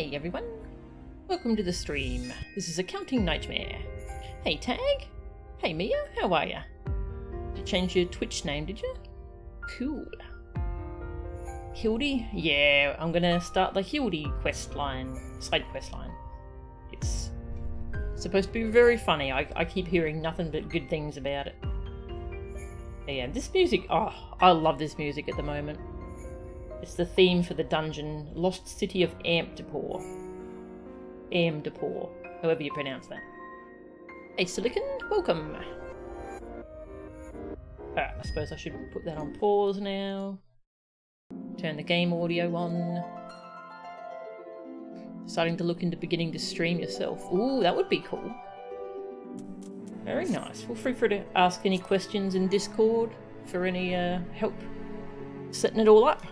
Hey everyone, welcome to the stream. This is Accounting Nightmare. Hey Tag, hey Mia, how are ya? You changed your Twitch name, did you? Cool. Hildy? Yeah, I'm gonna start the Hildy quest line, side quest line. It's supposed to be very funny. I keep hearing nothing but good things about it. But yeah, this music, oh, I love this music at the moment. It's the theme for the dungeon, Lost City of Amdapor. Amdapor, however you pronounce that. Hey Silicon, welcome! Alright, I suppose I should put that on pause now. Turn the game audio on. Starting to look into beginning to stream yourself. Ooh, that would be cool. Very nice. Feel free to ask any questions in Discord for any help setting it all up.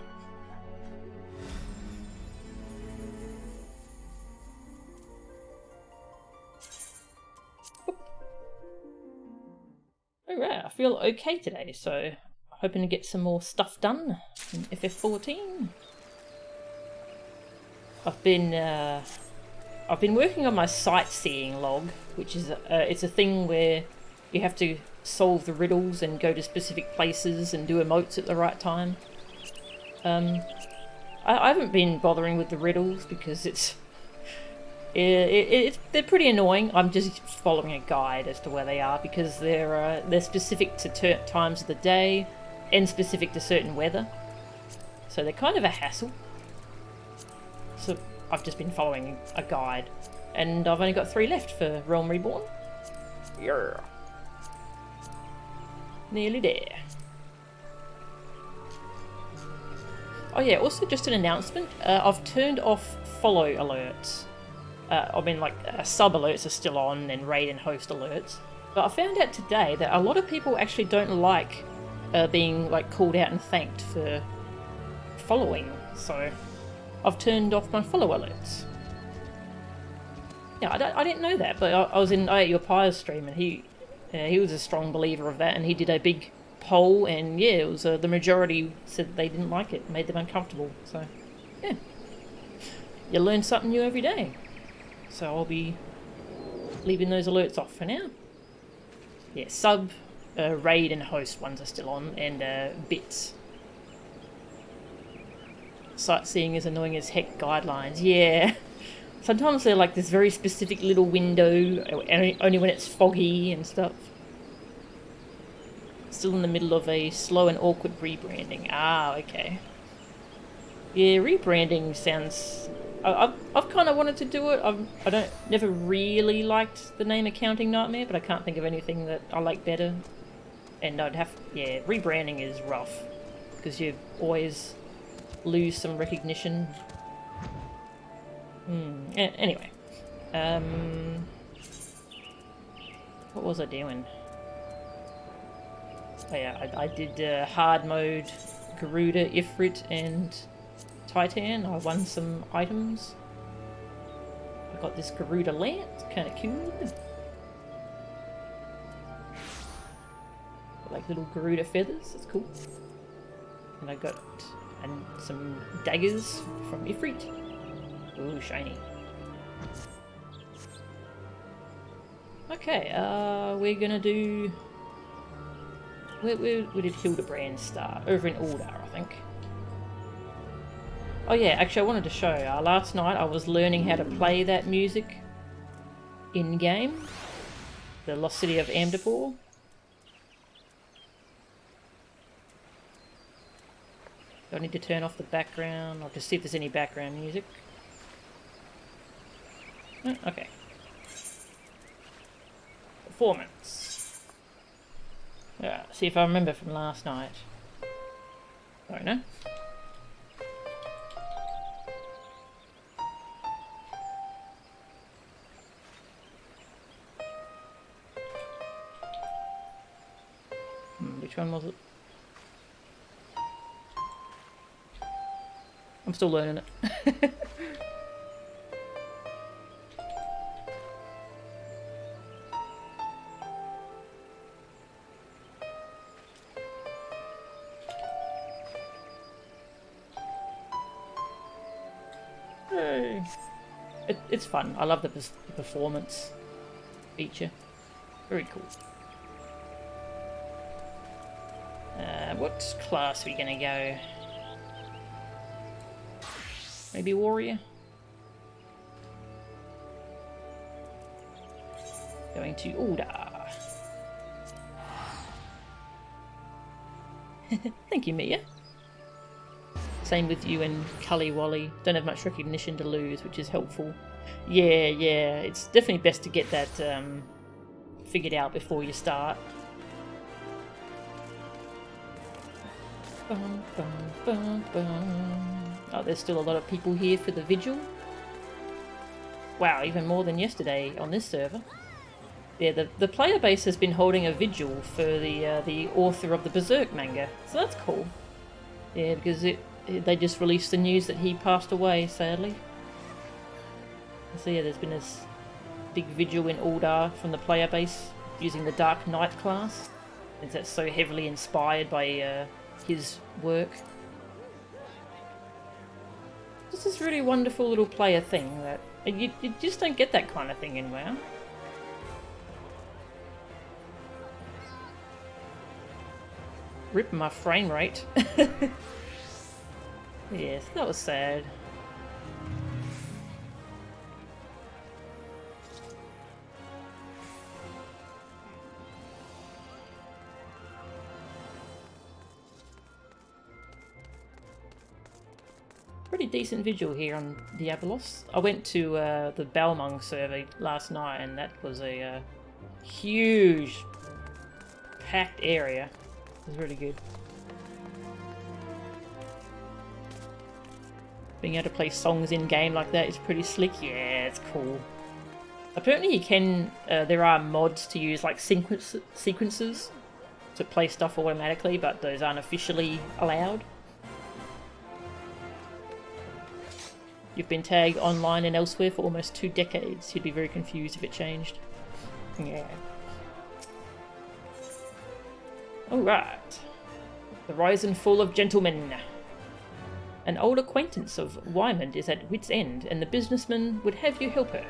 Alright, I feel okay today, so hoping to get some more stuff done in FF14. I've been working on my sightseeing log, which is it's a thing where you have to solve the riddles and go to specific places and do emotes at the right time. I haven't been bothering with the riddles because they're pretty annoying. I'm just following a guide as to where they are because they're specific to times of the day and specific to certain weather, so they're kind of a hassle. So I've just been following a guide, and I've only got 3 left for Realm Reborn. Yeah, nearly there. Oh yeah, also just an announcement. I've turned off follow alerts. I mean, like, sub alerts are still on and raid and host alerts. But I found out today that a lot of people actually don't like being, like, called out and thanked for following. So I've turned off my follow alerts. Yeah, I didn't know that, but I was in I Ate Your Pies stream, and he was a strong believer of that, and he did a big poll, and yeah, it was the majority said they didn't like it, made them uncomfortable. So yeah, you learn something new every day. So I'll be leaving those alerts off for now. Yeah, sub, raid and host ones are still on, and bits. Sightseeing is annoying as heck guidelines. Yeah. Sometimes they're like this very specific little window, only when it's foggy and stuff. Still in the middle of a slow and awkward rebranding. Ah, okay. Yeah, rebranding sounds... I've kind of wanted to do it. I never really liked the name Accounting Nightmare, but I can't think of anything that I like better. And yeah, rebranding is rough because you always lose some recognition. Anyway, what was I doing? Oh yeah, I did hard mode, Garuda, Ifrit, and Titan. I won some items. I got this Garuda lance, kind of cool. Like little Garuda feathers, that's cool. And I got some daggers from Ifrit. Ooh, shiny. Okay, we're gonna do... Where did Hildibrand start? Over in Aldar, I think. Oh yeah, actually I wanted to show you. Last night I was learning how to play that music in-game. The Lost City of Amdapor. Do I need to turn off the background? I'll just see if there's any background music. Oh, okay. Performance. Yeah, see if I remember from last night. Don't know. Which one was it? I'm still learning it. Hey. It's fun. I love the performance feature. Very cool. What class are we gonna go? Maybe warrior? Going to order. Thank you, Mia. Same with you and Cully Wally. Don't have much recognition to lose, which is helpful. Yeah, it's definitely best to get that figured out before you start. Bum, bum, bum, bum. Oh, there's still a lot of people here for the vigil. Wow, even more than yesterday on this server. Yeah, the player base has been holding a vigil for the author of the Berserk manga, so that's cool. Yeah, because they just released the news that he passed away, sadly. So yeah, there's been this big vigil in Uldar from the player base using the Dark Knight class, since that's so heavily inspired by his work. This is really wonderful little player thing that you just don't get that kind of thing in WoW. Rip my frame rate. Yes, that was sad. Pretty decent vigil here on Diabolos. I went to the Balmung server last night and that was a huge packed area. It was really good. Being able to play songs in-game like that is pretty slick. Yeah, it's cool. Apparently you can, there are mods to use like sequences to play stuff automatically, but those aren't officially allowed. You've been tagged online and elsewhere for almost 2 decades. You'd be very confused if it changed. Yeah. Alright. The rise and fall of gentlemen. An old acquaintance of Wymond is at wit's end, and the businessman would have you help her.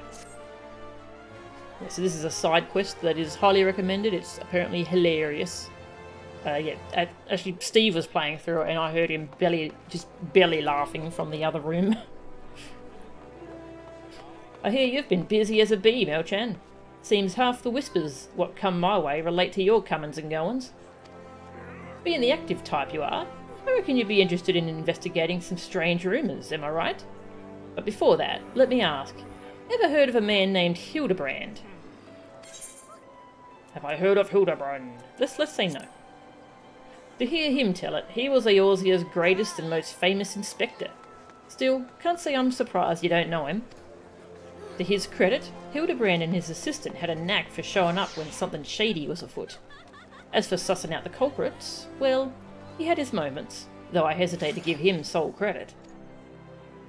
Yeah, so this is a side quest that is highly recommended. It's apparently hilarious. Actually Steve was playing through it and I heard him just barely laughing from the other room. I hear you've been busy as a bee, Melchan. Seems half the whispers what come my way relate to your comings and goings. Being the active type you are, I reckon you'd be interested in investigating some strange rumours, am I right? But before that, let me ask, ever heard of a man named Hildibrand? Have I heard of Hildibrand? Let's say no. To hear him tell it, he was Eorzea's greatest and most famous inspector. Still, can't say I'm surprised you don't know him. To his credit, Hildibrand and his assistant had a knack for showing up when something shady was afoot. As for sussing out the culprits, well, he had his moments, though I hesitate to give him sole credit.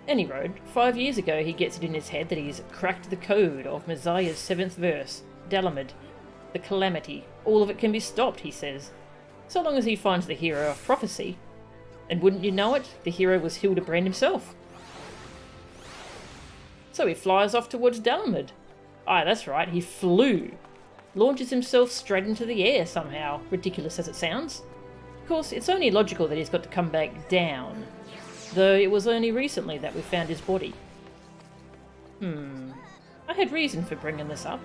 Any road, 5 years ago he gets it in his head that he's cracked the code of Messiah's 7th verse, Dalamud, the Calamity. All of it can be stopped, he says, so long as he finds the hero of prophecy. And wouldn't you know it, the hero was Hildibrand himself. So he flies off towards Dalamud. Aye, that's right, he flew. Launches himself straight into the air somehow, ridiculous as it sounds. Of course, it's only logical that he's got to come back down, though it was only recently that we found his body. I had reason for bringing this up.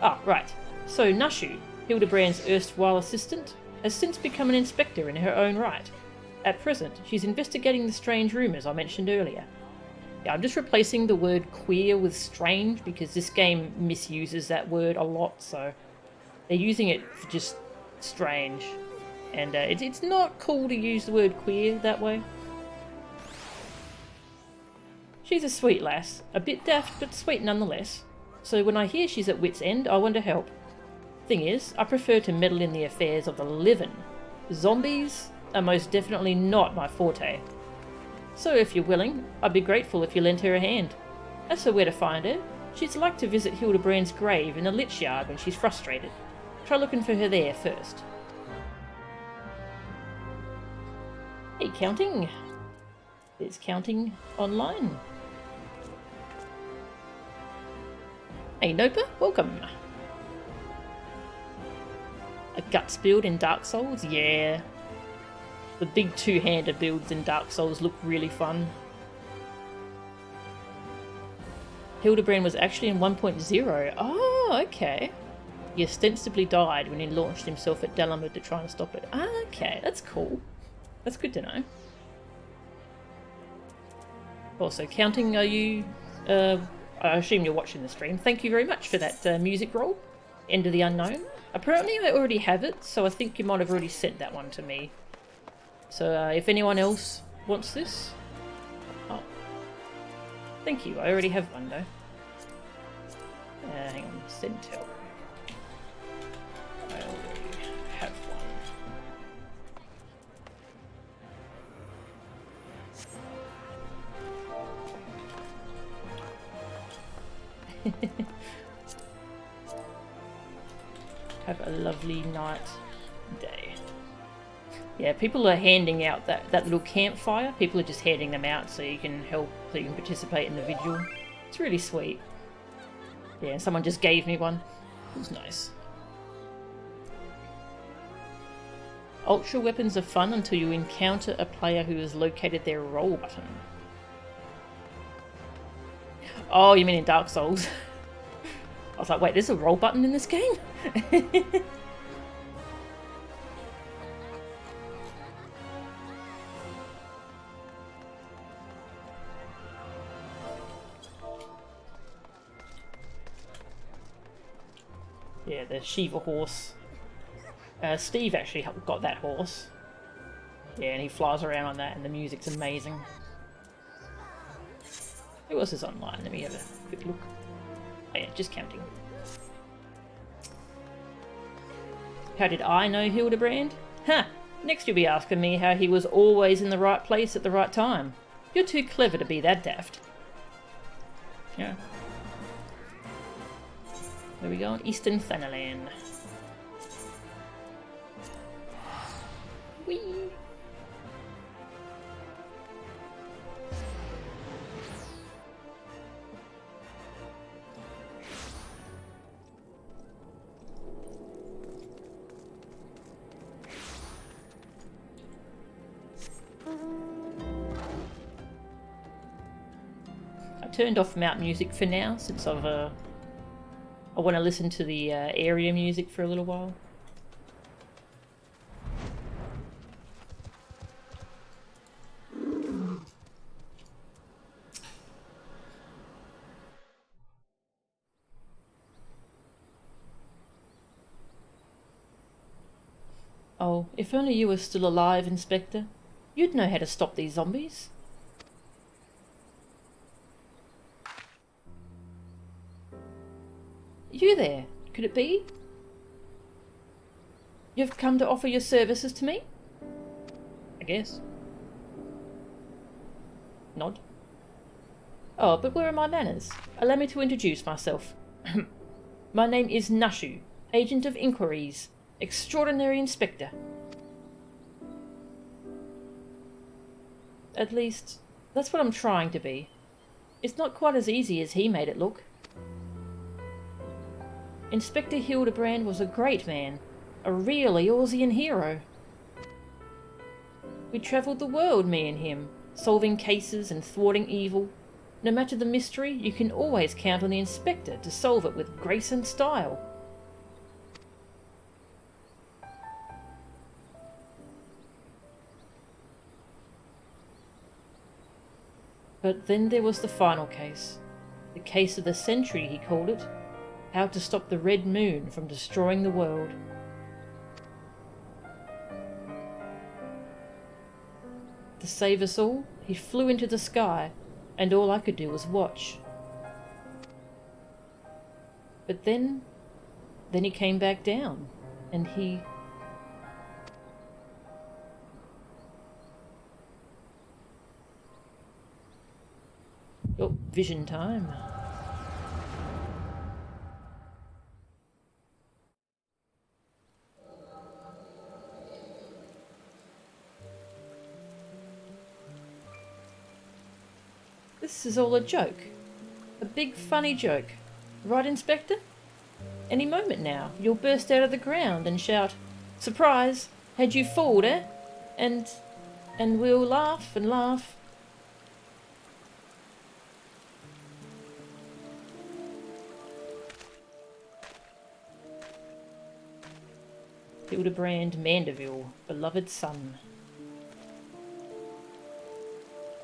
Ah, right. So Nashu, Hildibrand's erstwhile assistant, has since become an inspector in her own right. At present, she's investigating the strange rumours I mentioned earlier. Yeah, I'm just replacing the word queer with strange because this game misuses that word a lot, so they're using it for just strange. And it's not cool to use the word queer that way. She's a sweet lass, a bit daft but sweet nonetheless. So when I hear she's at wit's end, I want to help. Thing is, I prefer to meddle in the affairs of the living. Zombies are most definitely not my forte. So if you're willing, I'd be grateful if you lent her a hand. As for where to find her, she'd like to visit Hildibrand's grave in the Lich Yard when she's frustrated. Try looking for her there first. Hey, counting. There's counting online. Hey Nopa, welcome. A guts build in Dark Souls? Yeah. The big two-handed builds in Dark Souls look really fun. Hildibrand was actually in 1.0. Oh, okay. He ostensibly died when he launched himself at Dalamud to try and stop it. Ah, okay, that's cool. That's good to know. Also, counting, are you... I assume you're watching the stream. Thank you very much for that music roll. End of the Unknown. Apparently I already have it, so I think you might have already sent that one to me. So if anyone else wants this... Oh. Thank you, I already have one though. Hang on, Centel. I already have one. Have a lovely night, day. Yeah, people are handing out that little campfire. People are just handing them out so you can help, so you can participate in the vigil. It's really sweet. Yeah, someone just gave me one. It was nice. Ultra weapons are fun until you encounter a player who has located their roll button. Oh, you mean in Dark Souls? I was like, wait, there's a roll button in this game? Yeah, the Shiva horse. Steve actually got that horse. Yeah, and he flies around on that and the music's amazing. Who else is online? Let me have a quick look. Oh yeah, just counting. How did I know Hildibrand? Huh! Next you'll be asking me how he was always in the right place at the right time. You're too clever to be that daft. Yeah. Where we go? Eastern Thanalan. Whee! Turned off map music for now since I want to listen to the area music for a little while. Oh, if only you were still alive, Inspector. You'd know how to stop these zombies. You there? Could it be? You've come to offer your services to me? I guess. Nod. Oh, but where are my manners? Allow me to introduce myself. My name is Nashu, Agent of Inquiries, Extraordinary Inspector. At least, that's what I'm trying to be. It's not quite as easy as he made it look. Inspector Hildibrand was a great man, a real Eorzean hero. We travelled the world, me and him, solving cases and thwarting evil. No matter the mystery, you can always count on the Inspector to solve it with grace and style. But then there was the final case. The case of the century, he called it. How to stop the Red Moon from destroying the world. To save us all, he flew into the sky, and all I could do was watch. But then he came back down, and he... Oh, vision time. This is all a joke. A big funny joke. Right, Inspector? Any moment now, you'll burst out of the ground and shout, "Surprise! Had you fooled, eh?" And we'll laugh and laugh. Hildibrand Mandeville, beloved son.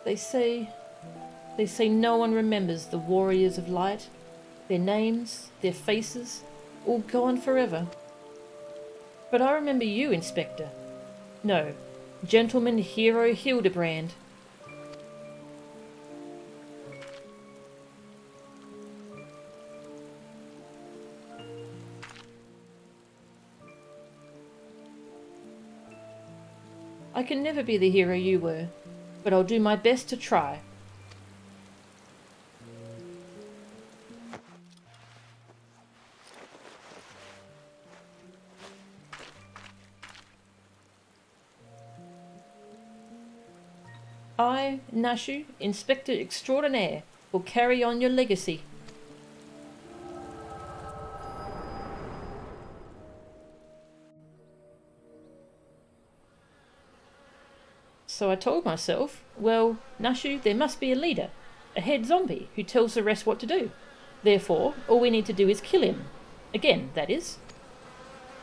They say no one remembers the warriors of light. Their names, their faces, all gone forever. But I remember you, Inspector. No, Gentleman Hero Hildibrand. I can never be the hero you were, but I'll do my best to try. I, Nashu, Inspector Extraordinaire, will carry on your legacy. So I told myself, well, Nashu, there must be a leader, a head zombie, who tells the rest what to do. Therefore, all we need to do is kill him. Again, that is.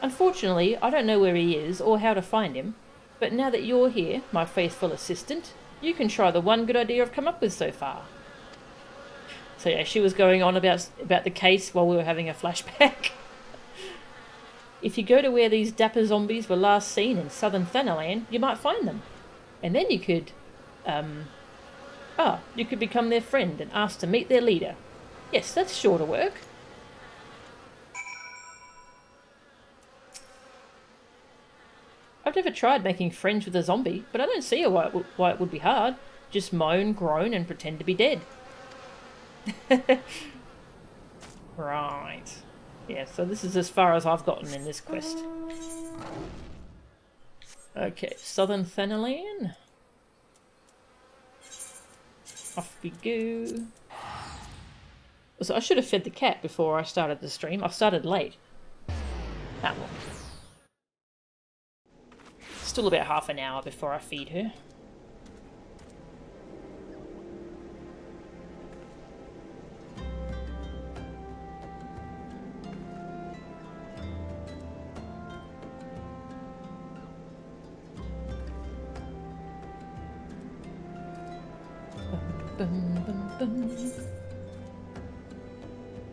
Unfortunately, I don't know where he is or how to find him, but now that you're here, my faithful assistant, you can try the one good idea I've come up with so far. So yeah, she was going on about the case while we were having a flashback. If you go to where these dapper zombies were last seen in southern Thanalan, you might find them. And then you could, you could become their friend and ask to meet their leader. Yes, that's sure to work. I've never tried making friends with a zombie, but I don't see why it would be hard. Just moan, groan, and pretend to be dead. Right. Yeah, so this is as far as I've gotten in this quest. Okay, Southern Thanalan. Off we go. So I should have fed the cat before I started the stream. I started late. Ah, well. Still about half an hour before I feed her.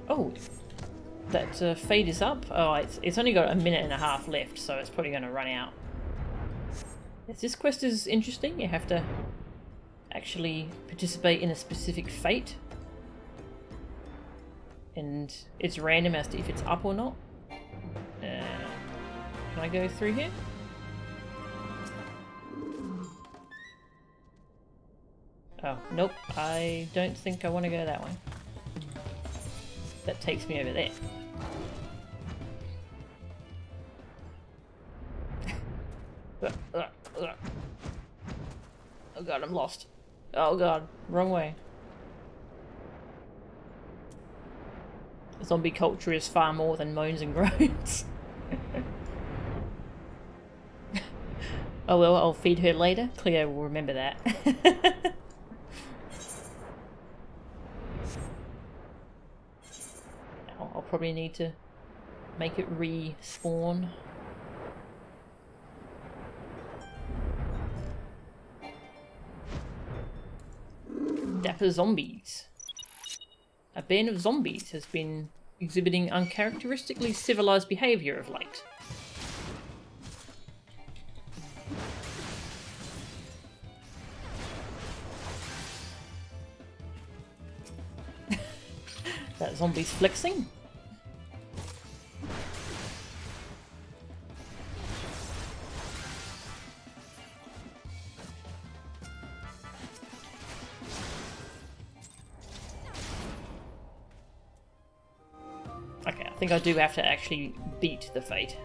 Oh, that feed is up. Oh, it's only got a minute and a half left, so it's probably going to run out. Yes, this quest is interesting. You have to actually participate in a specific fate, and it's random as to if it's up or not. Can I go through here? Oh, nope. I don't think I want to go that way. That takes me over there. Oh god, I'm lost. Oh god, wrong way. Zombie culture is far more than moans and groans. Oh well, I'll feed her later. Cleo will remember that. I'll probably need to make it respawn. Dapper zombies. A band of zombies has been exhibiting uncharacteristically civilized behavior of late. That zombie's flexing. Okay, I think I do have to actually beat the fate.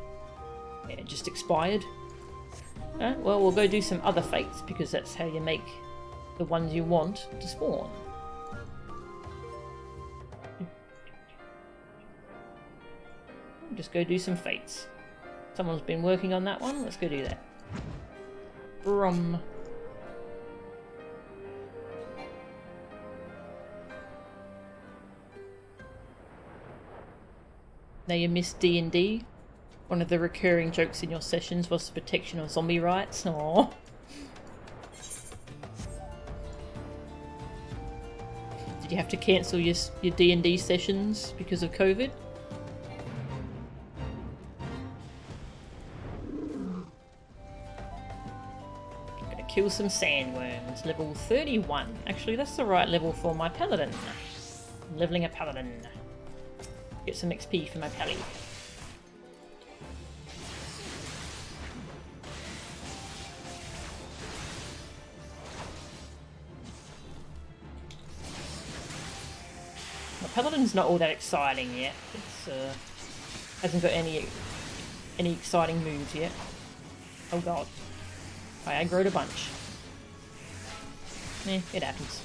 Yeah, it just expired. Well, we'll go do some other fates, because that's how you make the ones you want to spawn. just go do some fates. Someone's been working on that one. Let's go do that. Brum. Now you missed D&D. One of the recurring jokes in your sessions was the protection of zombie rights. Aww. Did you have to cancel your D&D sessions because of COVID? Gonna kill some sandworms. Level 31. Actually, that's the right level for my paladin. I'm leveling a paladin. Get some XP for my pally. My paladin's not all that exciting yet. It's hasn't got any exciting moves yet. Oh god. I aggroed a bunch. It happens.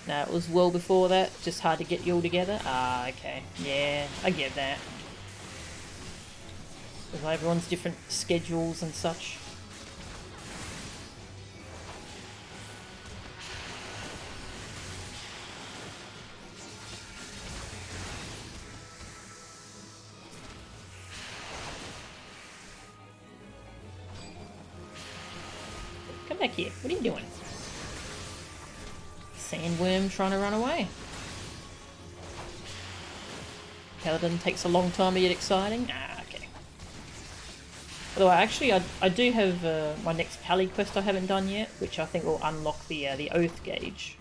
No, it was well before that, just hard to get you all together. Ah, okay. Yeah, I get that. Because everyone's different schedules and such. Come back here. What are you doing? Sandworm trying to run away. Paladin takes a long time to get exciting. Ah, okay. Although actually I do have my next pally quest I haven't done yet, which I think will unlock the oath gauge.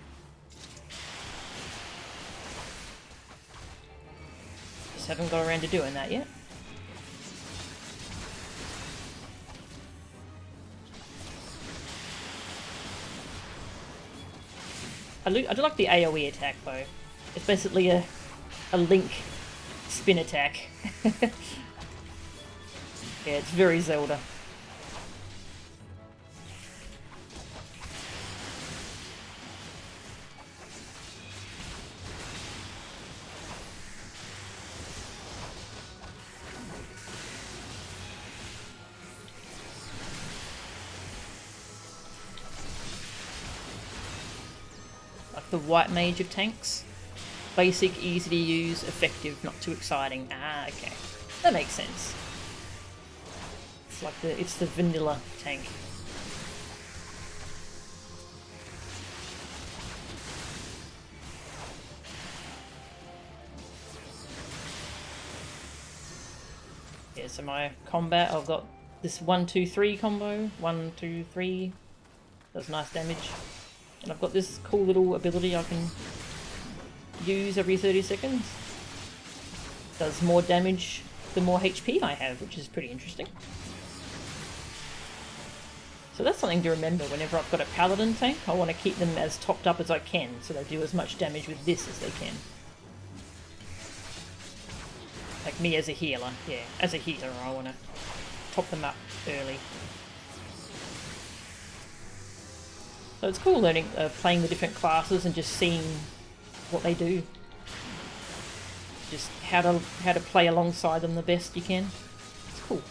Just haven't got around to doing that yet. I do like the AoE attack though. It's basically a Link spin attack. Yeah, it's very Zelda. The white mage of tanks. Basic, easy to use, effective, not too exciting. Ah, okay. That makes sense. It's like it's the vanilla tank. Yeah, so my combat, I've got this 1-2-3 combo. 1, 2, 3. Does nice damage. And I've got this cool little ability I can use every 30 seconds. Does more damage the more HP I have, which is pretty interesting. So that's something to remember whenever I've got a paladin tank. I want to keep them as topped up as I can, so they do as much damage with this as they can. Like me as a healer. Yeah, as a healer I want to top them up early. So it's cool learning, playing the different classes and just seeing what they do. Just how to play alongside them the best you can. It's cool.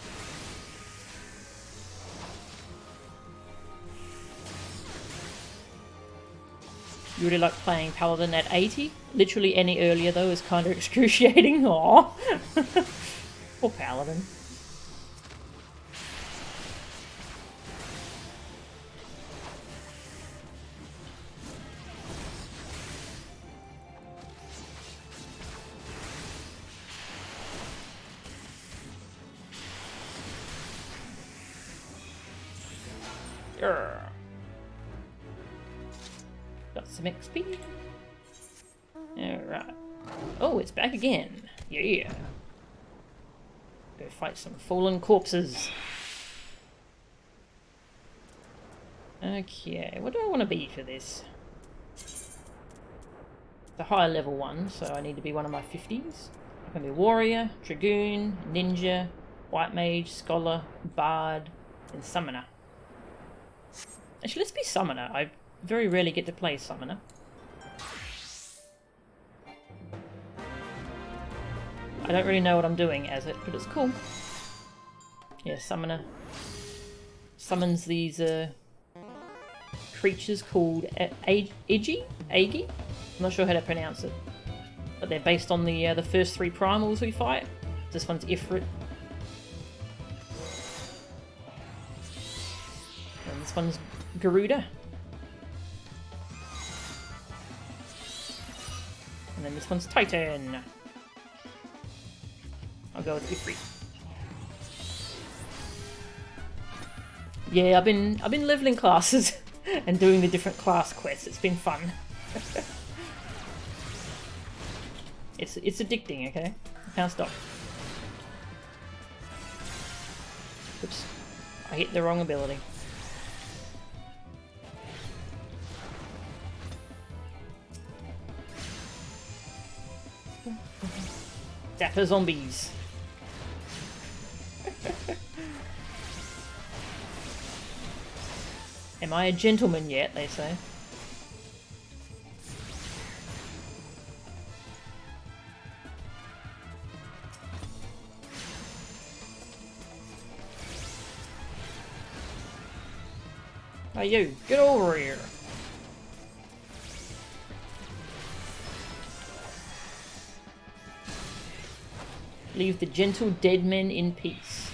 You really like playing Paladin at 80? Literally any earlier though is kind of excruciating. Aww. Poor Paladin. Got some XP. Alright. Oh, it's back again. Yeah. Go fight some fallen corpses. Okay, what do I want to be for this? It's a higher level one, so I need to be one of my 50s. I can be warrior, dragoon, ninja, white mage, scholar, bard, and summoner. Actually, let's be summoner. very rarely get to play Summoner. I don't really know what I'm doing as it, but it's cool. Yeah, Summoner summons these creatures called Agi? I'm not sure how to pronounce it. But they're based on the first three primals we fight. This one's Ifrit. And this one's Garuda. And then this one's Titan. I'll go with Ifrit. Yeah, I've been leveling classes and doing the different class quests. It's been fun. It's addicting, okay? I can't stop. Oops. I hit the wrong ability. Dapper zombies. Am I a gentleman yet, they say. Hey you, get over here. Leave the gentle dead men in peace.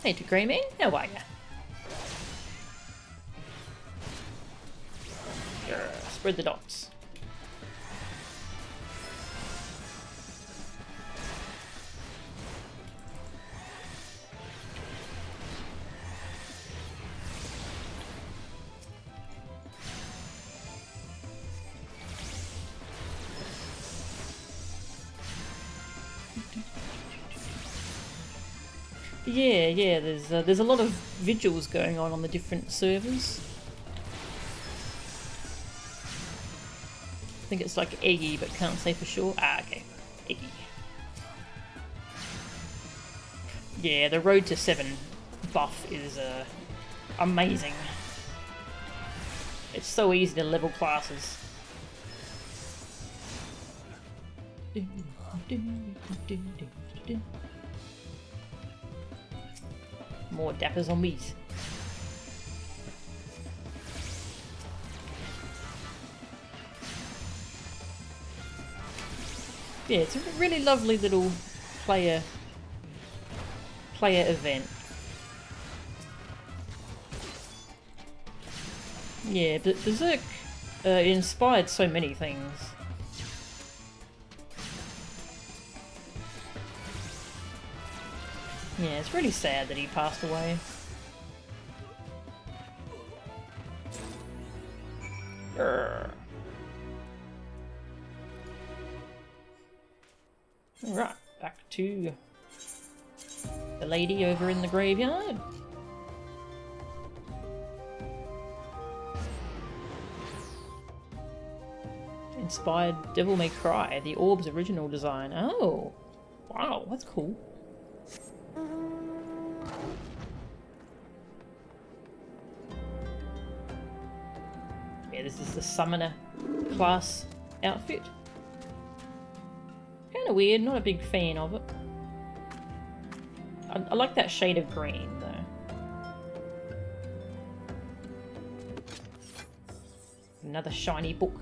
Hey, to Grey Man, how are ya? Spread the dots. Yeah, there's a lot of vigils going on the different servers. I think it's like Eggy, but can't say for sure. Ah, okay. Eggy. Yeah, the Road to 7 buff is amazing. It's so easy to level classes. More dapper zombies. Yeah, it's a really lovely little player event. Yeah, but Berserk inspired so many things. Yeah, it's really sad that he passed away. Right, back to the lady over in the graveyard. Inspired Devil May Cry, the orb's original design. Oh, wow, that's cool. Yeah, this is the Summoner class outfit. Kind of weird, not a big fan of it. I like that shade of green though. Another shiny book.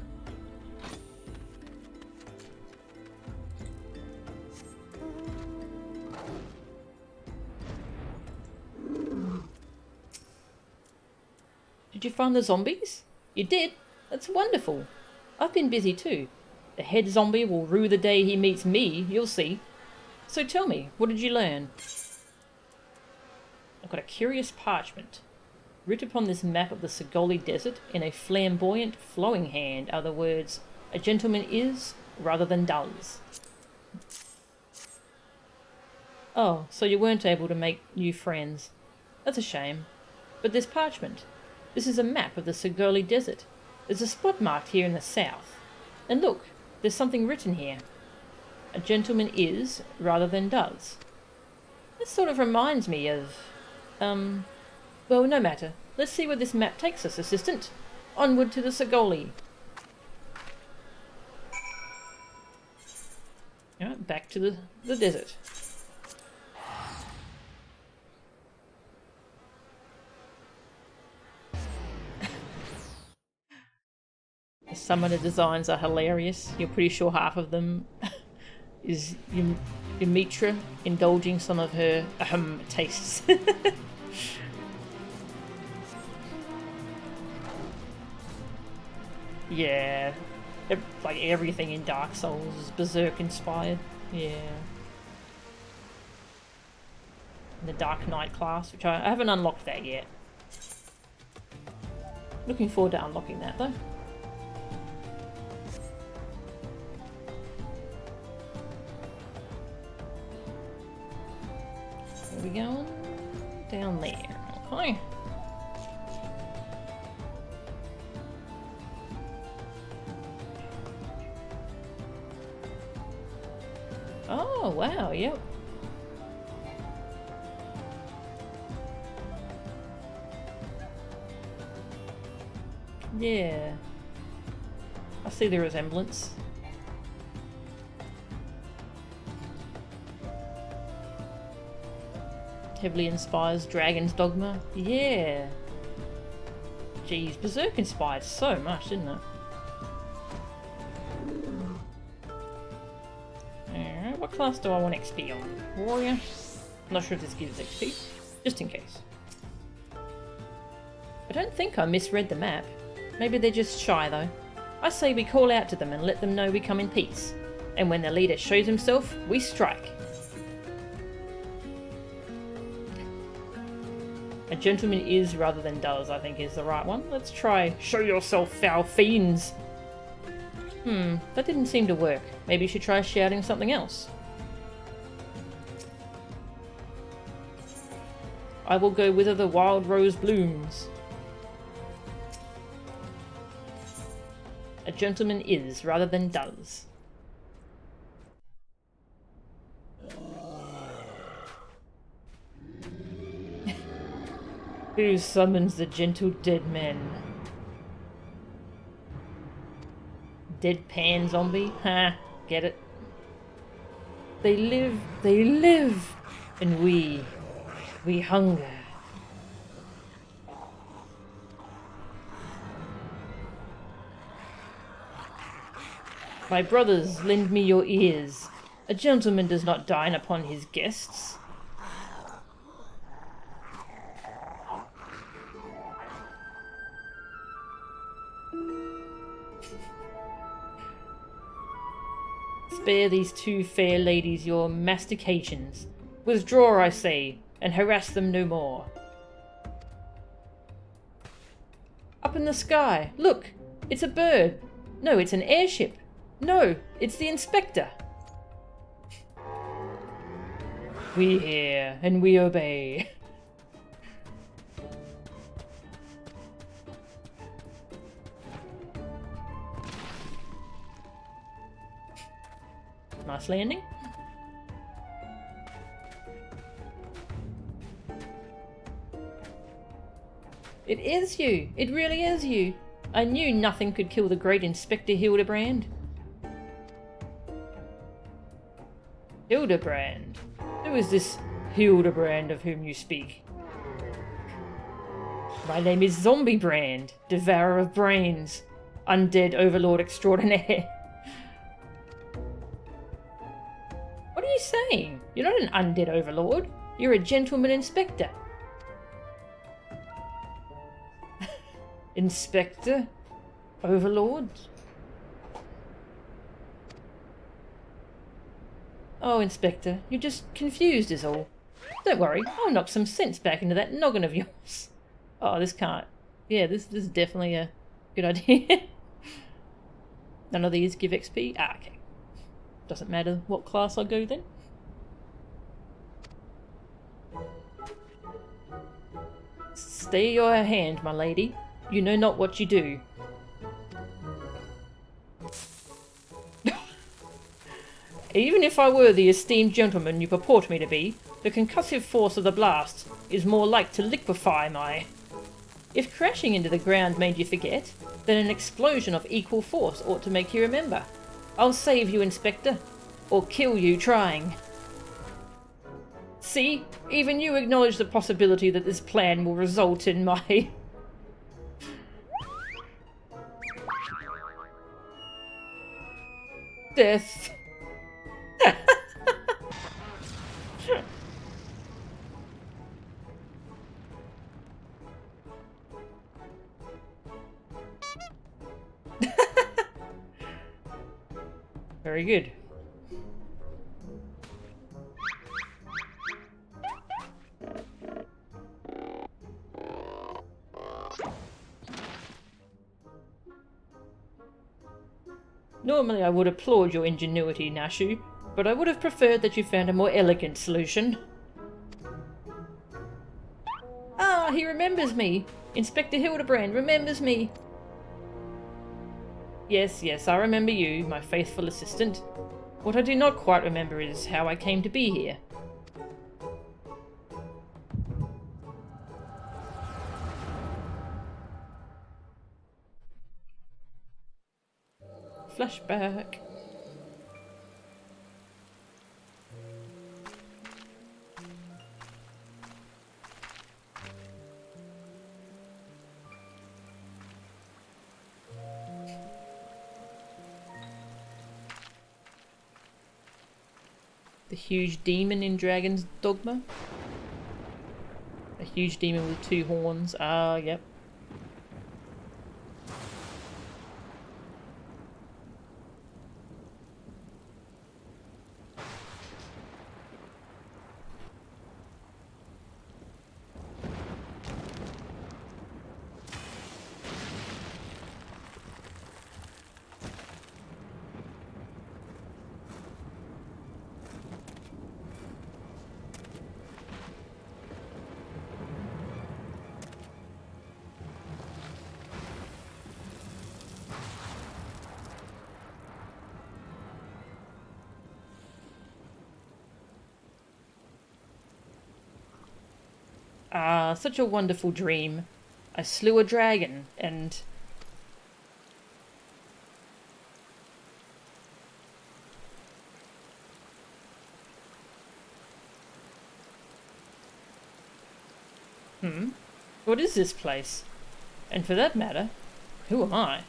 Did you find the zombies? You did? That's wonderful. I've been busy too. The head zombie will rue the day he meets me, you'll see. So tell me, what did you learn? I've got a curious parchment. Writ upon this map of the Segoli Desert in a flamboyant, flowing hand are the words, "A gentleman is, rather than does." Oh, so you weren't able to make new friends. That's a shame. But there's parchment. This is a map of the Sigoli Desert. There's a spot marked here in the south. And look, there's something written here. A gentleman is, rather than does. This sort of reminds me of... well, no matter. Let's see where this map takes us, assistant. Onward to the Sigoli. Alright, back to the desert. The summoner designs are hilarious. You're pretty sure half of them is Ymitra indulging some of her tastes. Yeah, like everything in Dark Souls is Berserk inspired. Yeah. The Dark Knight class, which I haven't unlocked that yet. Looking forward to unlocking that though. Where are we going? Down there. Okay. Oh, wow, yep. Yeah. I see the resemblance. Heavily inspires Dragon's Dogma. Yeah. Jeez, Berserk inspired so much, didn't it? Alright, what class do I want XP on? Warrior? Not sure if this gives XP. Just in case. I don't think I misread the map. Maybe they're just shy though. I say we call out to them and let them know we come in peace. And when the leader shows himself, we strike. A gentleman is rather than does, I think is the right one. Let's try show yourself, foul fiends. That didn't seem to work. Maybe you should try shouting something else. I will go whither the wild rose blooms. A gentleman is rather than does. Who summons the gentle dead man? Deadpan zombie? Ha, get it? They live, and we hunger. My brothers, lend me your ears. A gentleman does not dine upon his guests. Spare these two fair ladies your mastications. Withdraw, I say, and harass them no more. Up in the sky, look! It's a bird! No, it's an airship! No, it's the inspector! We hear, and we obey. Nice landing. It is you! It really is you! I knew nothing could kill the great Inspector Hildibrand. Hildibrand? Who is this Hildibrand of whom you speak? My name is Zombiebrand, Devourer of Brains, Undead Overlord Extraordinaire. What are you saying? You're not an undead overlord. You're a gentleman inspector. Inspector? Overlord? Oh, Inspector, you're just confused is all. Don't worry, I'll knock some sense back into that noggin of yours. Oh, this can't... Yeah, this is definitely a good idea. None of these give XP? Ah, okay. Doesn't matter what class I go then. Stay your hand, my lady. You know not what you do. Even if I were the esteemed gentleman you purport me to be, the concussive force of the blast is more like to liquefy my... If crashing into the ground made you forget, then an explosion of equal force ought to make you remember. I'll save you, Inspector, or kill you trying. See, even you acknowledge the possibility that this plan will result in my... death. Very good. Normally I would applaud your ingenuity, Nashu, but I would have preferred that you found a more elegant solution. Ah, he remembers me! Inspector Hildibrand remembers me! Yes, yes, I remember you, my faithful assistant. What I do not quite remember is how I came to be here. Flashback. The huge demon in Dragon's Dogma? A huge demon with 2 horns. Ah, yep. Ah, such a wonderful dream. I slew a dragon, and... What is this place? And for that matter, who am I?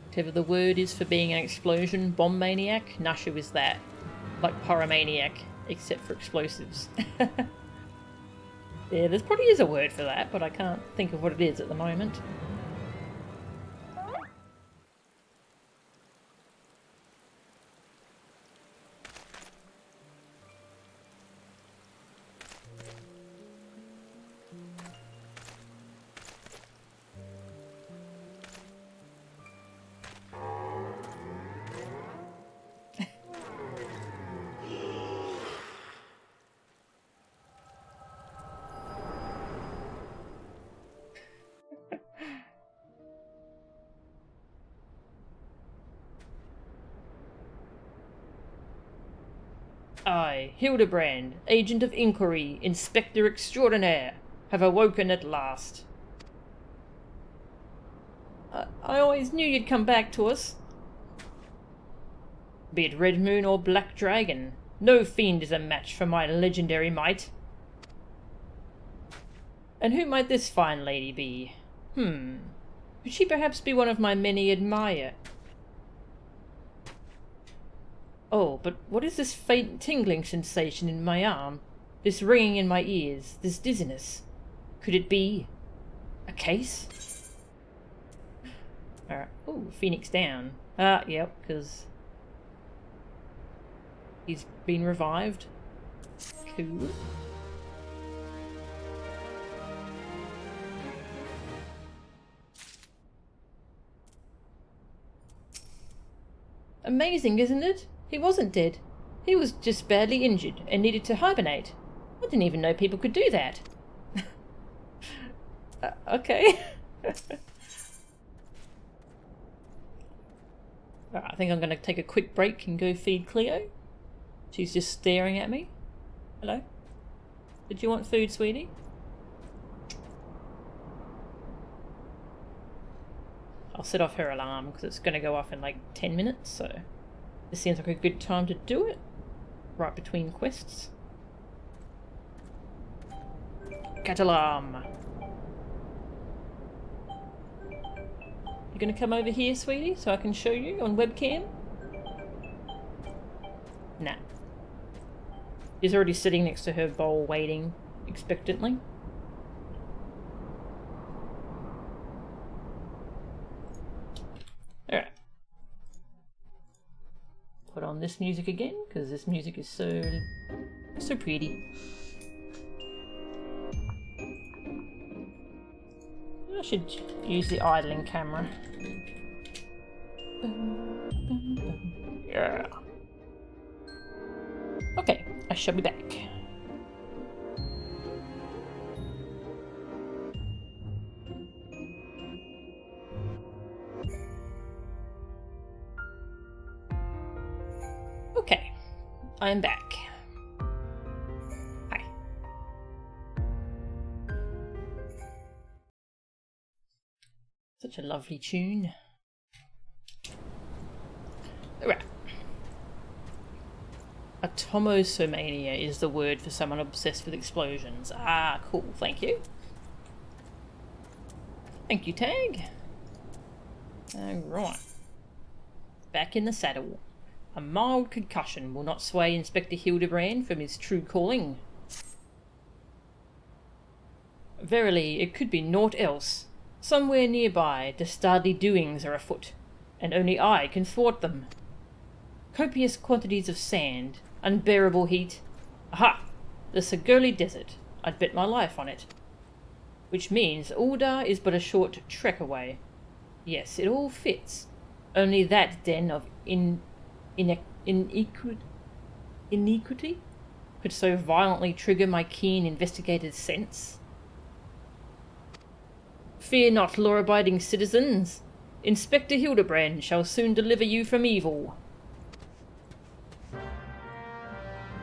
Whatever the word is for being an explosion bomb maniac, Nashu is that. Like pyromaniac, except for explosives. Yeah, there probably is a word for that, but I can't think of what it is at the moment. I, Hildibrand, Agent of Inquiry, Inspector Extraordinaire, have awoken at last. I always knew you'd come back to us. Be it Red Moon or Black Dragon, no fiend is a match for my legendary might. And who might this fine lady be? Could she perhaps be one of my many admire? Oh, but what is this faint tingling sensation in my arm? This ringing in my ears? This dizziness? Could it be... a case? Alright. Ooh, Phoenix down. Yep, because... he's been revived. Cool. Amazing, isn't it? He wasn't dead. He was just badly injured and needed to hibernate. I didn't even know people could do that. Okay. Alright, I think I'm going to take a quick break and go feed Cleo. She's just staring at me. Hello? Did you want food, sweetie? I'll set off her alarm because it's going to go off in like 10 minutes, so this seems like a good time to do it. Right between quests. Cat alarm. You going to come over here, sweetie, so I can show you on webcam? Nah. She's already sitting next to her bowl waiting expectantly. Alright. Put on this music again, because this music is so pretty. I should use the idling camera. Yeah. Okay, I shall be back. Okay, I am back. Hi. Such a lovely tune. Alright. Atomosomania is the word for someone obsessed with explosions. Ah, cool, thank you. Thank you, Tag. Alright. Back in the saddle. A mild concussion will not sway Inspector Hildibrand from his true calling. Verily, it could be naught else. Somewhere nearby, dastardly doings are afoot, and only I can thwart them. Copious quantities of sand, unbearable heat. Aha! The Sagurli Desert. I'd bet my life on it. Which means Uldar is but a short trek away. Yes, it all fits. Only that den of iniquity could so violently trigger my keen investigated sense. Fear not, law-abiding citizens. Inspector Hildibrand shall soon deliver you from evil.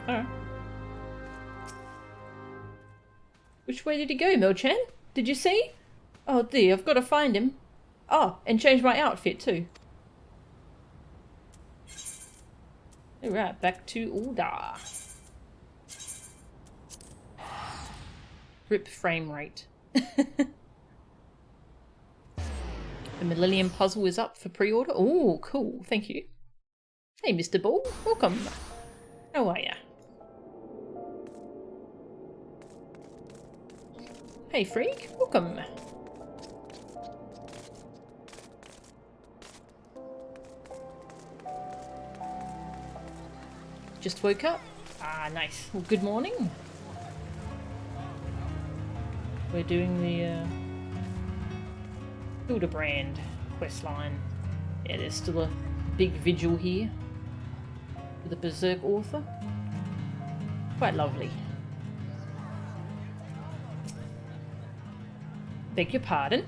Alright. Which way did he go, Mil-chan? Did you see? Oh dear, I've got to find him. Oh, and change my outfit too. Alright, back to Uldar. Rip frame rate. The Millennium Puzzle is up for pre-order. Oh, cool. Thank you. Hey, Mr. Ball. Welcome. How are ya? Hey, Freak. Welcome. Just woke up. Ah, nice. Well, good morning. We're doing the Hildibrand questline. Yeah, there's still a big vigil here with the Berserk author. Quite lovely. Beg your pardon?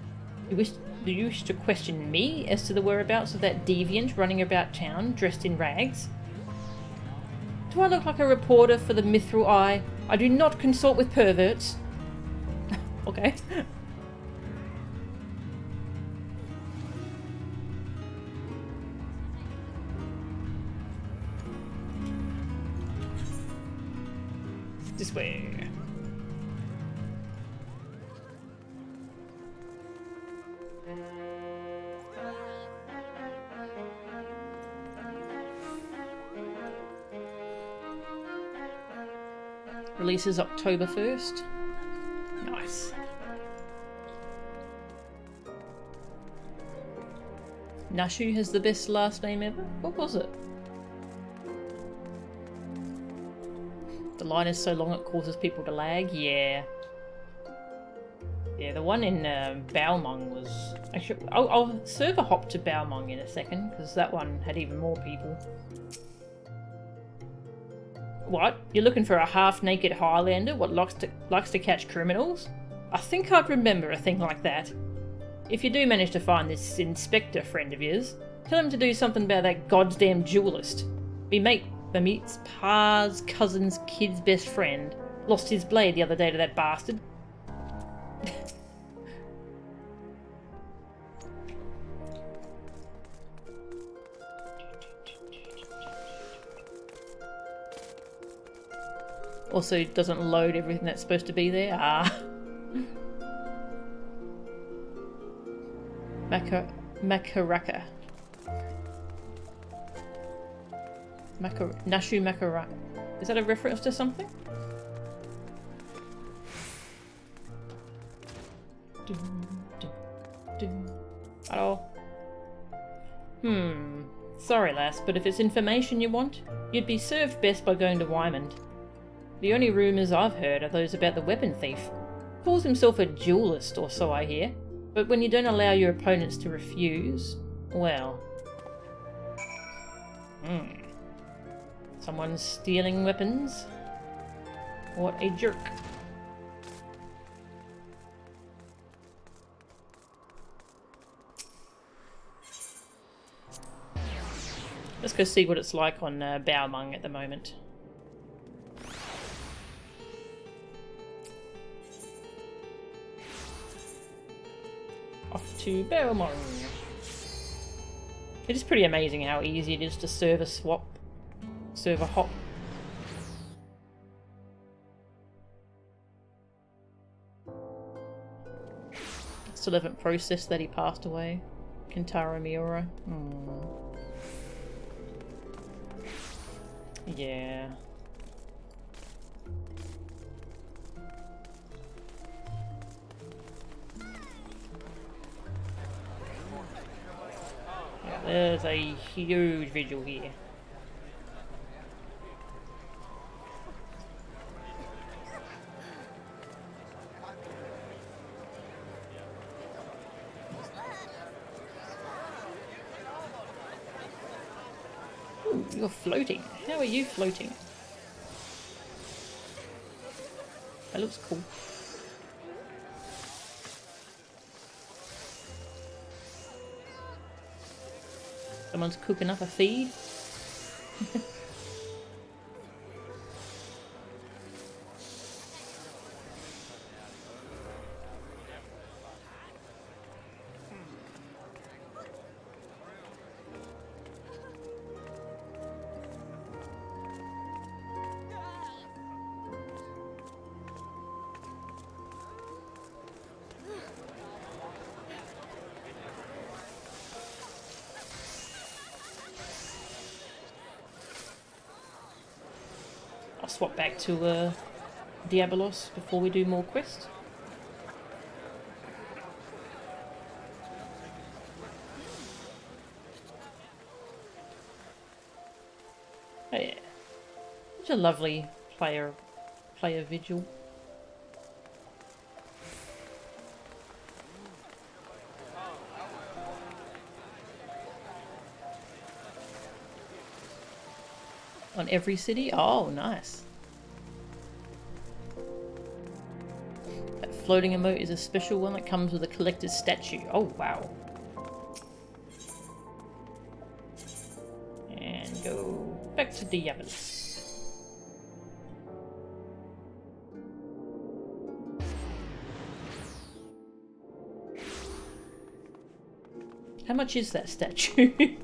Do you wish to question me as to the whereabouts of that deviant running about town dressed in rags? Do I look like a reporter for the Mithril Eye? I do not consort with perverts. Okay. This way. Releases October 1st. Nice. Nashu has the best last name ever? What was it? The line is so long it causes people to lag? Yeah. Yeah, the one in Balmung was... Actually, I'll serve a hop to Balmung in a second, because that one had even more people. What? You're looking for a half-naked Highlander? What, likes to catch criminals? I think I'd remember a thing like that. If you do manage to find this inspector friend of yours, tell him to do something about that goddamn duelist. Me mate's pa's cousin's kid's best friend lost his blade the other day to that bastard. Also, it doesn't load everything that's supposed to be there. Ah. Makaraka. Nashu Makaraka. Is that a reference to something? Hello. Sorry, lass, but if it's information you want, you'd be served best by going to Wymond. The only rumours I've heard are those about the weapon thief. Calls himself a duelist or so I hear, but when you don't allow your opponents to refuse, well... Someone's stealing weapons? What a jerk. Let's go see what it's like on Balmung at the moment. Off to Balmung. It is pretty amazing how easy it is to serve a hop. Still haven't processed that he passed away. Kentaro Miura. Yeah. There's a huge vigil here. Ooh, you're floating. How are you floating? That looks cool. Someone's cooking up a feed. I'll swap back to Diabolos before we do more quests. Oh yeah, such a lovely player vigil. On every city? Oh, nice. That floating emote is a special one that comes with a collector's statue. Oh, wow. And go back to Diabolos. How much is that statue?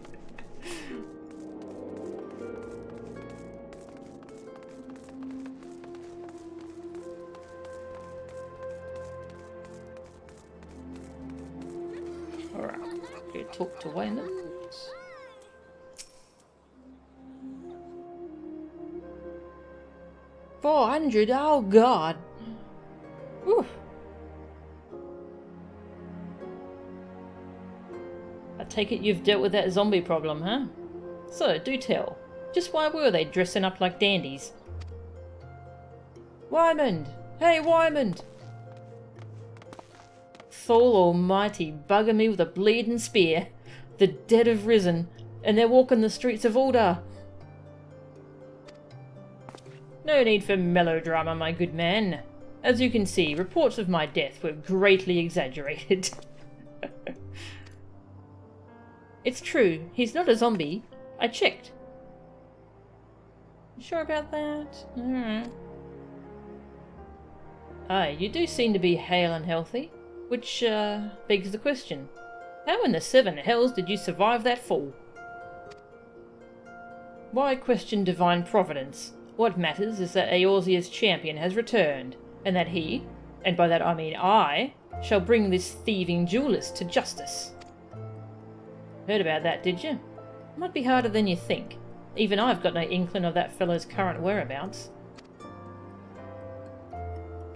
Talk to Wayland. 400? Oh god. Whew. I take it you've dealt with that zombie problem, huh? So, do tell. Just why were they dressing up like dandies? Wymond! Hey, Wymond! Thor Almighty bugger me with a bleeding spear. The dead have risen, and they're walking the streets of Ulda. No need for melodrama, my good man. As you can see, reports of my death were greatly exaggerated. It's true, he's not a zombie. I checked. You sure about that? Alright. Aye, you do seem to be hale and healthy, which begs the question. How in the seven hells did you survive that fall? Why question divine providence? What matters is that Eorzea's champion has returned, and that he, and by that I mean I, shall bring this thieving duelist to justice. Heard about that, did you? Might be harder than you think. Even I've got no inkling of that fellow's current whereabouts.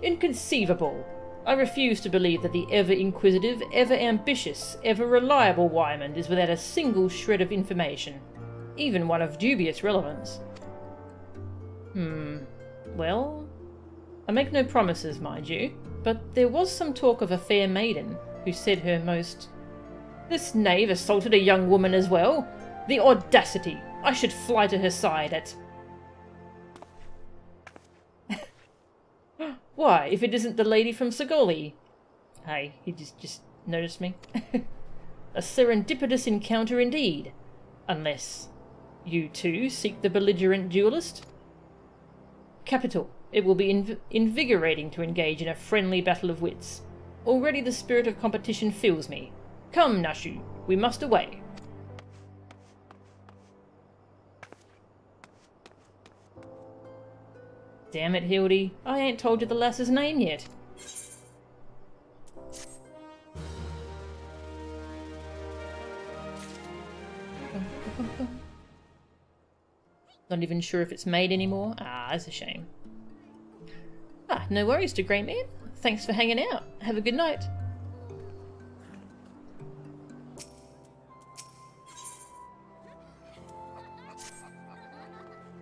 Inconceivable! I refuse to believe that the ever-inquisitive, ever-ambitious, ever-reliable Wyman is without a single shred of information, even one of dubious relevance. Well, I make no promises, mind you, but there was some talk of a fair maiden who said her most... This knave assaulted a young woman as well? The audacity! I should fly to her side at... Why, if it isn't the lady from Segoli? Hey, he just noticed me. A serendipitous encounter indeed. Unless you too seek the belligerent duelist? Capital. It will be invigorating to engage in a friendly battle of wits. Already the spirit of competition fills me. Come, Nashu, we must away. Damn it, Hildy, I ain't told you the lass's name yet. Not even sure if it's made anymore. Ah, that's a shame. Ah, no worries to Grey Man. Thanks for hanging out. Have a good night.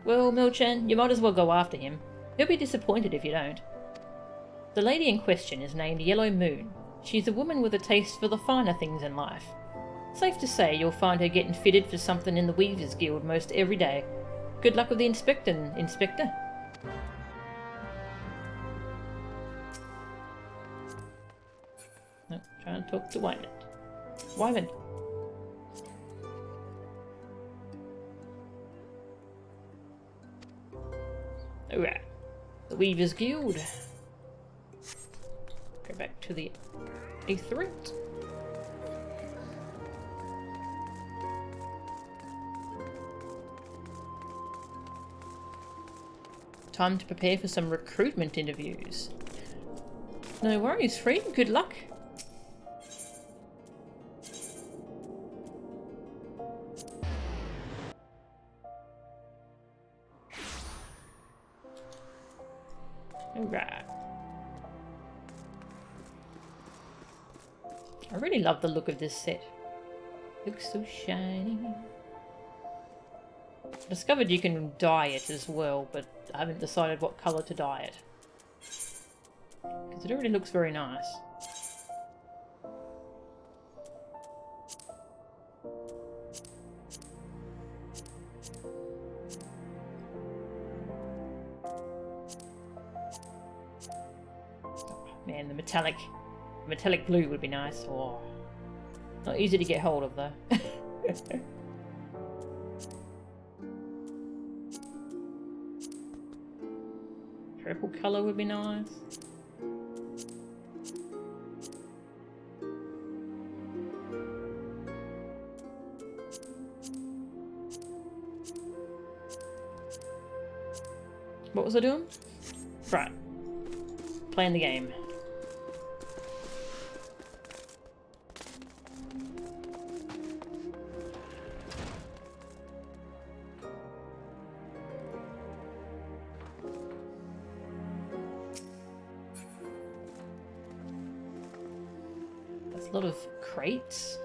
Well, Milchan, you might as well go after him. He'll be disappointed if you don't. The lady in question is named Yellow Moon. She's a woman with a taste for the finer things in life. Safe to say you'll find her getting fitted for something in the Weavers Guild most every day. Good luck with the Inspector. No, trying to talk to Wyman. Wyman! Alright. The Weavers Guild. Go back to the Aetherite. Time to prepare for some recruitment interviews. No worries, friend. Good luck. Alright. I really love the look of this set. Looks so shiny. I discovered you can dye it as well, but I haven't decided what colour to dye it. Because it already looks very nice. Man, the metallic blue would be nice. Oh, not easy to get hold of though. Purple colour would be nice. What was I doing? Right. Playing the game. That's a lot of crates.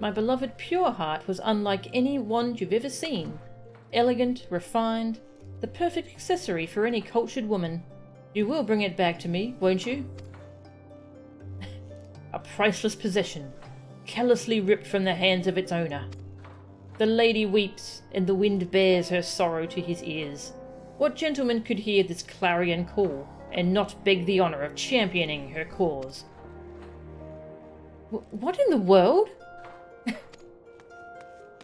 My beloved Pure Heart was unlike any wand you've ever seen. Elegant, refined, the perfect accessory for any cultured woman. You will bring it back to me, won't you? A priceless possession, callously ripped from the hands of its owner. The lady weeps, and the wind bears her sorrow to his ears. What gentleman could hear this clarion call, and not beg the honour of championing her cause? What in the world?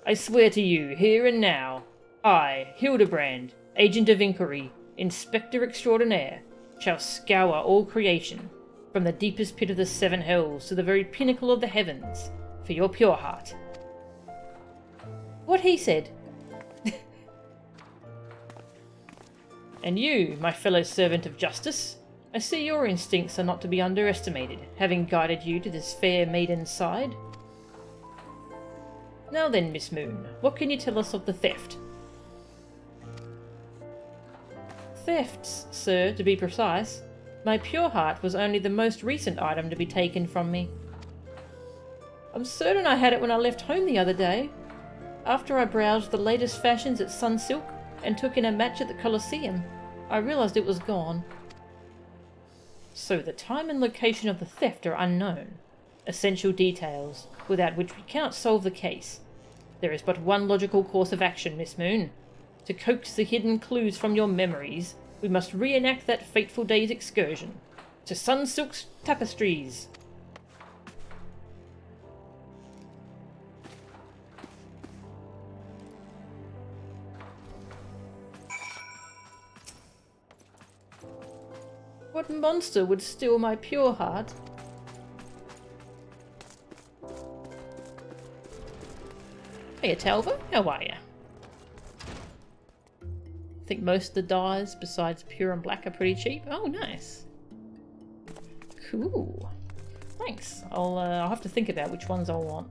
I swear to you, here and now, I, Hildibrand, Agent of Inquiry, Inspector Extraordinaire, shall scour all creation, from the deepest pit of the seven hells to the very pinnacle of the heavens, for your pure heart. What he said. And you, my fellow servant of justice, I see your instincts are not to be underestimated, having guided you to this fair maiden's side. Now then, Miss Moon, what can you tell us of the theft? Thefts, sir, to be precise. My pure heart was only the most recent item to be taken from me. I'm certain I had it when I left home the other day, after I browsed the latest fashions at Sunsilk and took in a match at the Colosseum. I realised it was gone. So the time and location of the theft are unknown. Essential details, without which we cannot solve the case. There is but one logical course of action, Miss Moon. To coax the hidden clues from your memories, we must reenact that fateful day's excursion to Sunsilk's tapestries. What monster would steal my pure heart? Hey, Talva, how are ya? I think most of the dyes, besides pure and black, are pretty cheap. Oh, nice. Cool. Thanks. I'll have to think about which ones I'll want.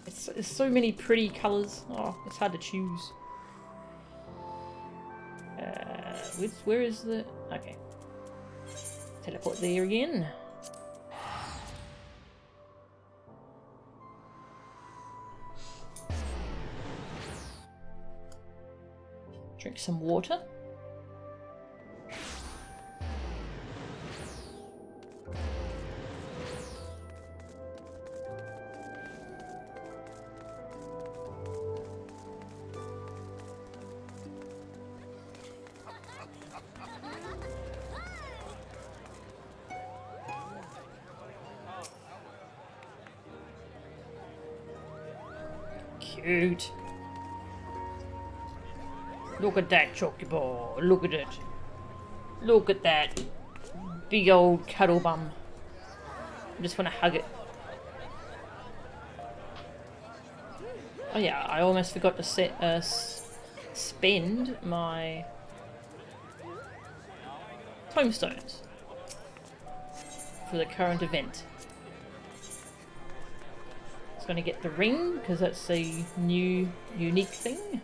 There's so many pretty colours. Oh, it's hard to choose. Where is the... Okay. Teleport there again. Drink some water. Cute. Look at that chocobo. Look at it. Look at that big old cuddle bum. I just want to hug it. Oh yeah, I almost forgot to spend my tomestones for the current event. I was going to get the ring because that's a new unique thing.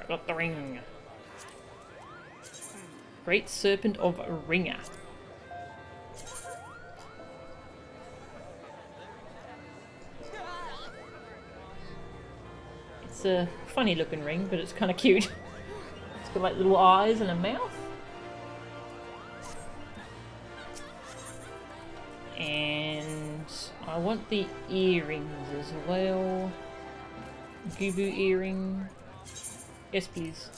Got the ring. Great Serpent of Ringer. It's a funny looking ring, but it's kind of cute. It's got like little eyes and a mouth. And I want the earrings as well. Gubu earring. Yes, please.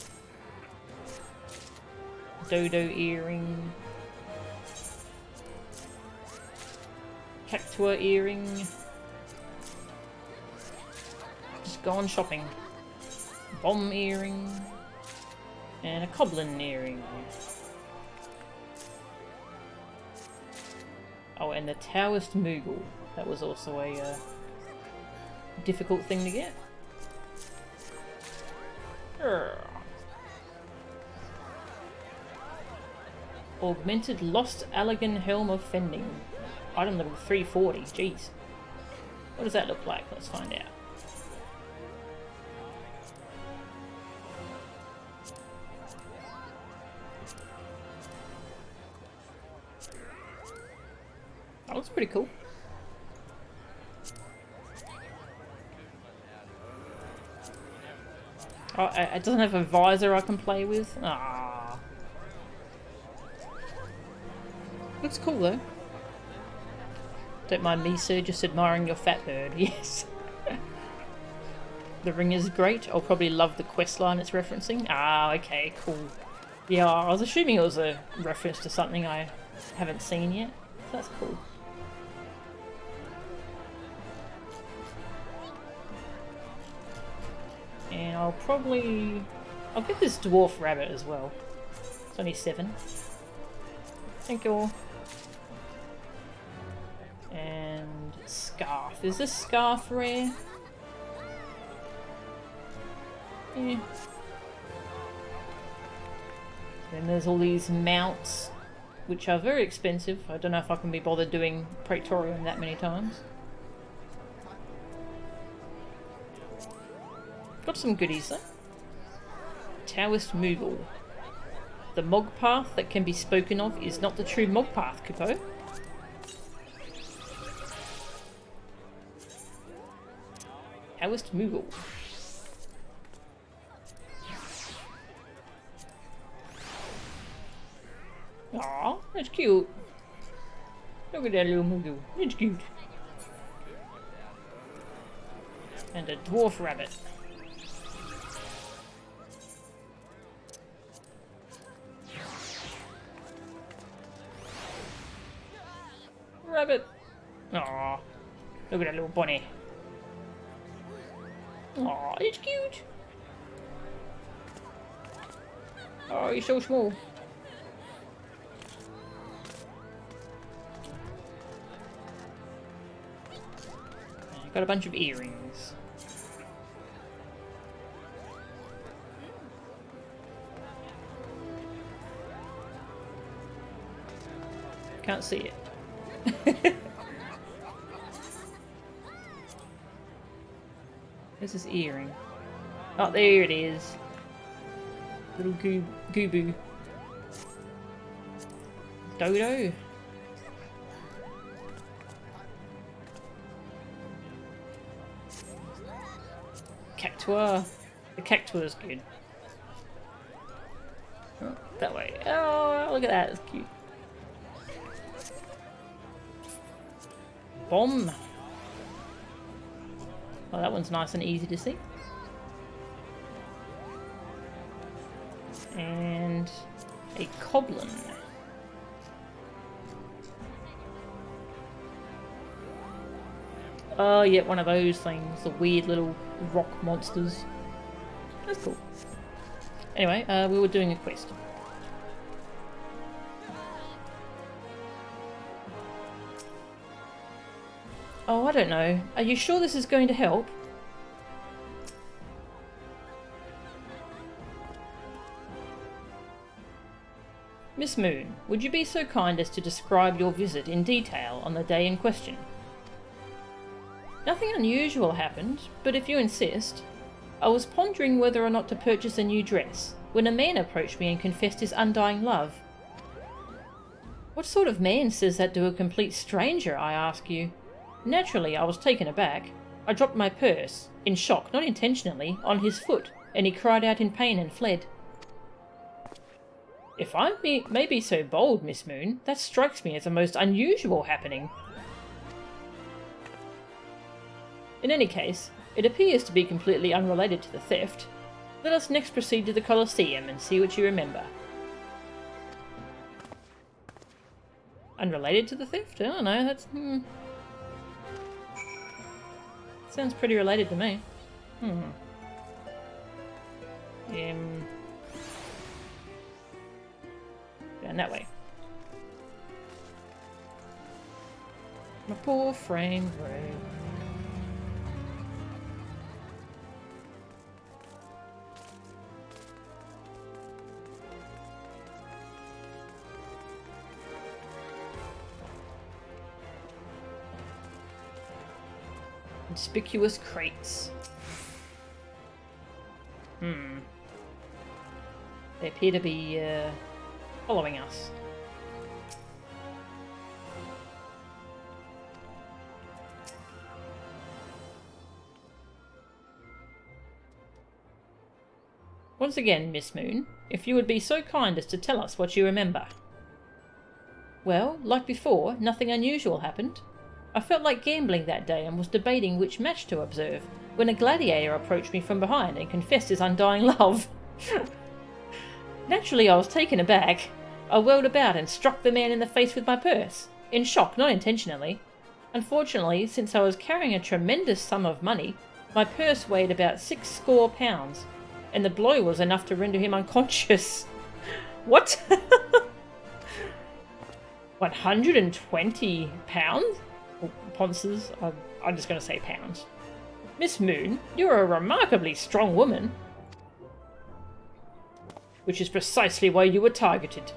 Dodo earring. Cactua earring. Just go on shopping. Bomb earring. And a Coblin earring. Oh, and the Taoist Moogle. That was also a difficult thing to get. Augmented Lost Allegan Helm of Fending. Item level 340. Jeez. What does that look like? Let's find out. That looks pretty cool. Oh, it doesn't have a visor I can play with? Ah. Looks cool though. Don't mind me, sir, just admiring your fat bird. Yes. The ring is great. I'll probably love the quest line it's referencing. Ah, okay, cool. Yeah, I was assuming it was a reference to something I haven't seen yet. So that's cool. And I'll get this dwarf rabbit as well. It's only 7. Thank you. And scarf. Is this scarf rare? Yeah. Then there's all these mounts, which are very expensive. I don't know if I can be bothered doing Praetorium that many times. Got some goodies though. Taoist Moogle. The Mog Path that can be spoken of is not the true Mog Path, Kupo. Taoist Moogle. Aw, that's cute. Look at that little Moogle. It's cute. And a dwarf rabbit. Rabbit. Aw, look at that little bunny. Aw, it's cute. Oh, he's so small. Got a bunch of earrings. Can't see it. Where's this earring? Oh, there it is. Little goo-boo. Dodo. Cactua. The cactua is good. Oh, that way. Oh, look at that. It's cute. Bomb. Oh, that one's nice and easy to see. And a coblin. Oh, yeah, one of those things. The weird little rock monsters. That's cool. Anyway, we were doing a quest. Oh, I don't know. Are you sure this is going to help? Miss Moon, would you be so kind as to describe your visit in detail on the day in question? Nothing unusual happened, but if you insist. I was pondering whether or not to purchase a new dress, when a man approached me and confessed his undying love. What sort of man says that to a complete stranger, I ask you? Naturally, I was taken aback. I dropped my purse, in shock, not intentionally, on his foot, and he cried out in pain and fled. If I may be so bold, Miss Moon, that strikes me as a most unusual happening. In any case, it appears to be completely unrelated to the theft. Let us next proceed to the Colosseum and see what you remember. Unrelated to the theft? I don't know, that's... Sounds pretty related to me. Down that way. My poor frame rate. Conspicuous crates. They appear to be following us. Once again, Miss Moon, if you would be so kind as to tell us what you remember. Well, like before, nothing unusual happened. I felt like gambling that day and was debating which match to observe, when a gladiator approached me from behind and confessed his undying love. Naturally, I was taken aback. I whirled about and struck the man in the face with my purse, in shock, not intentionally. Unfortunately, since I was carrying a tremendous sum of money, my purse weighed about 60 pounds, and the blow was enough to render him unconscious. What? 120 pounds? Ponces? I'm just going to say pounds. Miss Moon, you're a remarkably strong woman. Which is precisely why you were targeted.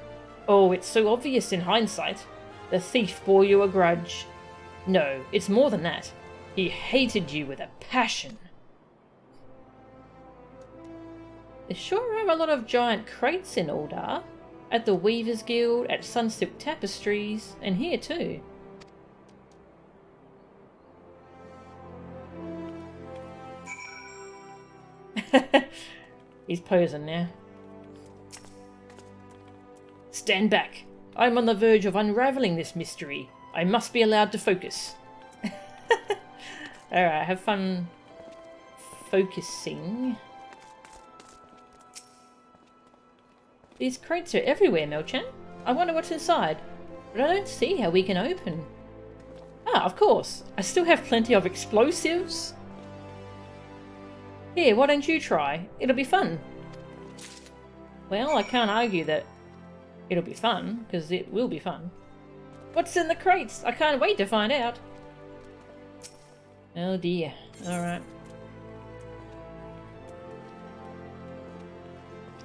Oh, it's so obvious in hindsight. The thief bore you a grudge. No, it's more than that. He hated you with a passion. There sure are a lot of giant crates in Uldar. At the Weavers Guild, at Sunsilk Tapestries, and here too. He's posing now. Stand back. I'm on the verge of unravelling this mystery. I must be allowed to focus. Alright, have fun focusing. These crates are everywhere, Melchan. I wonder what's inside, but I don't see how we can open. Ah, of course. I still have plenty of explosives. Here, why don't you try? It'll be fun. Well, I can't argue that it'll be fun, because it will be fun. What's in the crates? I can't wait to find out. Oh dear. Alright.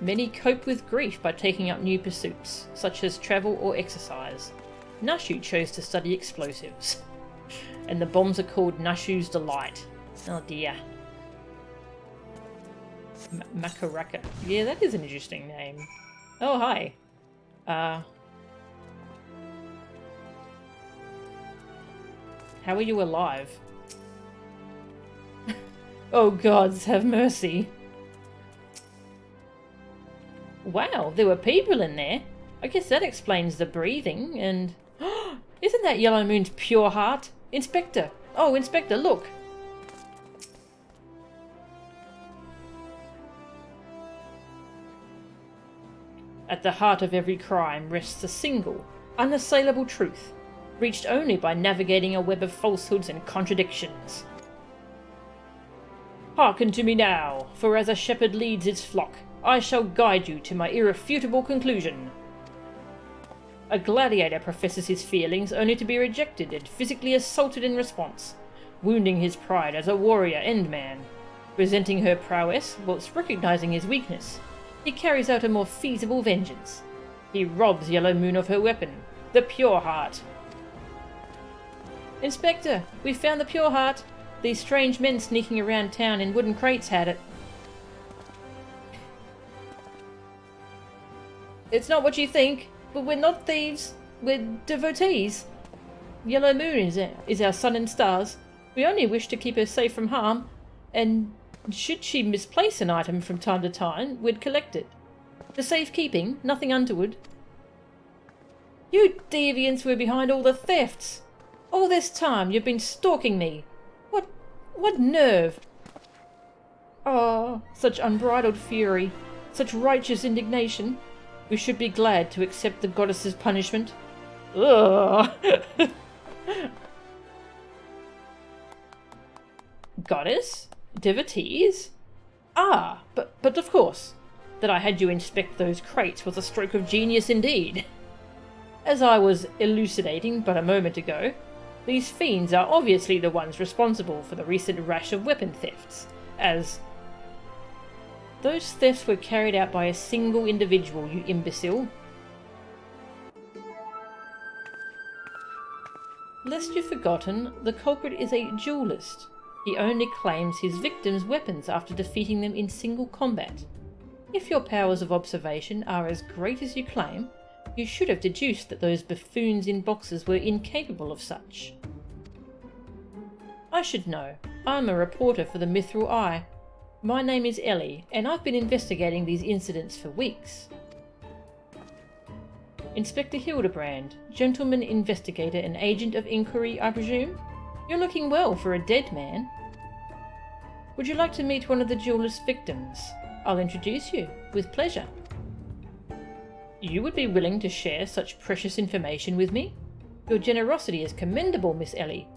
Many cope with grief by taking up new pursuits, such as travel or exercise. Nashu chose to study explosives. And the bombs are called Nashu's Delight. Oh dear. Makaraka. Yeah, that is an interesting name. Oh, hi. How are you alive? Oh gods, have mercy. Wow, there were people in there. I guess that explains the breathing and... Isn't that Yellow Moon's pure heart? Inspector! Oh, Inspector, look! At the heart of every crime rests a single, unassailable truth, reached only by navigating a web of falsehoods and contradictions. Hearken to me now, for as a shepherd leads its flock, I shall guide you to my irrefutable conclusion. A gladiator professes his feelings only to be rejected and physically assaulted in response, wounding his pride as a warrior and man. Resenting her prowess whilst recognizing his weakness, he carries out a more feasible vengeance. He robs Yellow Moon of her weapon, the Pure Heart. Inspector, we found the Pure Heart. These strange men sneaking around town in wooden crates had it. It's not what you think, but we're not thieves. We're devotees. Yellow Moon is our sun and stars. We only wish to keep her safe from harm, and should she misplace an item from time to time, we'd collect it. For safekeeping, nothing untoward. You deviants were behind all the thefts. All this time you've been stalking me. What nerve? Oh, such unbridled fury, such righteous indignation. We should be glad to accept the goddess's punishment. Ugh. Goddess? Devotees? Ah, but of course. That I had you inspect those crates was a stroke of genius indeed. As I was elucidating but a moment ago, these fiends are obviously the ones responsible for the recent rash of weapon thefts, as... Those thefts were carried out by a single individual, you imbecile. Lest you've forgotten, the culprit is a duelist. He only claims his victims' weapons after defeating them in single combat. If your powers of observation are as great as you claim, you should have deduced that those buffoons in boxes were incapable of such. I should know. I'm a reporter for the Mithril Eye. My name is Ellie, and I've been investigating these incidents for weeks. Inspector Hildibrand, gentleman investigator and agent of inquiry, I presume? You're looking well for a dead man. Would you like to meet one of the duelist's victims? I'll introduce you, with pleasure. You would be willing to share such precious information with me? Your generosity is commendable, Miss Ellie.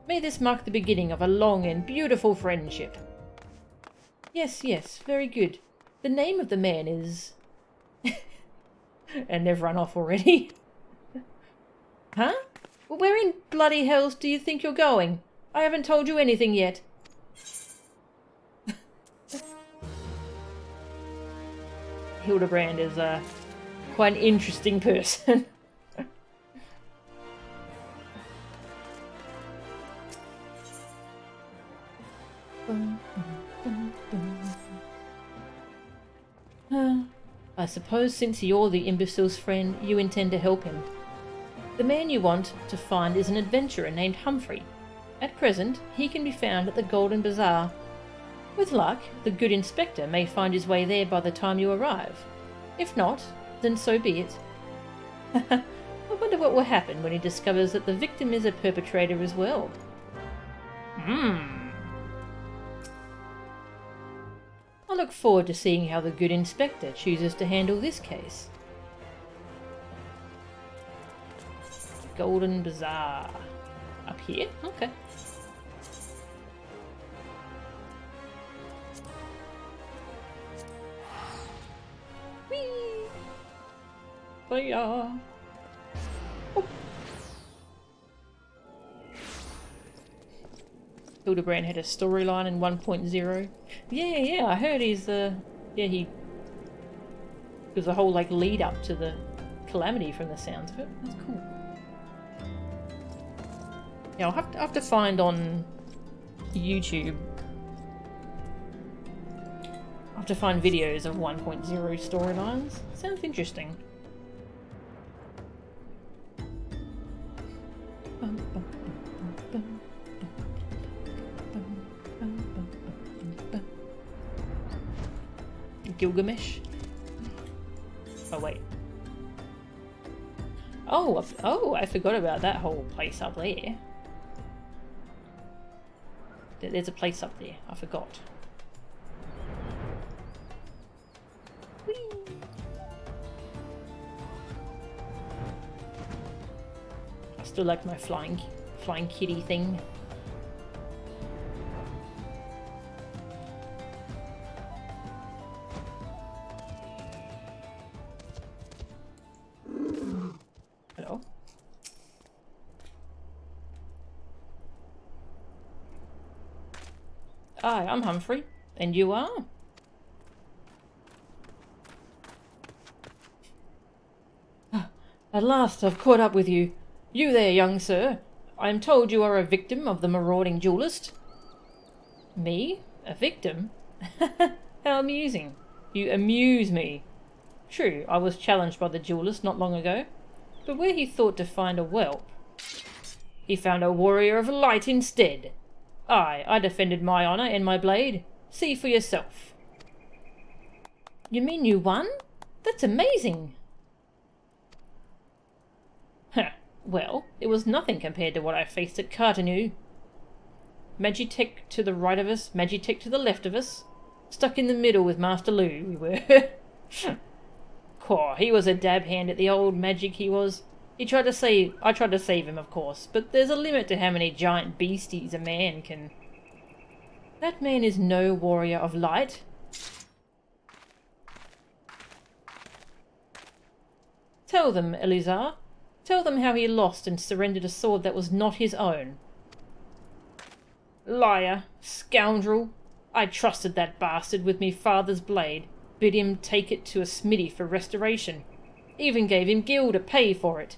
May this mark the beginning of a long and beautiful friendship. Yes, very good. The name of the man is... And they've run off already. Huh? Well, where in bloody hells do you think you're going? I haven't told you anything yet. Hildibrand is quite an interesting person. I suppose since you're the imbecile's friend, you intend to help him. The man you want to find is an adventurer named Humphrey. At present, he can be found at the Golden Bazaar. With luck, the good inspector may find his way there by the time you arrive. If not, then so be it. I wonder what will happen when he discovers that the victim is a perpetrator as well. I look forward to seeing how the good inspector chooses to handle this case. Golden Bazaar. Up here? Okay. Whee! Fire! Oh. Hildibrand had a storyline in 1.0. Yeah, I heard he's he was a whole like lead up to the calamity from the sounds of it. That's cool. Yeah, I'll have to find on YouTube. I'll have to find videos of 1.0 storylines. Sounds interesting. Gilgamesh. Oh wait. Oh, I forgot about that whole place up there. There's a place up there. I forgot. Whee! I still like my flying kitty thing. Hello. Hi, I'm Humphrey. And you are? At last I've caught up with you. You there, young sir. I am told you are a victim of the marauding duelist. Me? A victim? How amusing. You amuse me. True, I was challenged by the duelist not long ago, but where he thought to find a whelp, he found a warrior of light instead. I defended my honour and my blade. See for yourself. You mean you won? That's amazing. Well, it was nothing compared to what I faced at Cartanu. Magitech to the right of us, Magitech to the left of us. Stuck in the middle with Master Lou, we were. He was a dab hand at the old magic, he was. I tried to save him, of course, but there's a limit to how many giant beasties a man can... That man is no warrior of light. Tell them, Elizar. Tell them how he lost and surrendered a sword that was not his own. Liar, scoundrel. I trusted that bastard with me father's blade, bid him take it to a smithy for restoration. Even gave him gil to pay for it.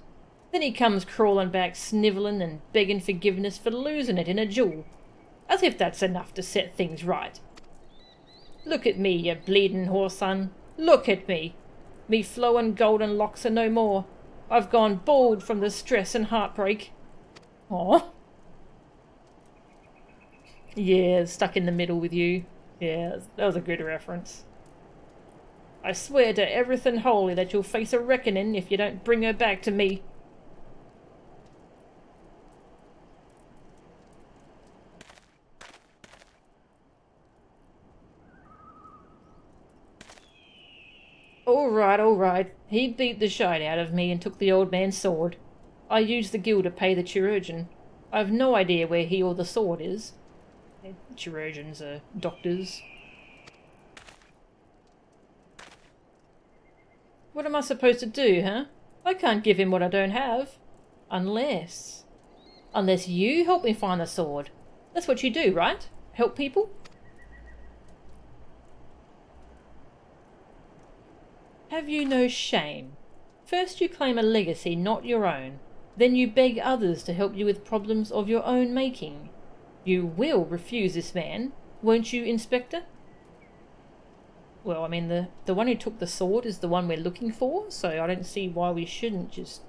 Then he comes crawling back snivelling and begging forgiveness for losing it in a duel. As if that's enough to set things right. Look at me, you bleeding whoreson. Look at me. Me flowing golden locks are no more. I've gone bald from the stress and heartbreak. Aw. Yeah, stuck in the middle with you. Yeah, that was a good reference. I swear to everything holy that you'll face a reckoning if you don't bring her back to me. All right. He beat the shite out of me and took the old man's sword. I used the gil to pay the chirurgeon. I've no idea where he or the sword is. Chirurgeons are doctors. What am I supposed to do, huh? I can't give him what I don't have. Unless you help me find the sword. That's what you do, right? Help people? Have you no shame? First you claim a legacy not your own. Then you beg others to help you with problems of your own making. You will refuse this man, won't you, Inspector? Well, I mean, the one who took the sword is the one we're looking for, so I don't see why we shouldn't just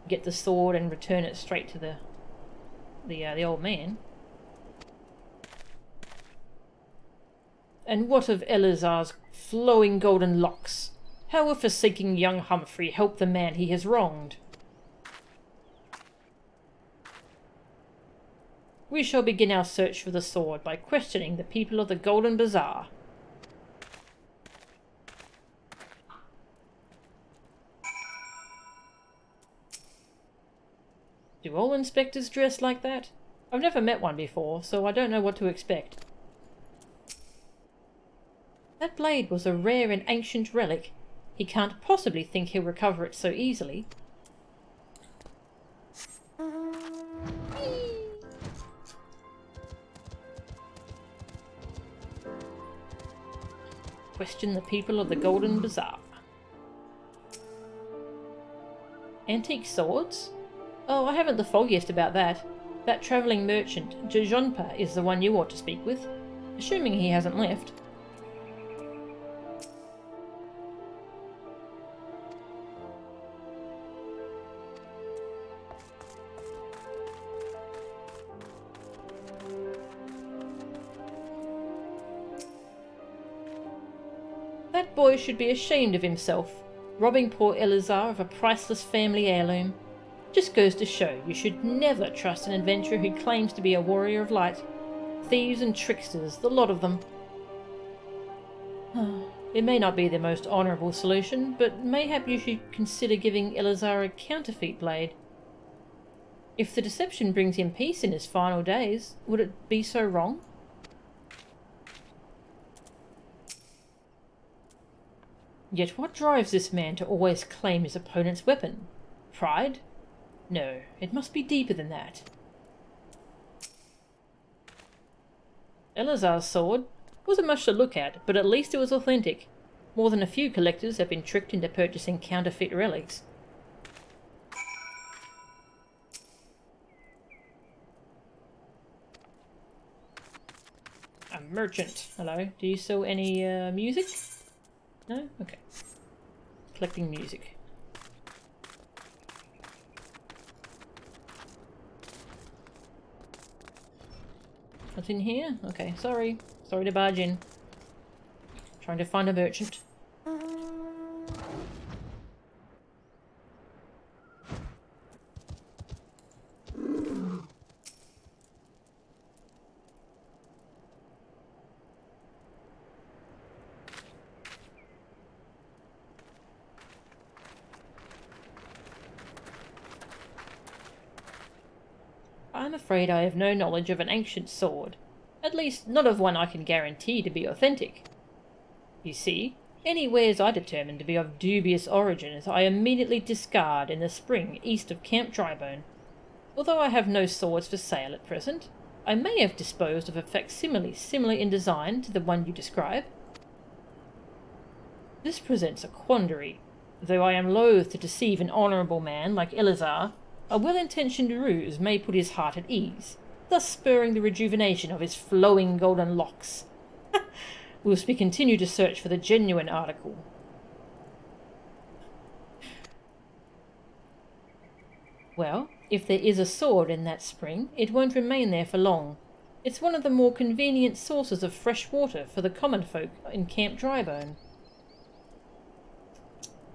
get the sword and return it straight to the old man. And what of Eleazar's flowing golden locks? How will forsaking young Humphrey help the man he has wronged? We shall begin our search for the sword by questioning the people of the Golden Bazaar. Do all inspectors dress like that? I've never met one before, so I don't know what to expect. That blade was a rare and ancient relic. He can't possibly think he'll recover it so easily. Question the people of the Golden Bazaar. Antique swords? Oh, I haven't the foggiest about that. That travelling merchant, Jajonpa, is the one you ought to speak with, assuming he hasn't left. That boy should be ashamed of himself, robbing poor Eleazar of a priceless family heirloom. Just goes to show you should never trust an adventurer who claims to be a warrior of light. Thieves and tricksters, the lot of them. It may not be the most honourable solution, but mayhap you should consider giving Eleazar a counterfeit blade. If the deception brings him peace in his final days, would it be so wrong? Yet what drives this man to always claim his opponent's weapon? Pride? No, it must be deeper than that. Eleazar's sword wasn't much to look at, but at least it was authentic. More than a few collectors have been tricked into purchasing counterfeit relics. A merchant. Hello. Do you sell any music? No? Okay. Collecting music. What's in here? Okay, sorry. Sorry to barge in. Trying to find a merchant. I'm afraid I have no knowledge of an ancient sword. At least, not of one I can guarantee to be authentic. You see, any wares I determine to be of dubious origins I immediately discard in the spring east of Camp Drybone. Although I have no swords for sale at present, I may have disposed of a facsimile similar in design to the one you describe. This presents a quandary. Though I am loath to deceive an honourable man like Eleazar, a well-intentioned ruse may put his heart at ease, thus spurring the rejuvenation of his flowing golden locks. Whilst we continue to search for the genuine article. Well, if there is a sword in that spring, it won't remain there for long. It's one of the more convenient sources of fresh water for the common folk in Camp Drybone.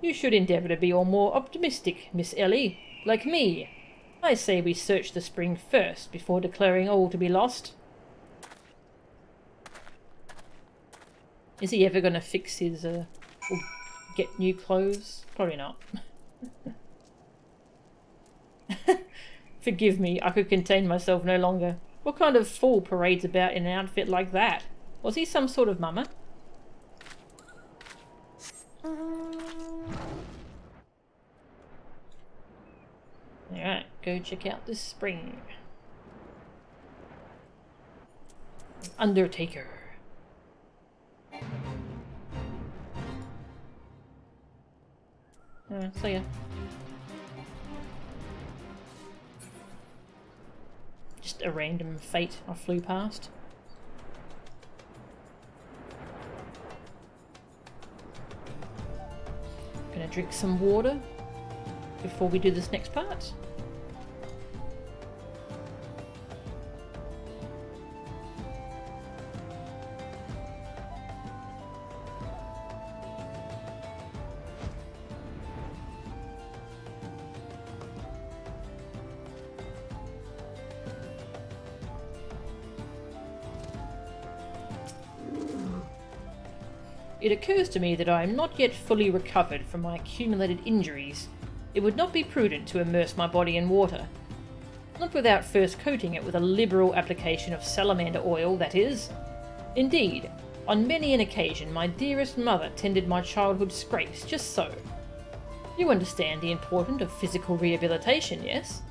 You should endeavour to be more optimistic, Miss Ellie, like me. I say we search the spring first before declaring all to be lost. Is he ever going to fix his, or get new clothes? Probably not. Forgive me, I could contain myself no longer. What kind of fool parades about in an outfit like that? Was he some sort of mummer? Alright, go check out this spring. Undertaker. So yeah. Just a random fate I flew past. Gonna drink some water before we do this next part. It occurs to me that I am not yet fully recovered from my accumulated injuries. It would not be prudent to immerse my body in water. Not without first coating it with a liberal application of salamander oil, that is. Indeed, on many an occasion my dearest mother tended my childhood scrapes just so. You understand the importance of physical rehabilitation, yes?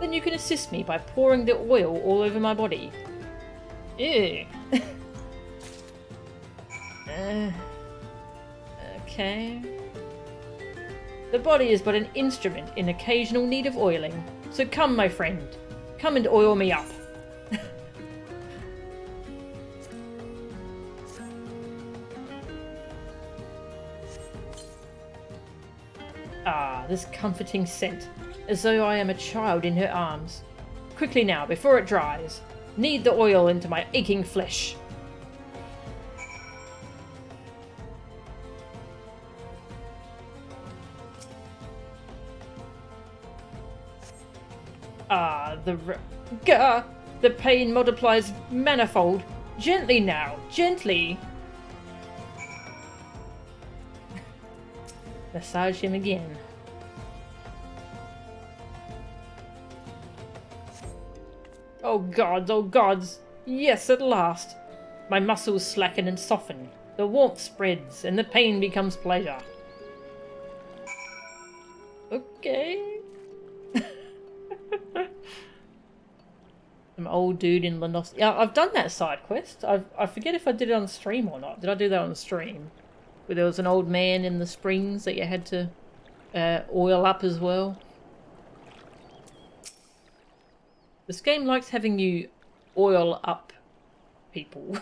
Then you can assist me by pouring the oil all over my body. Ew. Okay. The body is but an instrument in occasional need of oiling. So come, my friend. Come and oil me up. Ah, this comforting scent. As though I am a child in her arms. Quickly now, before it dries. Knead the oil into my aching flesh. Ah, the pain multiplies manifold. Gently now, gently. Massage him again. Oh gods, yes, at last. My muscles slacken and soften. The warmth spreads, and the pain becomes pleasure. Okay. Some old dude in Lenos. Yeah, I've done that side quest. I forget if I did it on stream or not. Did I do that on stream? Where there was an old man in the springs that you had to oil up as well. This game likes having you oil up people.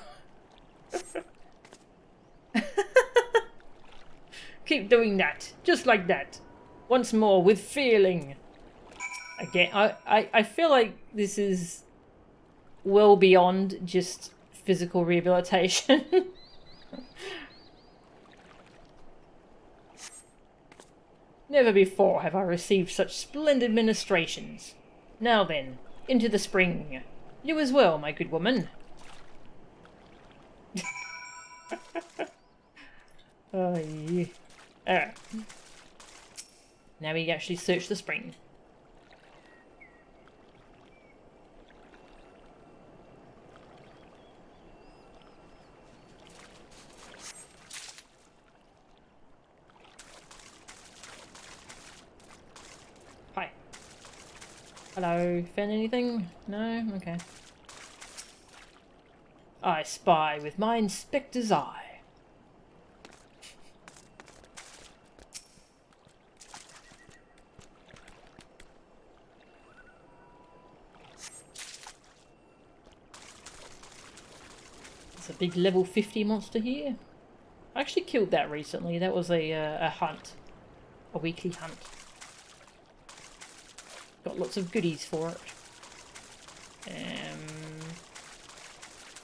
Keep doing that. Just like that. Once more with feeling. Again, I feel like this is well beyond just physical rehabilitation. Never before have I received such splendid ministrations. Now then, into the spring. You as well, my good woman. Oh, yeah. Alright. Now we actually search the spring. Hi. Hello, found anything? No? Okay. I spy with my inspector's eye. There's a big level 50 monster here. I actually killed that recently. That was a hunt. A weekly hunt. Got lots of goodies for it.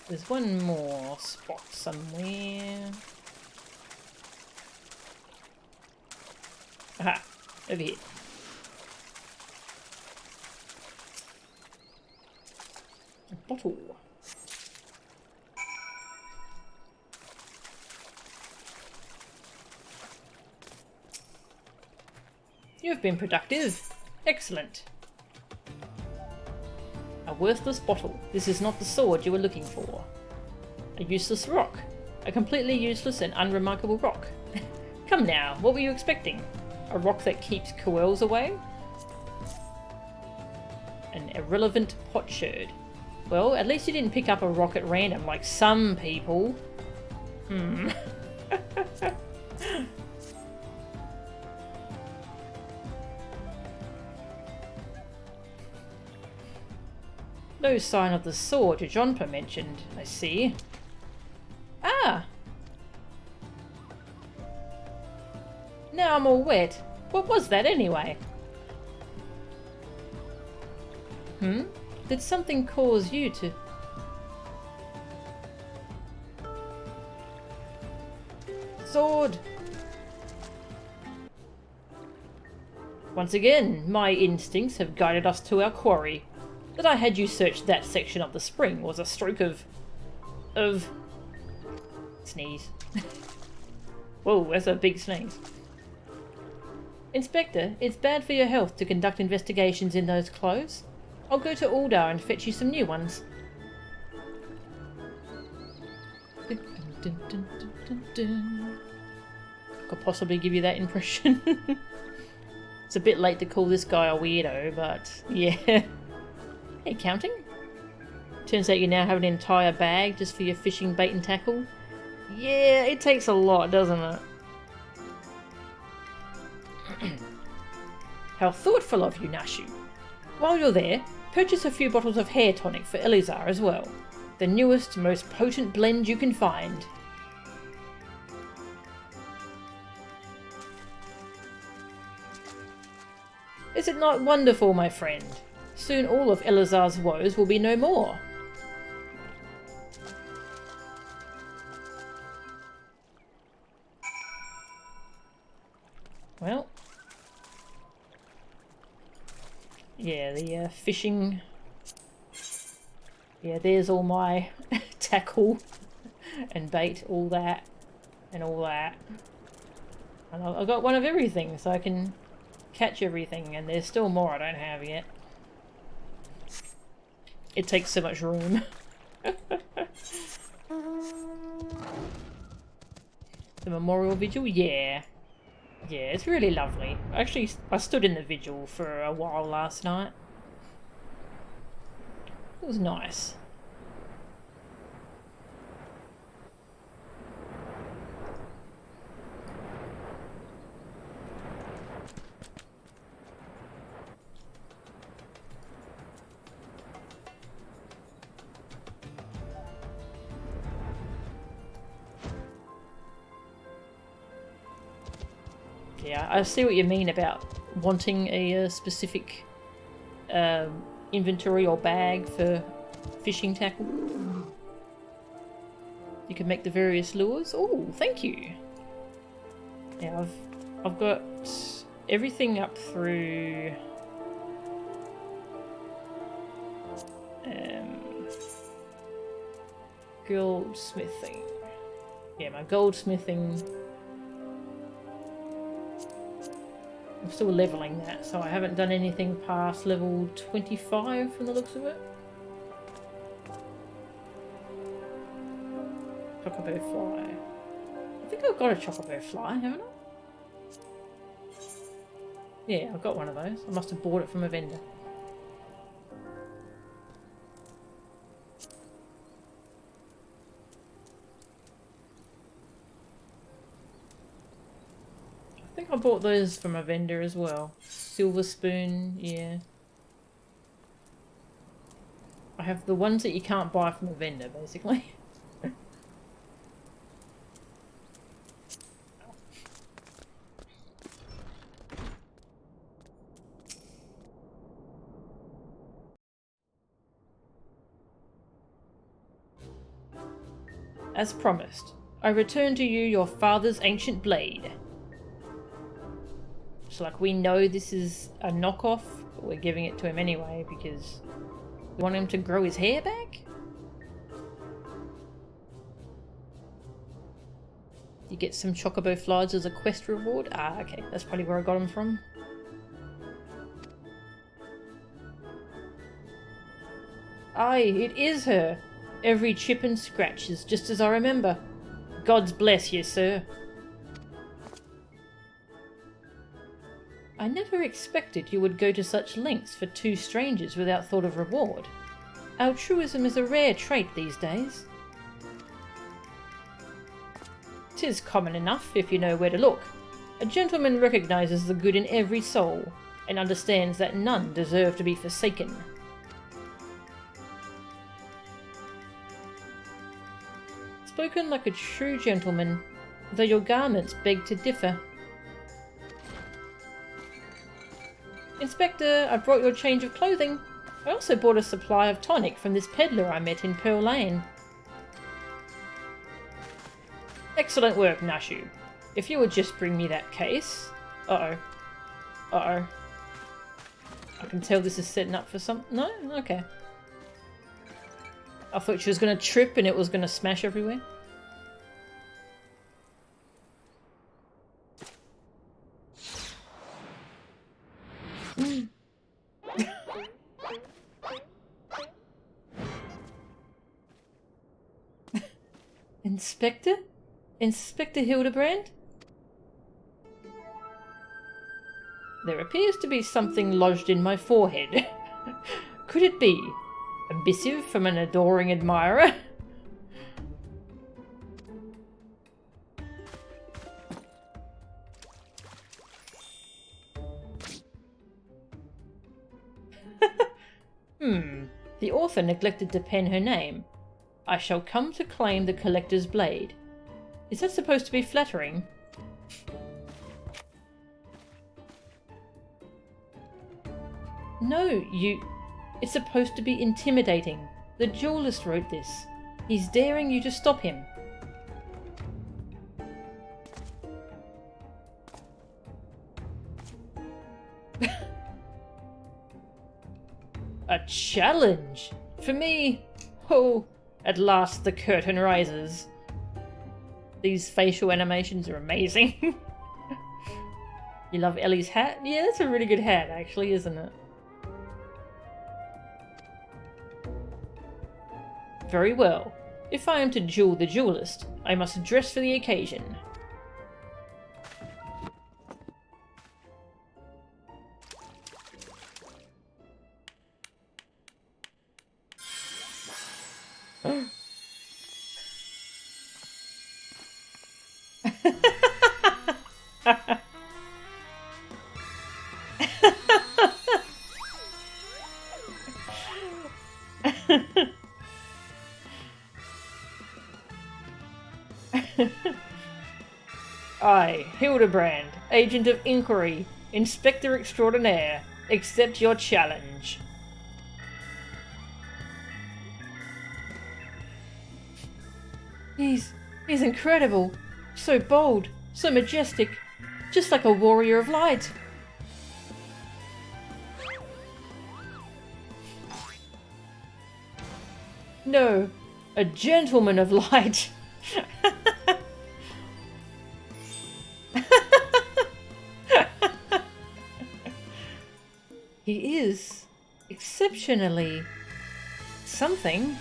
There's one more spot somewhere. Aha, over here. A bottle. You've been productive. Excellent. A worthless bottle. This is not the sword you were looking for. A useless rock. A completely useless and unremarkable rock. Come now, what were you expecting? A rock that keeps coels away? An irrelevant potsherd. Well, at least you didn't pick up a rock at random like some people. No sign of the sword Jonpa mentioned, I see. Ah! Now I'm all wet. What was that anyway? Did something cause you to... Sword! Once again, my instincts have guided us to our quarry. That I had you search that section of the spring was a stroke of... Sneeze. Whoa, that's a big sneeze. Inspector, it's bad for your health to conduct investigations in those clothes. I'll go to Uldar and fetch you some new ones. Could possibly give you that impression. It's a bit late to call this guy a weirdo, but yeah. Hey, counting? Turns out you now have an entire bag just for your fishing bait and tackle. Yeah, it takes a lot, doesn't it? How thoughtful of you, Nashu. While you're there, purchase a few bottles of hair tonic for Elizar as well. The newest, most potent blend you can find. Is it not wonderful, my friend? Soon all of Elizar's woes will be no more. Well. Yeah, the fishing... Yeah, there's all my tackle and bait, all that, and all that. And I've got one of everything, so I can catch everything, and there's still more I don't have yet. It takes so much room. The memorial vigil? Yeah. Yeah, it's really lovely. Actually, I stood in the vigil for a while last night. It was nice. Yeah, I see what you mean about wanting a specific inventory or bag for fishing tackle. You can make the various lures. Oh, thank you. Yeah, I've got everything up through goldsmithing. Yeah, my goldsmithing. I'm still leveling that, so I haven't done anything past level 25 from the looks of it. Chocobo fly. I think I've got a chocobo fly, haven't I? Yeah, I've got one of those. I must have bought it from a vendor. I think I bought those from a vendor as well. Silver spoon, yeah. I have the ones that you can't buy from a vendor, basically. As promised, I return to you your father's ancient blade. So, like, we know this is a knockoff, but we're giving it to him anyway because we want him to grow his hair back? You get some chocobo flies as a quest reward? Ah, okay, that's probably where I got them from. Aye, it is her. Every chip and scratch is just as I remember. God's bless you, sir. I never expected you would go to such lengths for two strangers without thought of reward. Altruism is a rare trait these days. 'Tis common enough if you know where to look. A gentleman recognises the good in every soul, and understands that none deserve to be forsaken. Spoken like a true gentleman, though your garments beg to differ. Inspector, I brought your change of clothing. I also bought a supply of tonic from this peddler I met in Pearl Lane. Excellent work, Nashu. If you would just bring me that case... Uh-oh. Uh-oh. I can tell this is setting up for some... No? Okay. I thought she was going to trip and it was going to smash everywhere. Inspector? Inspector Hildibrand? There appears to be something lodged in my forehead. Could it be a missive from an adoring admirer? The author neglected to pen her name. I shall come to claim the collector's blade. Is that supposed to be flattering? No, it's supposed to be intimidating. The duelist wrote this. He's daring you to stop him. A challenge? For me? Oh, at last the curtain rises. These facial animations are amazing. You love Ellie's hat? Yeah, that's a really good hat, actually, isn't it? Very well. If I am to duel the duelist, I must dress for the occasion. I, Hildibrand, Agent of Inquiry, Inspector Extraordinaire, accept your challenge. He's incredible. So bold, so majestic, just like a warrior of light. No, a gentleman of light. He is exceptionally something.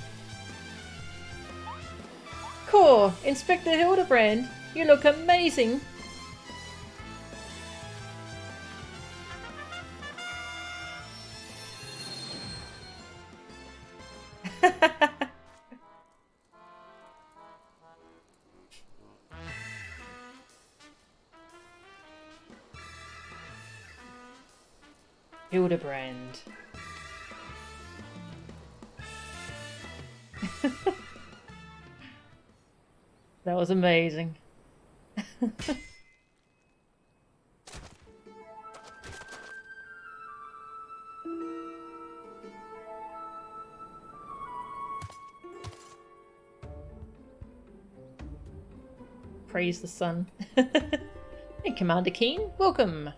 Core, Inspector Hildibrand, you look amazing. Hildibrand. That was amazing. Praise the sun. Hey, Commander Keen, welcome.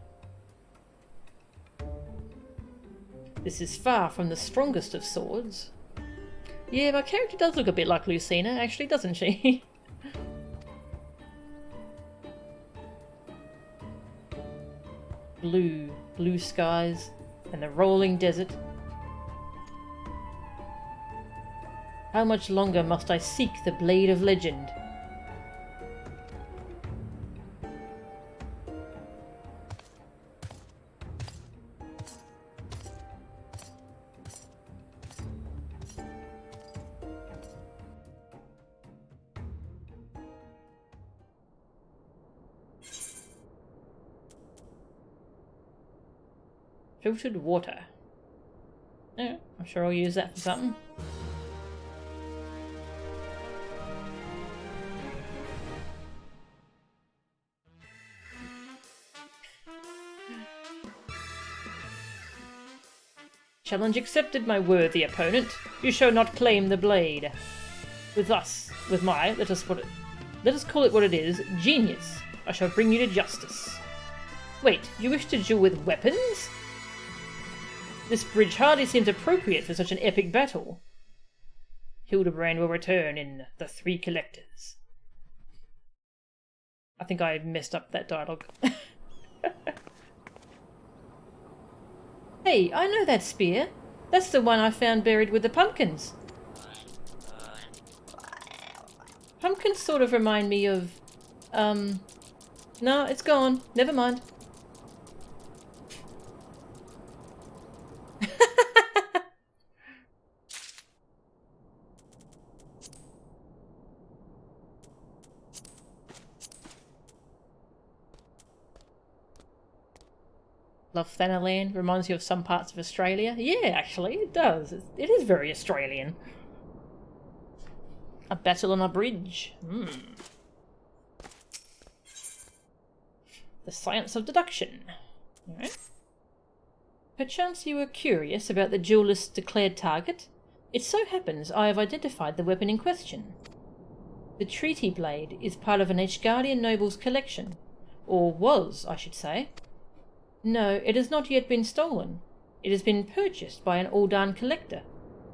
This is far from the strongest of swords. Yeah, my character does look a bit like Lucina, actually, doesn't she? Blue skies, and the rolling desert. How much longer must I seek the blade of legend? Filtered water. Yeah, I'm sure I'll use that for something. Challenge accepted, my worthy opponent. You shall not claim the blade. Let us call it what it is, genius. I shall bring you to justice. Wait, you wish to duel with weapons? This bridge hardly seems appropriate for such an epic battle. Hildibrand will return in The Three Collectors. I think I messed up that dialogue. Hey, I know that spear. That's the one I found buried with the pumpkins. Pumpkins sort of remind me of... No, it's gone. Never mind. Love Thanaland. Reminds you of some parts of Australia. Yeah, actually, it does. It is very Australian. A battle on a bridge. The science of deduction. Alright. Perchance you were curious about the duelist's declared target? It so happens I have identified the weapon in question. The treaty blade is part of an Ashgardian noble's collection. Or was, I should say. No, it has not yet been stolen. It has been purchased by an Aldan collector,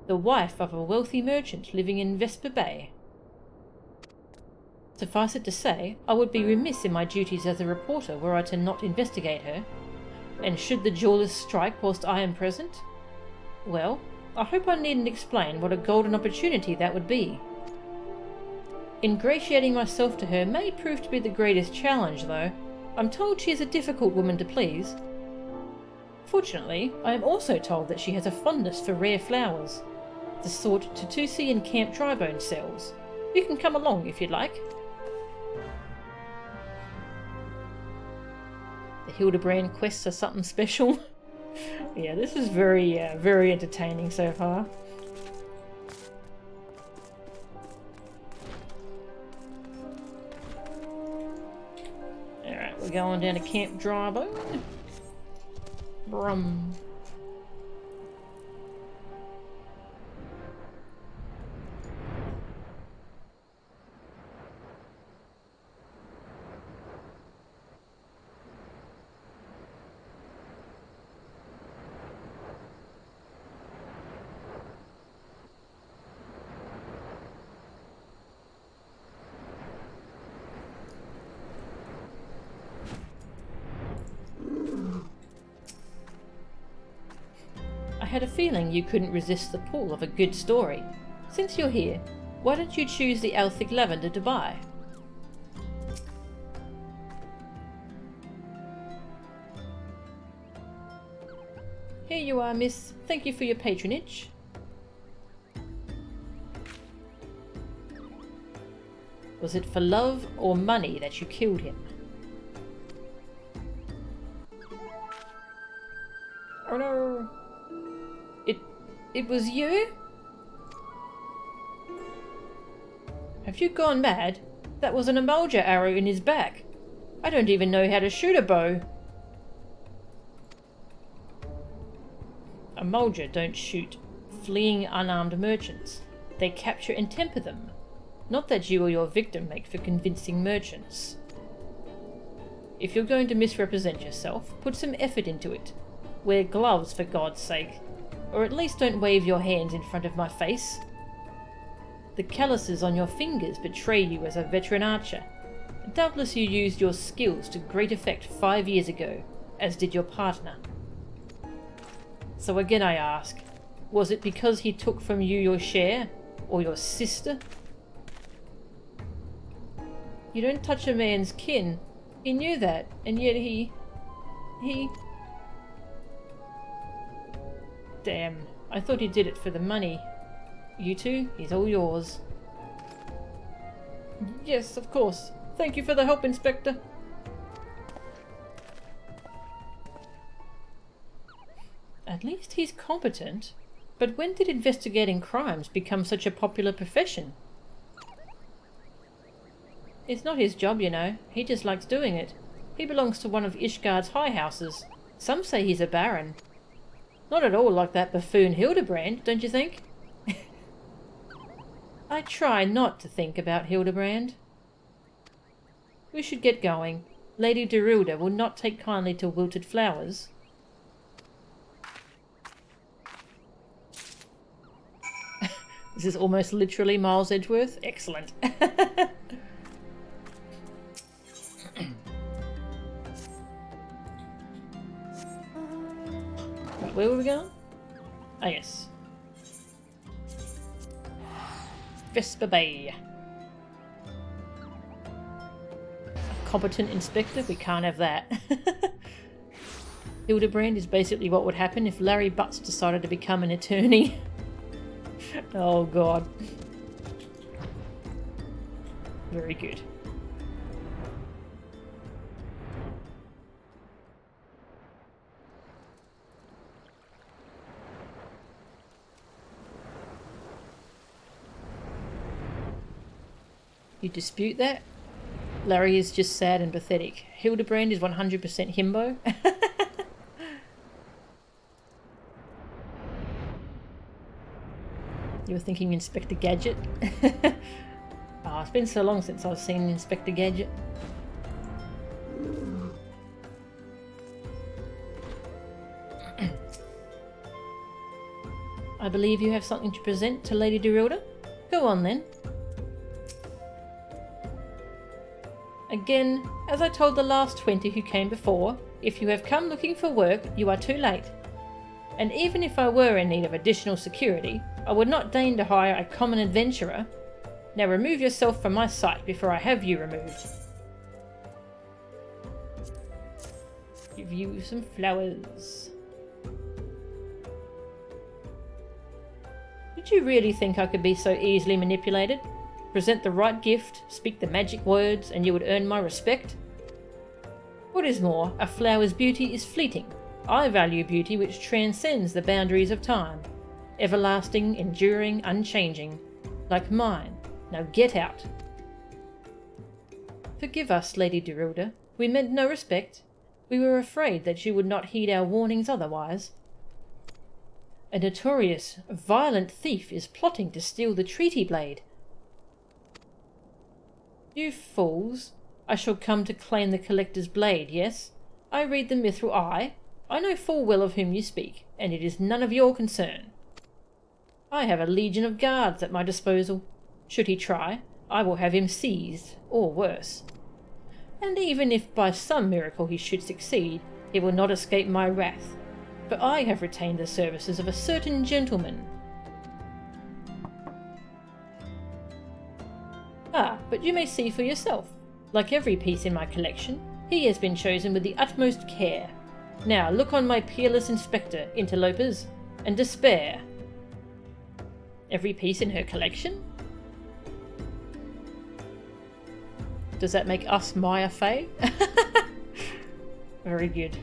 the wife of a wealthy merchant living in Vesper Bay. Suffice it to say, I would be remiss in my duties as a reporter were I to not investigate her. And should the duelist strike whilst I am present? Well, I hope I needn't explain what a golden opportunity that would be. Ingratiating myself to her may prove to be the greatest challenge, though. I'm told she is a difficult woman to please. Fortunately, I am also told that she has a fondness for rare flowers, the sort Tutusi and Camp Tribone sells. You can come along if you'd like. The Hildibrand quests are something special. Yeah, this is very entertaining so far. Alright, we're going down to Camp Tribone. Brum. I had a feeling you couldn't resist the pull of a good story. Since you're here, why don't you choose the Elthic Lavender to buy? Here you are, miss. Thank you for your patronage. Was it for love or money that you killed him? Oh no! It was you? Have you gone mad? That was an Amalja arrow in his back. I don't even know how to shoot a bow. Amalja don't shoot fleeing unarmed merchants. They capture and temper them. Not that you or your victim make for convincing merchants. If you're going to misrepresent yourself, put some effort into it. Wear gloves, for God's sake. Or at least don't wave your hands in front of my face. The calluses on your fingers betray you as a veteran archer. Doubtless you used your skills to great effect 5 years ago, as did your partner. So again I ask, was it because he took from you your share, or your sister? You don't touch a man's kin. He knew that, and yet he... Damn, I thought he did it for the money. You two, he's all yours. Yes, of course. Thank you for the help, Inspector. At least he's competent. But when did investigating crimes become such a popular profession? It's not his job, you know. He just likes doing it. He belongs to one of Ishgard's high houses. Some say he's a baron. Not at all like that buffoon Hildibrand, don't you think? I try not to think about Hildibrand. We should get going. Lady Derilda will not take kindly to wilted flowers. This is almost literally Miles Edgeworth. Excellent. Where were we going? Ah, yes. Vesper Bay. A competent inspector? We can't have that. Hildibrand is basically what would happen if Larry Butts decided to become an attorney. Oh god. Very good. You dispute that? Larry is just sad and pathetic. Hildibrand is 100% himbo. You were thinking Inspector Gadget? Oh, it's been so long since I've seen Inspector Gadget. I believe you have something to present to Lady Derilda. Go on then. Again, as I told the last 20 who came before, if you have come looking for work, you are too late. And even if I were in need of additional security, I would not deign to hire a common adventurer. Now remove yourself from my sight before I have you removed. Give you some flowers. Did you really think I could be so easily manipulated? Present the right gift, speak the magic words, and you would earn my respect? What is more, a flower's beauty is fleeting. I value beauty which transcends the boundaries of time. Everlasting, enduring, unchanging. Like mine. Now get out. Forgive us, Lady Derilda. We meant no respect. We were afraid that you would not heed our warnings otherwise. A notorious, violent thief is plotting to steal the treaty blade. You fools. I shall come to claim the collector's blade, yes? I read the mithril eye. I know full well of whom you speak, and it is none of your concern. I have a legion of guards at my disposal. Should he try, I will have him seized, or worse. And even if by some miracle he should succeed, he will not escape my wrath, for I have retained the services of a certain gentleman. Ah, but you may see for yourself. Like every piece in my collection, he has been chosen with the utmost care. Now look on my peerless inspector, interlopers, and despair. Every piece in her collection? Does that make us Maya Fey? Very good.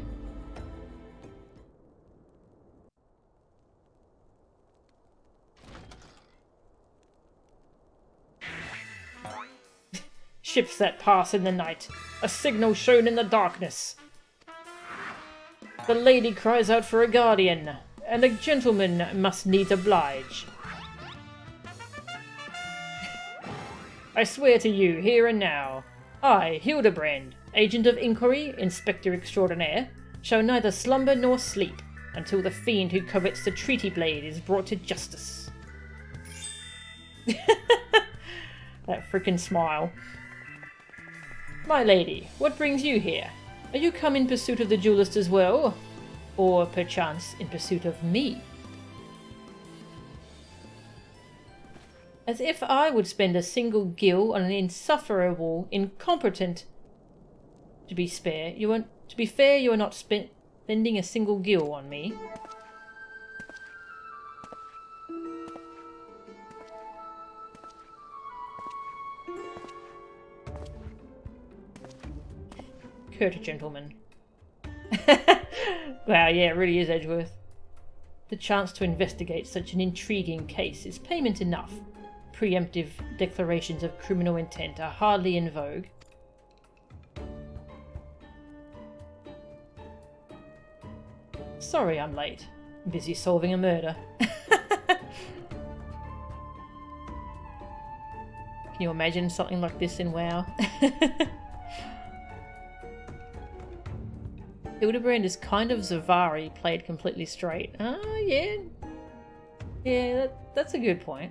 Ships that pass in the night, a signal shown in the darkness. The lady cries out for a guardian, and a gentleman must needs oblige. I swear to you, here and now, I, Hildibrand, Agent of Inquiry, Inspector Extraordinaire, shall neither slumber nor sleep until the fiend who covets the treaty blade is brought to justice. That frickin' smile. My lady, what brings you here? Are you come in pursuit of the duelist as well? Or perchance in pursuit of me? As if I would spend a single gil on an insufferable, incompetent... To be fair, you are not spending a single gil on me. Curt gentleman. Wow, yeah, it really is Edgeworth. The chance to investigate such an intriguing case is payment enough. Preemptive declarations of criminal intent are hardly in vogue. Sorry I'm late. I'm busy solving a murder. Can you imagine something like this in WoW? Hildibrand is kind of Zavari played completely straight. Ah, yeah. Yeah, that's a good point.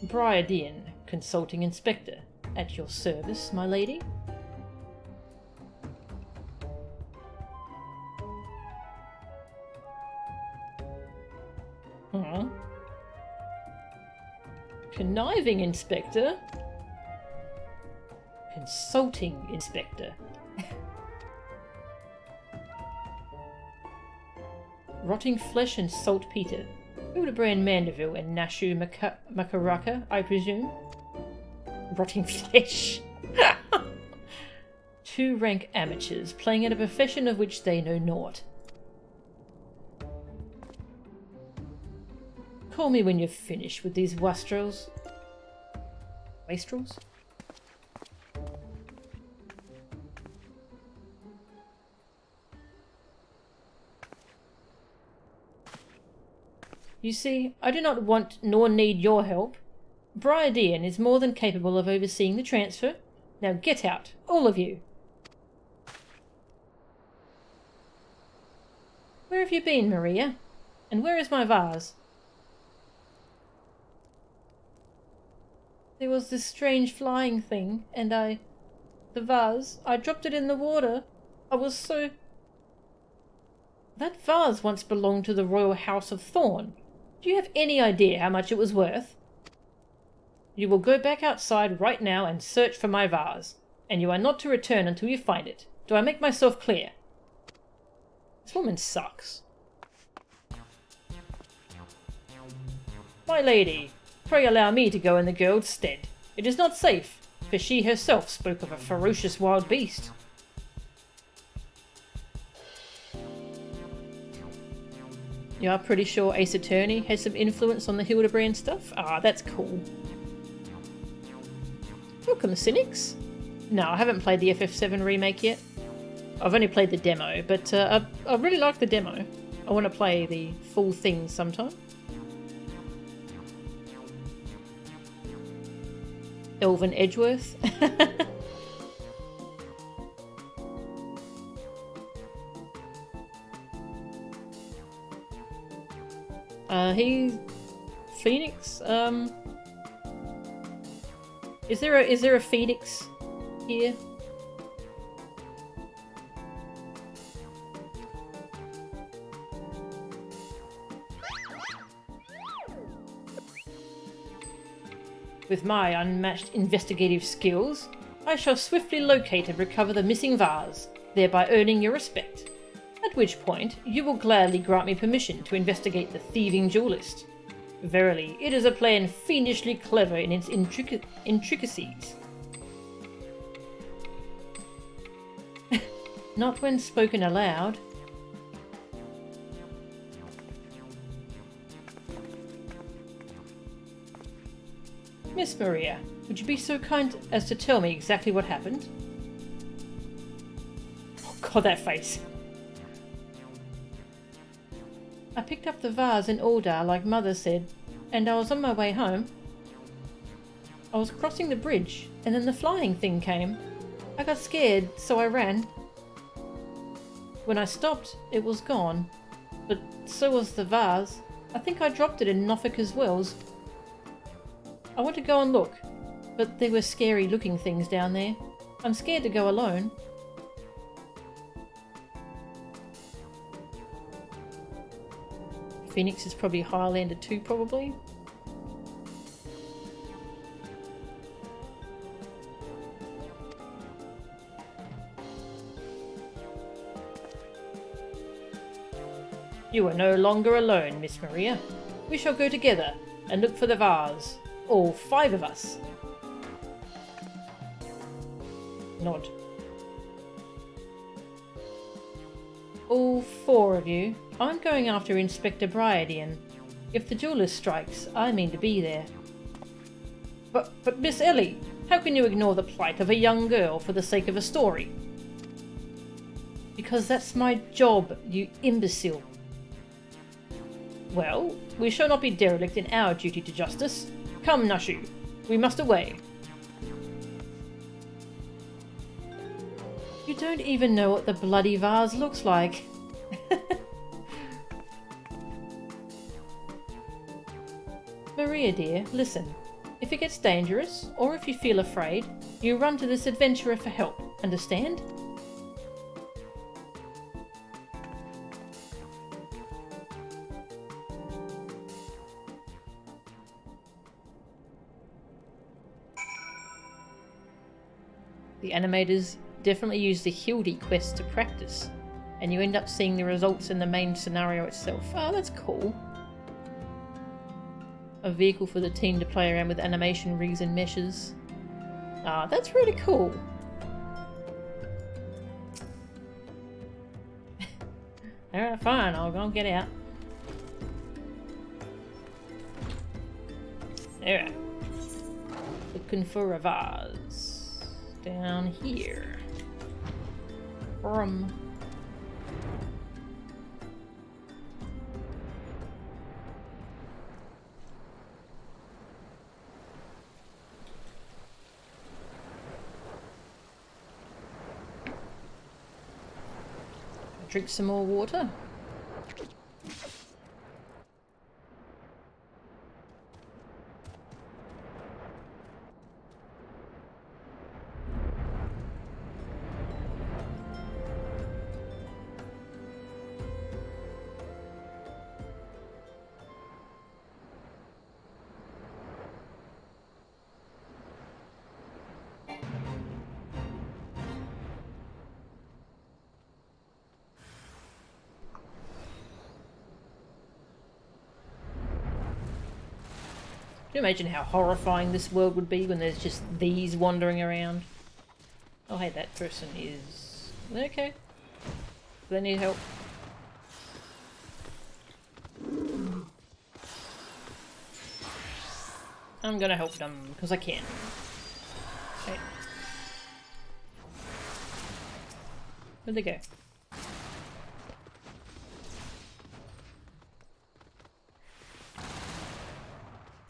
Briardian, Consulting Inspector. At your service, my lady. Conniving Inspector? Consulting Inspector. Rotting Flesh and Saltpeter. Hildibrand Mandeville and Nashu Makaraka, I presume. Rotting Flesh. Two rank amateurs playing at a profession of which they know naught. Call me when you're finished with these wastrels. Wastrels? You see, I do not want nor need your help. Briardian is more than capable of overseeing the transfer. Now get out, all of you. Where have you been, Maria? And where is my vase? There was this strange flying thing, and the vase, I dropped it in the water. I was so... That vase once belonged to the royal house of Thorn. Do you have any idea how much it was worth? You will go back outside right now and search for my vase, and you are not to return until you find it. Do I make myself clear? This woman sucks. My lady, pray allow me to go in the girl's stead. It is not safe, for she herself spoke of a ferocious wild beast. You are pretty sure Ace Attorney has some influence on the Hildibrand stuff? Ah, that's cool. Welcome, Cynics. No, I haven't played the FF7 remake yet. I've only played the demo, but I really like the demo. I want to play the full thing sometime. Elven Edgeworth. He... Phoenix? Is there a Phoenix here? With my unmatched investigative skills, I shall swiftly locate and recover the missing vase, thereby earning your respect. At which point, you will gladly grant me permission to investigate the thieving duelist. Verily, it is a plan fiendishly clever in its intricacies. Not when spoken aloud. Miss Maria, would you be so kind as to tell me exactly what happened? Oh god, that face. I picked up the vase in Aldar like Mother said, and I was on my way home. I was crossing the bridge, and then the flying thing came. I got scared, so I ran. When I stopped, it was gone. But so was the vase. I think I dropped it in Nofika's wells. I went to go and look, but there were scary looking things down there. I'm scared to go alone. Phoenix is probably Highlander 2, probably. You are no longer alone, Miss Maria. We shall go together and look for the vase. All 5 of us. Nod. All 4 of you. I'm going after Inspector Bryadian. If the jeweller strikes, I mean to be there. But Miss Ellie, how can you ignore the plight of a young girl for the sake of a story? Because that's my job, you imbecile. Well, we shall not be derelict in our duty to justice. Come, Nashu, we must away. You don't even know what the bloody vase looks like. Maria dear, listen. If it gets dangerous, or if you feel afraid, you run to this adventurer for help, understand? The animators definitely use the Hildy quest to practice, and you end up seeing the results in the main scenario itself. Oh, that's cool. A vehicle for the team to play around with animation rigs and meshes. Ah, that's really cool. Alright, fine, I'll go and get out. Alright. Looking for a vase. Down here. From. Drink some more water. Can you imagine how horrifying this world would be when there's just these wandering around? Oh hey, that person is... okay. Do they need help? I'm gonna help them, because I can. Okay. Where'd they go?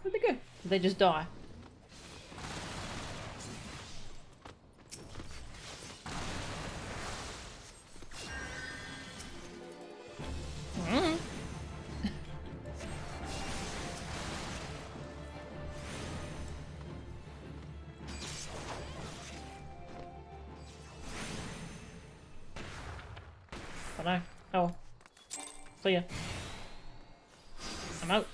Where'd they go? Did they just die? I know. Oh. See ya. I'm out.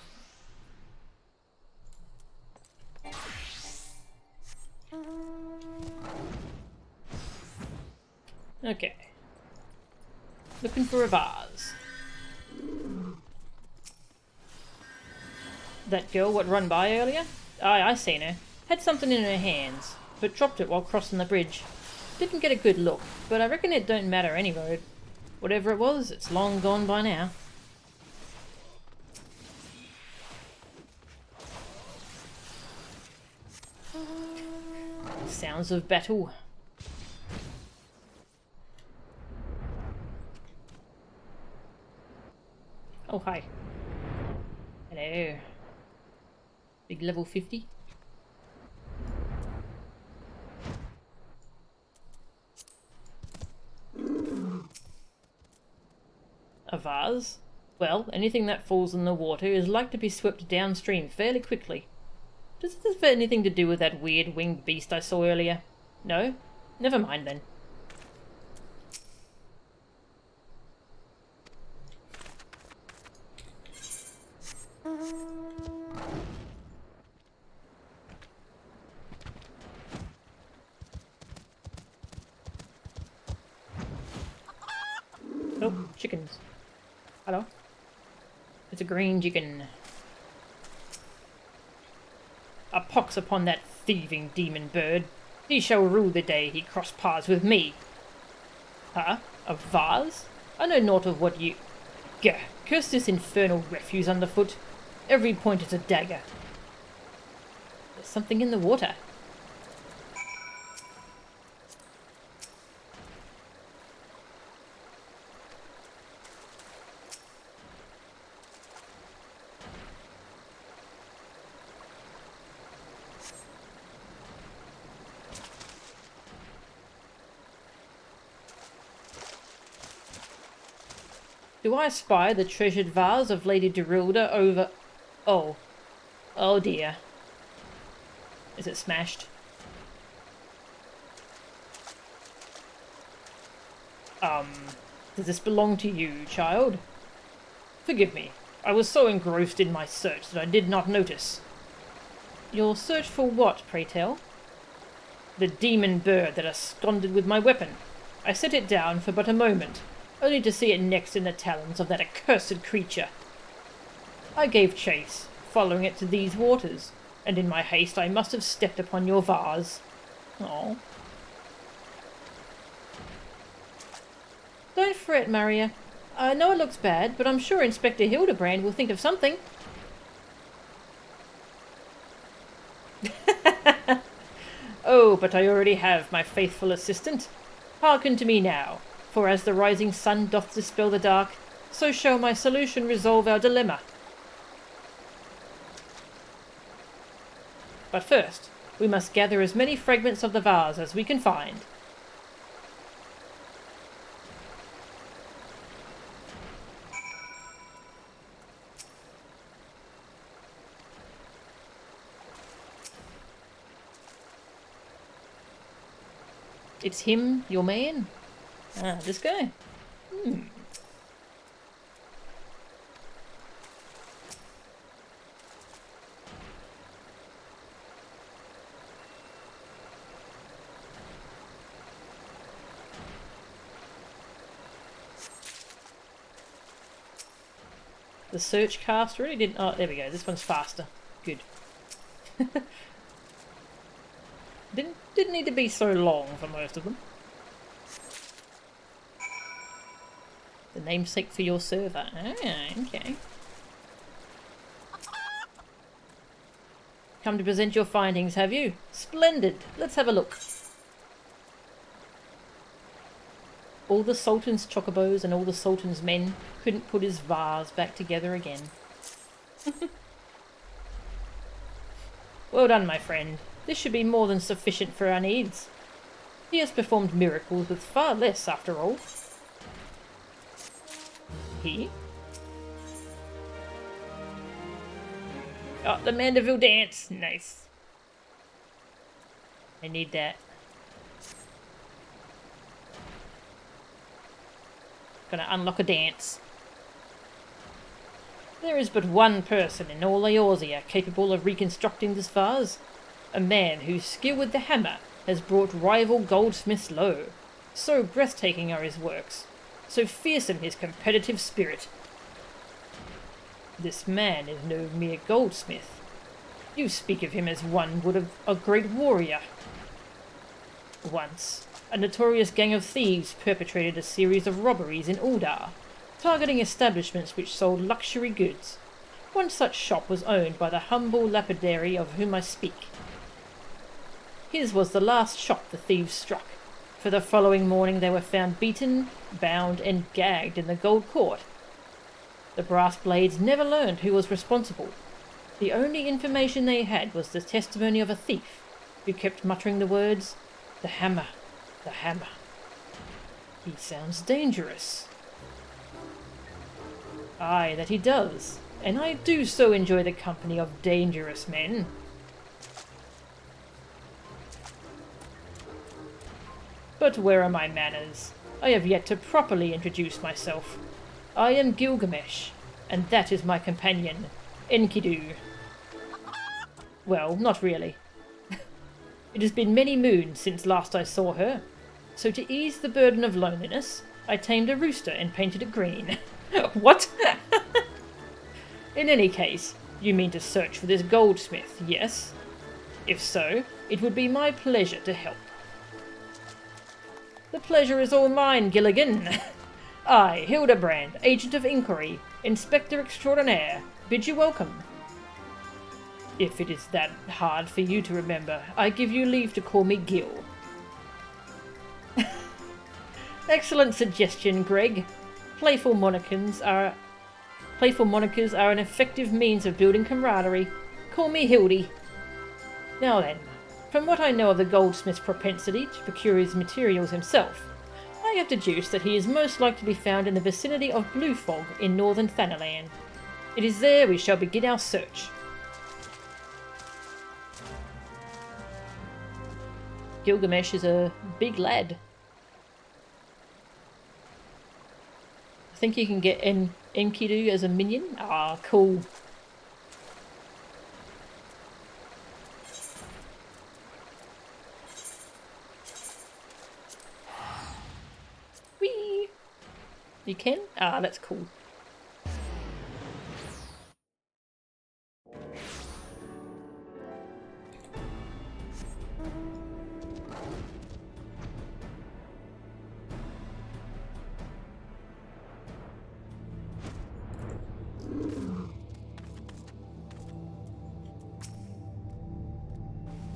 Okay. Looking for a vase. That girl what run by earlier? Aye, I seen her. Had something in her hands, but dropped it while crossing the bridge. Didn't get a good look, but I reckon it don't matter any road. Whatever it was, it's long gone by now. Sounds of battle. Oh, hi. Hello. Big level 50. A vase? Well, anything that falls in the water is like to be swept downstream fairly quickly. Does this have anything to do with that weird winged beast I saw earlier? No? Never mind then. Oh, chickens. Hello. It's a green chicken. A pox upon that thieving demon bird. He shall rue the day he crossed paths with me. Huh? A vase? I know naught of what you... Gah! Curse this infernal refuse underfoot. Every point is a dagger. There's something in the water. Do I spy the treasured vase of Lady Derilda over... Oh. Oh dear. Is it smashed? Does this belong to you, child? Forgive me. I was so engrossed in my search that I did not notice. Your search for what, pray tell? The demon bird that absconded with my weapon. I set it down for but a moment, only to see it next in the talons of that accursed creature. I gave chase, following it to these waters, and in my haste I must have stepped upon your vase. Oh. Don't fret, Maria. I know it looks bad, but I'm sure Inspector Hildibrand will think of something. Oh, but I already have my faithful assistant. Hearken to me now, for as the rising sun doth dispel the dark, so shall my solution resolve our dilemma. But first, we must gather as many fragments of the vase as we can find. It's him, your man? Ah, this guy? The search cast really didn't... Oh, there we go. This one's faster. Good. Didn't need to be so long for most of them. The namesake for your server. Ah, okay. Come to present your findings, have you? Splendid. Let's have a look. All the Sultan's chocobos and all the Sultan's men couldn't put his vase back together again. Well done, my friend. This should be more than sufficient for our needs. He has performed miracles with far less, after all. He? Oh, the Mandeville dance! Nice. I need that. Gonna unlock a dance. There is but one person in all Eorzea capable of reconstructing this vase. A man whose skill with the hammer has brought rival goldsmiths low. So breathtaking are his works, so fearsome his competitive spirit. This man is no mere goldsmith. You speak of him as one would of a great warrior. Once, a notorious gang of thieves perpetrated a series of robberies in Uldar, targeting establishments which sold luxury goods. One such shop was owned by the humble lapidary of whom I speak. His was the last shop the thieves struck, for the following morning they were found beaten, bound, and gagged in the Gold Court. The brass blades never learned who was responsible. The only information they had was the testimony of a thief, who kept muttering the words, "The hammer, the hammer." He sounds dangerous. Aye, that he does, and I do so enjoy the company of dangerous men. But where are my manners? I have yet to properly introduce myself. I am Gilgamesh, and that is my companion, Enkidu. Well, not really. It has been many moons since last I saw her, so to ease the burden of loneliness, I tamed a rooster and painted it green. What? In any case, you mean to search for this goldsmith, yes? If so, it would be my pleasure to help. The pleasure is all mine, Gilligan. I, Hildibrand, Agent of Inquiry, Inspector Extraordinaire, bid you welcome. If it is that hard for you to remember, I give you leave to call me Gil. Excellent suggestion, Greg. Playful monikers are an effective means of building camaraderie. Call me Hildy. Now then, from what I know of the goldsmith's propensity to procure his materials himself, I have deduced that he is most likely to be found in the vicinity of Blue Fog in northern Thanalan. It is there we shall begin our search. Gilgamesh is a big lad. I think you can get Enkidu as a minion. Ah, cool. Whee! You can? Ah, that's cool.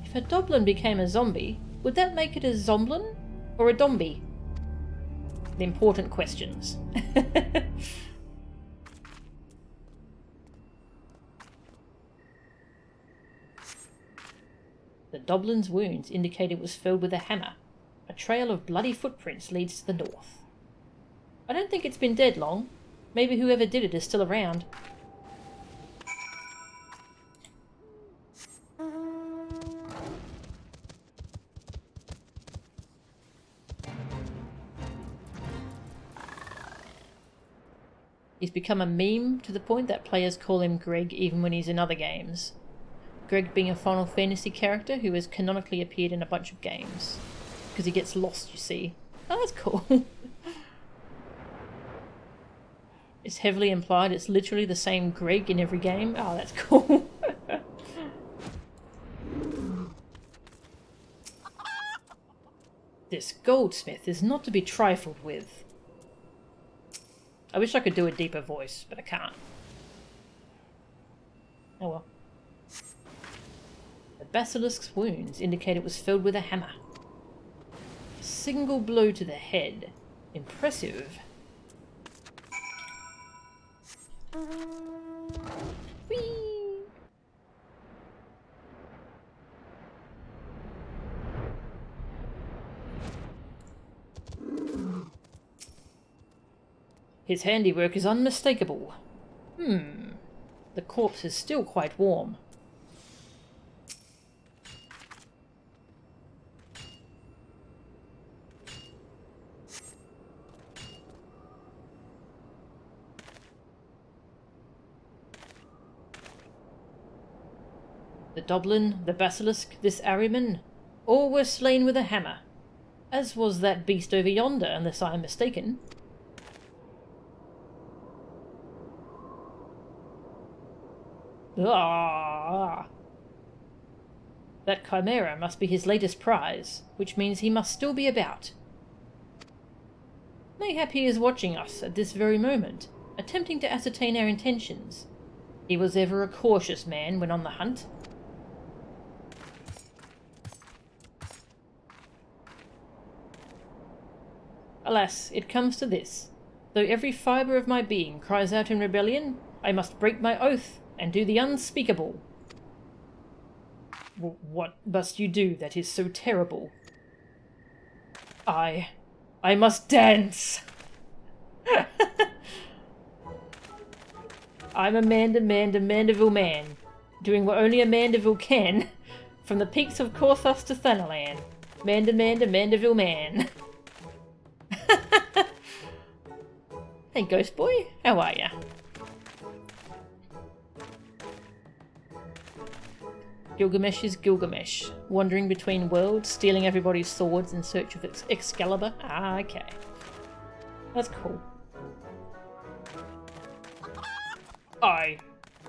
If a Doblin became a zombie, would that make it a Zomblin or a Dombie? The important questions. The Doblin's wounds indicate it was filled with a hammer. A trail of bloody footprints leads to the north. I don't think it's been dead long. Maybe whoever did it is still around. He's become a meme to the point that players call him Greg even when he's in other games. Greg being a Final Fantasy character who has canonically appeared in a bunch of games. Because he gets lost, you see. Oh, that's cool. It's heavily implied it's literally the same Greg in every game. Oh, that's cool. This goldsmith is not to be trifled with. I wish I could do a deeper voice, but I can't. Oh well. The basilisk's wounds indicate it was filled with a hammer. A single blow to the head. Impressive. Whee! His handiwork is unmistakable. The corpse is still quite warm. The Doblin, the Basilisk, this Ahriman, all were slain with a hammer, as was that beast over yonder, unless I am mistaken. Ah! That chimera must be his latest prize, which means he must still be about. Mayhap he is watching us at this very moment, attempting to ascertain our intentions. He was ever a cautious man when on the hunt. Alas, it comes to this. Though every fibre of my being cries out in rebellion, I must break my oath and do the unspeakable. What must you do that is so terrible? I must dance! I'm Mandeville man, doing what only a Mandeville can, from the peaks of Korthus to Thanalan. Mandeville man. Hey, Ghost Boy, how are ya? Gilgamesh is Gilgamesh, wandering between worlds, stealing everybody's swords in search of Excalibur. Ah, okay. That's cool.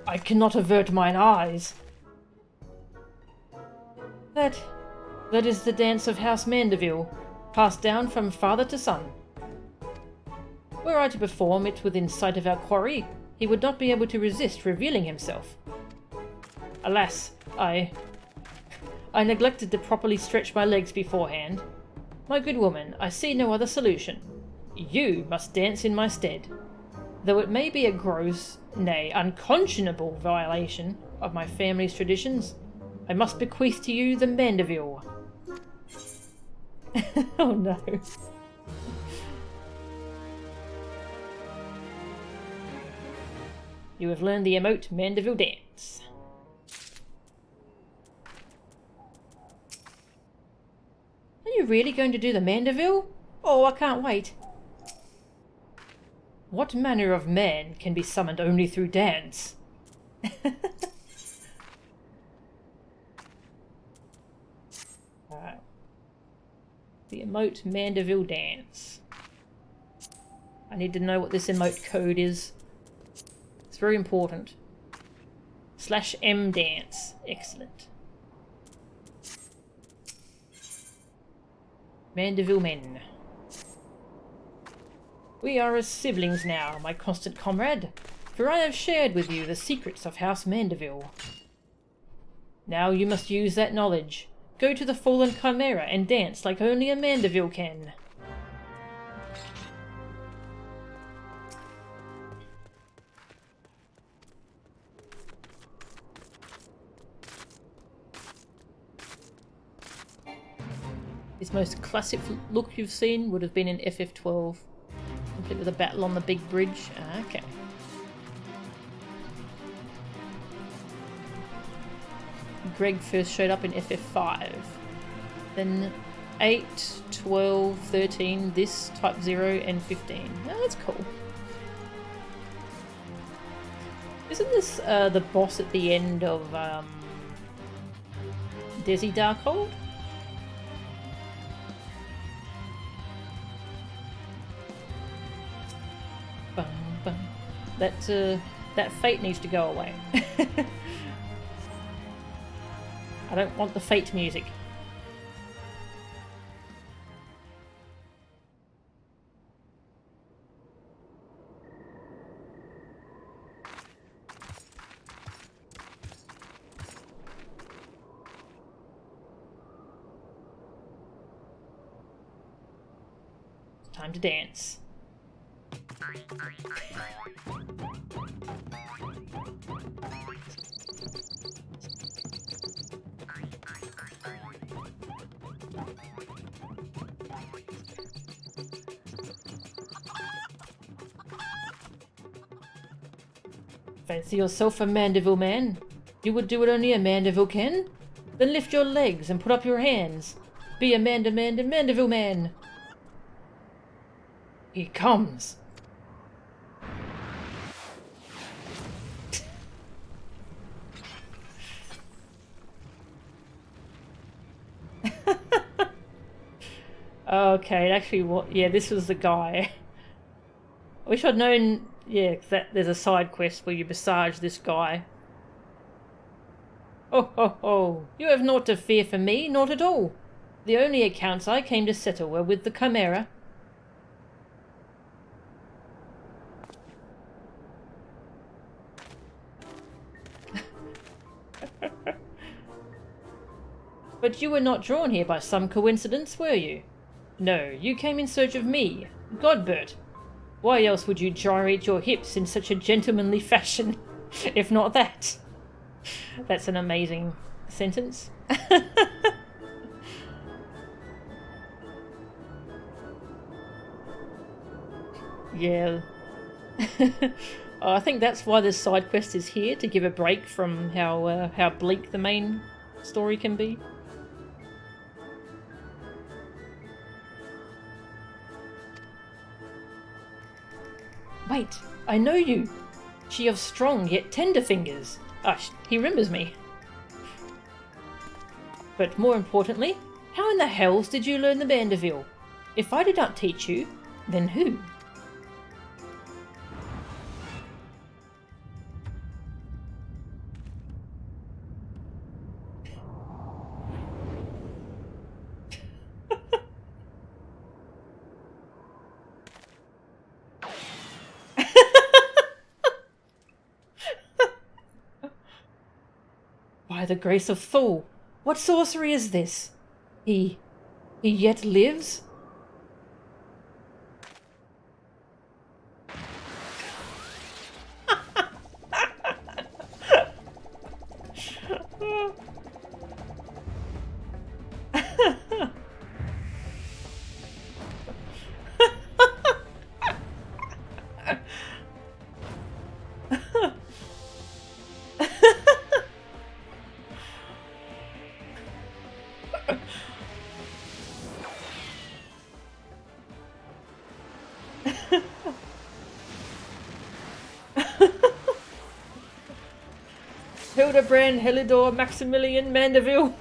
I cannot avert mine eyes. That is the dance of House Mandeville, passed down from father to son. Were I to perform it within sight of our quarry, he would not be able to resist revealing himself. Alas, I neglected to properly stretch my legs beforehand. My good woman, I see no other solution. You must dance in my stead. Though it may be a gross, nay, unconscionable violation of my family's traditions, I must bequeath to you the Mandeville. Oh no. You have learned the emote Mandeville dance. Are you really going to do the Mandeville? Oh, I can't wait. What manner of man can be summoned only through dance? The emote Mandeville dance. I need to know what this emote code is. It's very important. /M dance. Excellent. Mandeville men. We are as siblings now, my constant comrade, for I have shared with you the secrets of House Mandeville. Now you must use that knowledge. Go to the fallen chimera and dance like only a Mandeville can. His most classic look you've seen would have been in FF12. Complete with a battle on the big bridge. Ah, okay. Greg first showed up in FF5. Then 8, 12, 13, this, Type 0, and 15. Oh, that's cool. Isn't this the boss at the end of Desi Darkhold? Bum, bum. That fate needs to go away. I don't want the fate music. It's time to dance. Fancy yourself a Mandeville man? You would do what only a Mandeville can? Then lift your legs and put up your hands. Be a Mandeville man. He comes. Okay, actually, what? Yeah, this was the guy. I wish I'd known. Yeah, that there's a side quest where you massage this guy. Oh, ho, ho! You have naught to fear for me, not at all. The only accounts I came to settle were with the Chimera. But you were not drawn here by some coincidence, were you? No, you came in search of me, Godbert. Why else would you gyrate your hips in such a gentlemanly fashion, if not that? That's an amazing sentence. Yeah. I think that's why this side quest is here, to give a break from how bleak the main story can be. Wait, I know you. She of strong yet tender fingers. Ah, he remembers me. But more importantly, how in the hells did you learn the Mandeville? If I did not teach you, then who? By the grace of Thor, what sorcery is this? He yet lives? Hildibrand, Helidor, Maximilian, Mandeville.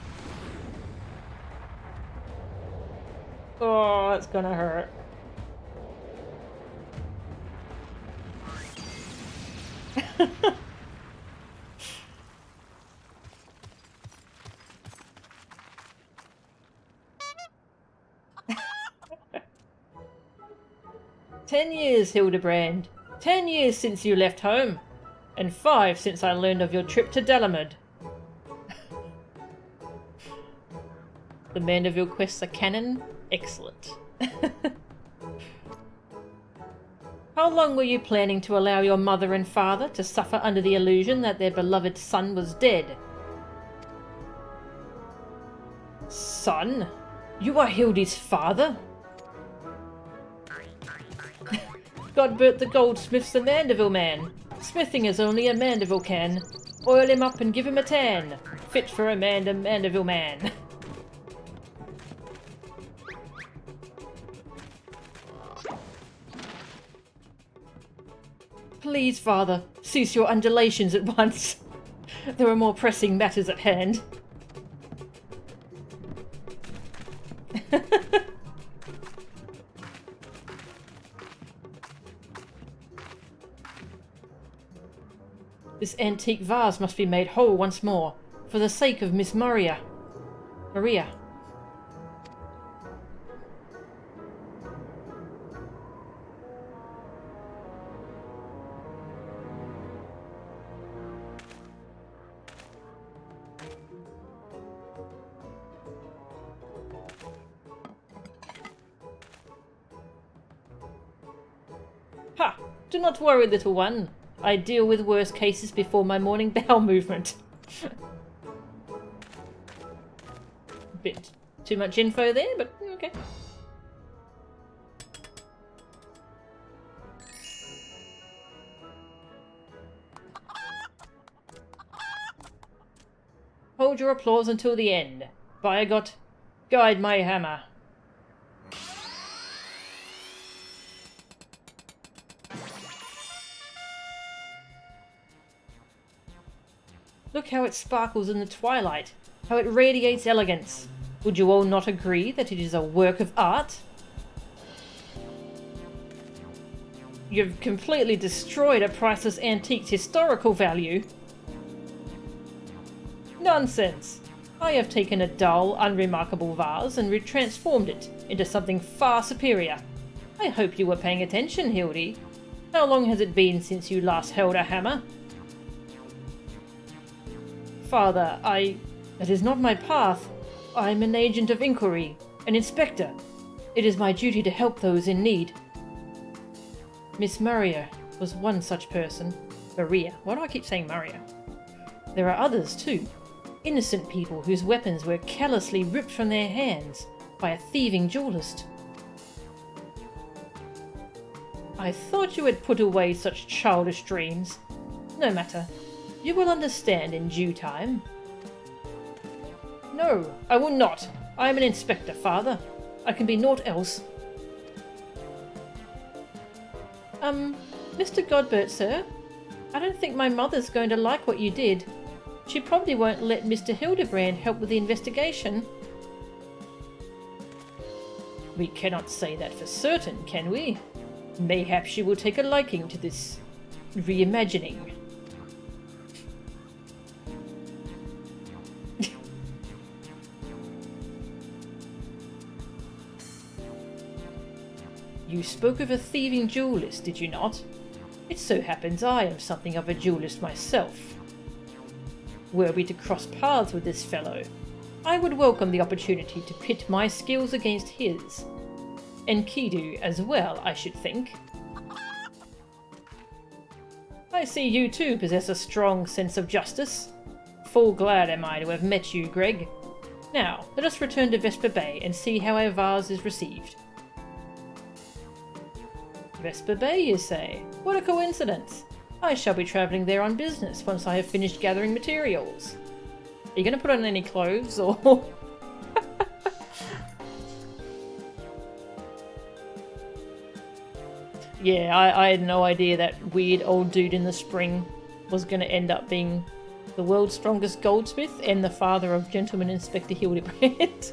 Oh, that's gonna hurt. "10 years, Hildibrand. 10 years since you left home. And 5 since I learned of your trip to Dalamud." The Mandeville quests are canon? Excellent. How long were you planning to allow your mother and father to suffer under the illusion that their beloved son was dead? Son? You are Hildy's father? Godbert the goldsmith's the Mandeville man. Smithing is only a Mandeville can. Oil him up and give him a tan. Fit for a Mandeville man. Please, father, cease your undulations at once. There are more pressing matters at hand. This antique vase must be made whole once more, for the sake of Miss Maria. Ha! Do not worry, little one. I deal with worse cases before my morning bowel movement. Bit too much info there, but okay. Hold your applause until the end. Biogot, guide my hammer. Look how it sparkles in the twilight, how it radiates elegance. Would you all not agree that it is a work of art? You've completely destroyed a priceless antique's historical value. Nonsense! I have taken a dull, unremarkable vase and retransformed it into something far superior. I hope you were paying attention, Hildy. How long has it been since you last held a hammer? Father, that is not my path. I am an agent of inquiry, an inspector. It is my duty to help those in need. Miss Maria was one such person. Maria. Why do I keep saying Maria? There are others too. Innocent people whose weapons were callously ripped from their hands by a thieving duelist. I thought you had put away such childish dreams. No matter. You will understand in due time. No, I will not. I am an inspector, father. I can be naught else. Mr. Godbert, sir? I don't think my mother's going to like what you did. She probably won't let Mr. Hildibrand help with the investigation. We cannot say that for certain, can we? Mayhap she will take a liking to this reimagining. You spoke of a thieving duelist, did you not? It so happens I am something of a duelist myself. Were we to cross paths with this fellow, I would welcome the opportunity to pit my skills against his. And Kidu as well, I should think. I see you too possess a strong sense of justice. Full glad am I to have met you, Greg. Now, let us return to Vesper Bay and see how our vase is received. Vesper Bay, you say? What a coincidence! I shall be travelling there on business once I have finished gathering materials. Are you going to put on any clothes, or...? Yeah, I had no idea that weird old dude in the spring was going to end up being the world's strongest goldsmith and the father of Gentleman Inspector Hildibrand.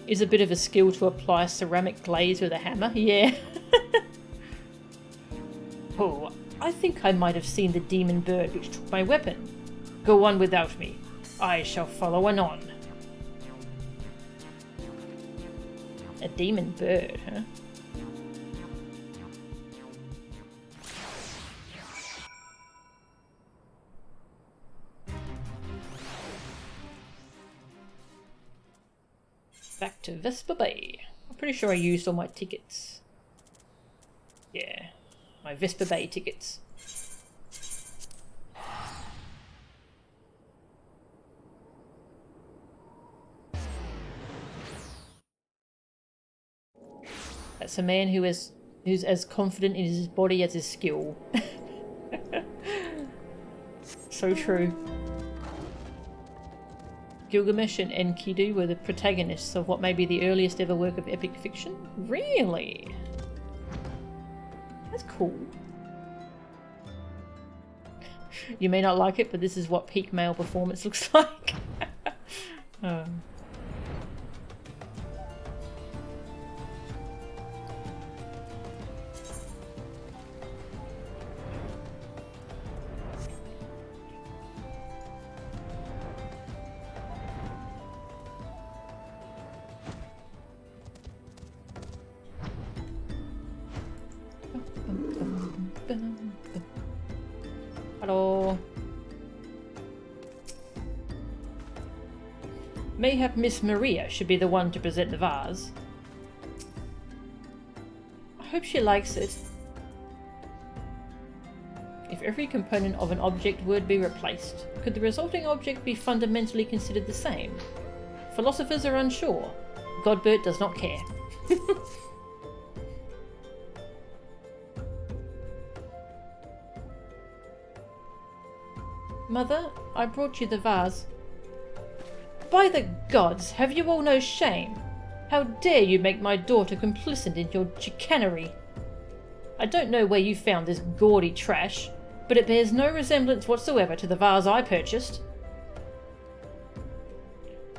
Is a bit of a skill to apply ceramic glaze with a hammer, yeah. Oh, I think I might have seen the demon bird which took my weapon. Go on without me. I shall follow anon. A demon bird, huh? Back to Vesper Bay. I'm pretty sure I used all my tickets. Yeah, my Vesper Bay tickets. That's a man who's as confident in his body as his skill. So true. Gilgamesh and Enkidu were the protagonists of what may be the earliest ever work of epic fiction? Really? That's cool. You may not like it, but this is what peak male performance looks like. Hello. Mayhap Miss Maria should be the one to present the vase. I hope she likes it. If every component of an object were to be replaced, could the resulting object be fundamentally considered the same? Philosophers are unsure. Godbert does not care. Mother, I brought you the vase. By the gods, have you all no shame? How dare you make my daughter complicit in your chicanery? I don't know where you found this gaudy trash, but it bears no resemblance whatsoever to the vase I purchased.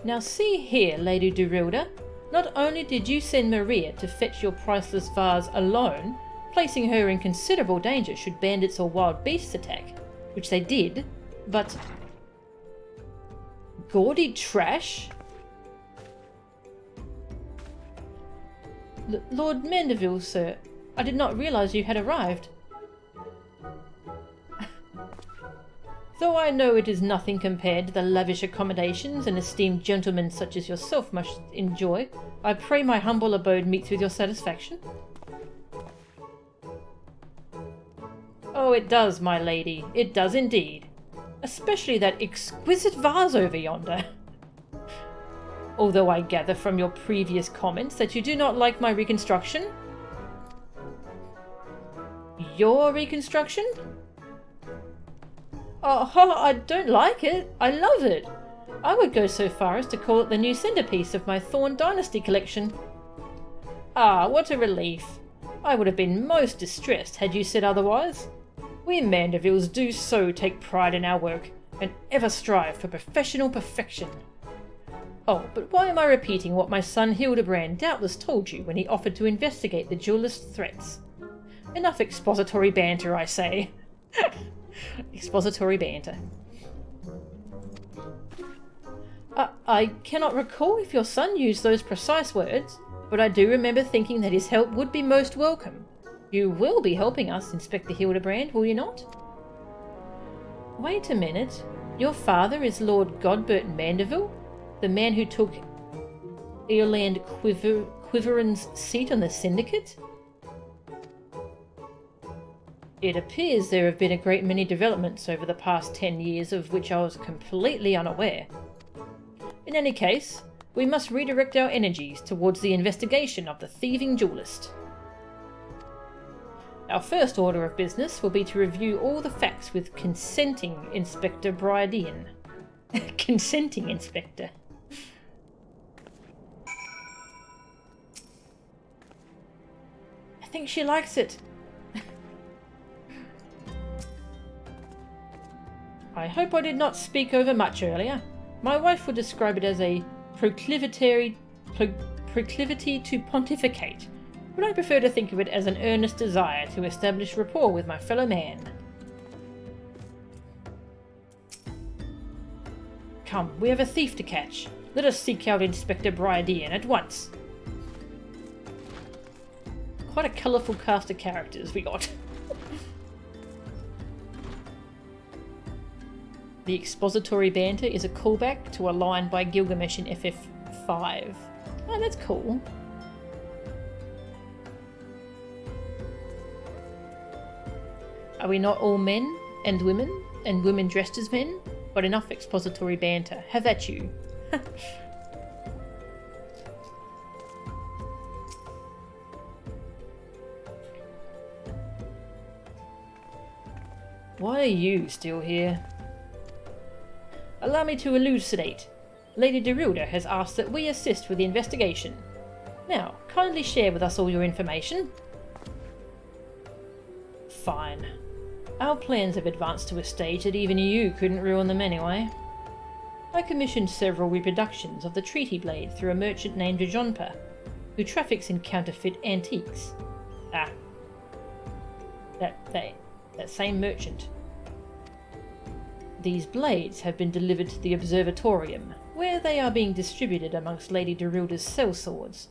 Now see here, Lady Durilda, not only did you send Maria to fetch your priceless vase alone, placing her in considerable danger should bandits or wild beasts attack, which they did, but... Gaudy trash? Lord Mandeville, sir, I did not realise you had arrived. Though I know it is nothing compared to the lavish accommodations an esteemed gentleman such as yourself must enjoy, I pray my humble abode meets with your satisfaction. Oh, it does, my lady, it does indeed. Especially that exquisite vase over yonder. Although I gather from your previous comments that you do not like my reconstruction. Your reconstruction? Oh, I don't like it. I love it. I would go so far as to call it the new centerpiece of my Thorn Dynasty collection. Ah, what a relief. I would have been most distressed had you said otherwise. We Mandervilles do so take pride in our work, and ever strive for professional perfection. Oh, but why am I repeating what my son Hildibrand doubtless told you when he offered to investigate the duelist threats? Enough expository banter, I say. Expository banter. I cannot recall if your son used those precise words, but I do remember thinking that his help would be most welcome. You will be helping us, Inspector Hildibrand, will you not? Wait a minute. Your father is Lord Godbert Mandeville? The man who took Earland Quiveran's seat on the Syndicate? It appears there have been a great many developments over the past 10 years of which I was completely unaware. In any case, we must redirect our energies towards the investigation of the thieving duelist. Our first order of business will be to review all the facts with consenting Inspector Brydian. Consenting Inspector. I think she likes it. I hope I did not speak over much earlier. My wife would describe it as a proclivity to pontificate, but I prefer to think of it as an earnest desire to establish rapport with my fellow man. Come, we have a thief to catch. Let us seek out Inspector Brydian at once. Quite a colourful cast of characters we got. The expository banter is a callback to a line by Gilgamesh in FF5. Oh, that's cool. Are we not all men and women dressed as men? But enough expository banter. Have at you. Why are you still here? Allow me to elucidate. Lady Derilda has asked that we assist with the investigation. Now, kindly share with us all your information. Fine. Our plans have advanced to a stage that even you couldn't ruin them anyway. I commissioned several reproductions of the Treaty Blade through a merchant named Jonpa, who traffics in counterfeit antiques. Ah. That same merchant. These blades have been delivered to the Observatorium, where they are being distributed amongst Lady Derilda's sellswords.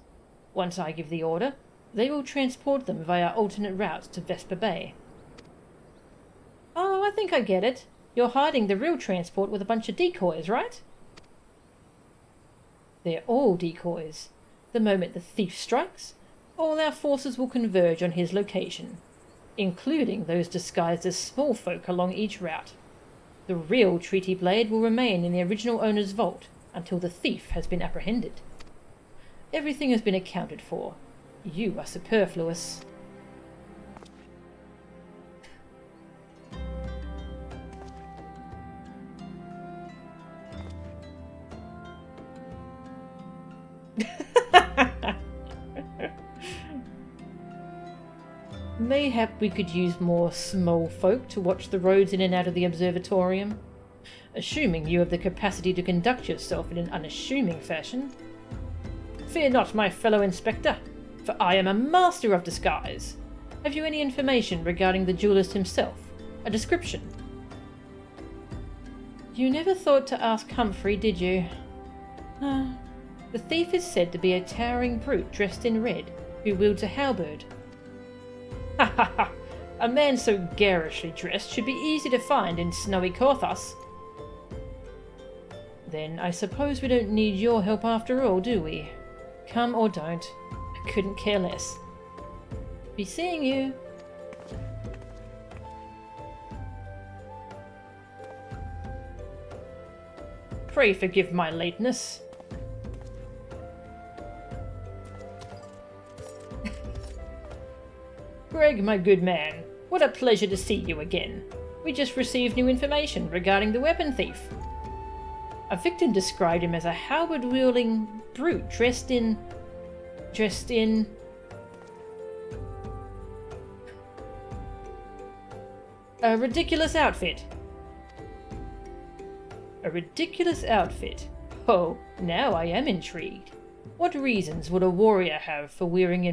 Once I give the order, they will transport them via alternate routes to Vesper Bay. Oh, I think I get it. You're hiding the real transport with a bunch of decoys, right? They're all decoys. The moment the thief strikes, all our forces will converge on his location, including those disguised as small folk along each route. The real Treaty Blade will remain in the original owner's vault until the thief has been apprehended. Everything has been accounted for. You are superfluous. Mayhap we could use more small folk to watch the roads in and out of the Observatorium, assuming you have the capacity to conduct yourself in an unassuming fashion. Fear not, my fellow inspector, for I am a master of disguise. Have you any information regarding the duelist himself? A description? You never thought to ask Humphrey, did you? The thief is said to be a towering brute dressed in red, who wields a halberd. Ha ha ha! A man so garishly dressed should be easy to find in snowy Corthos. Then I suppose we don't need your help after all, do we? Come or don't, I couldn't care less. Be seeing you. Pray forgive my lateness. Greg, my good man, what a pleasure to see you again. We just received new information regarding the weapon thief. A victim described him as a halberd-wielding brute dressed in a ridiculous outfit. A ridiculous outfit? Oh, now I am intrigued. What reasons would a warrior have for wearing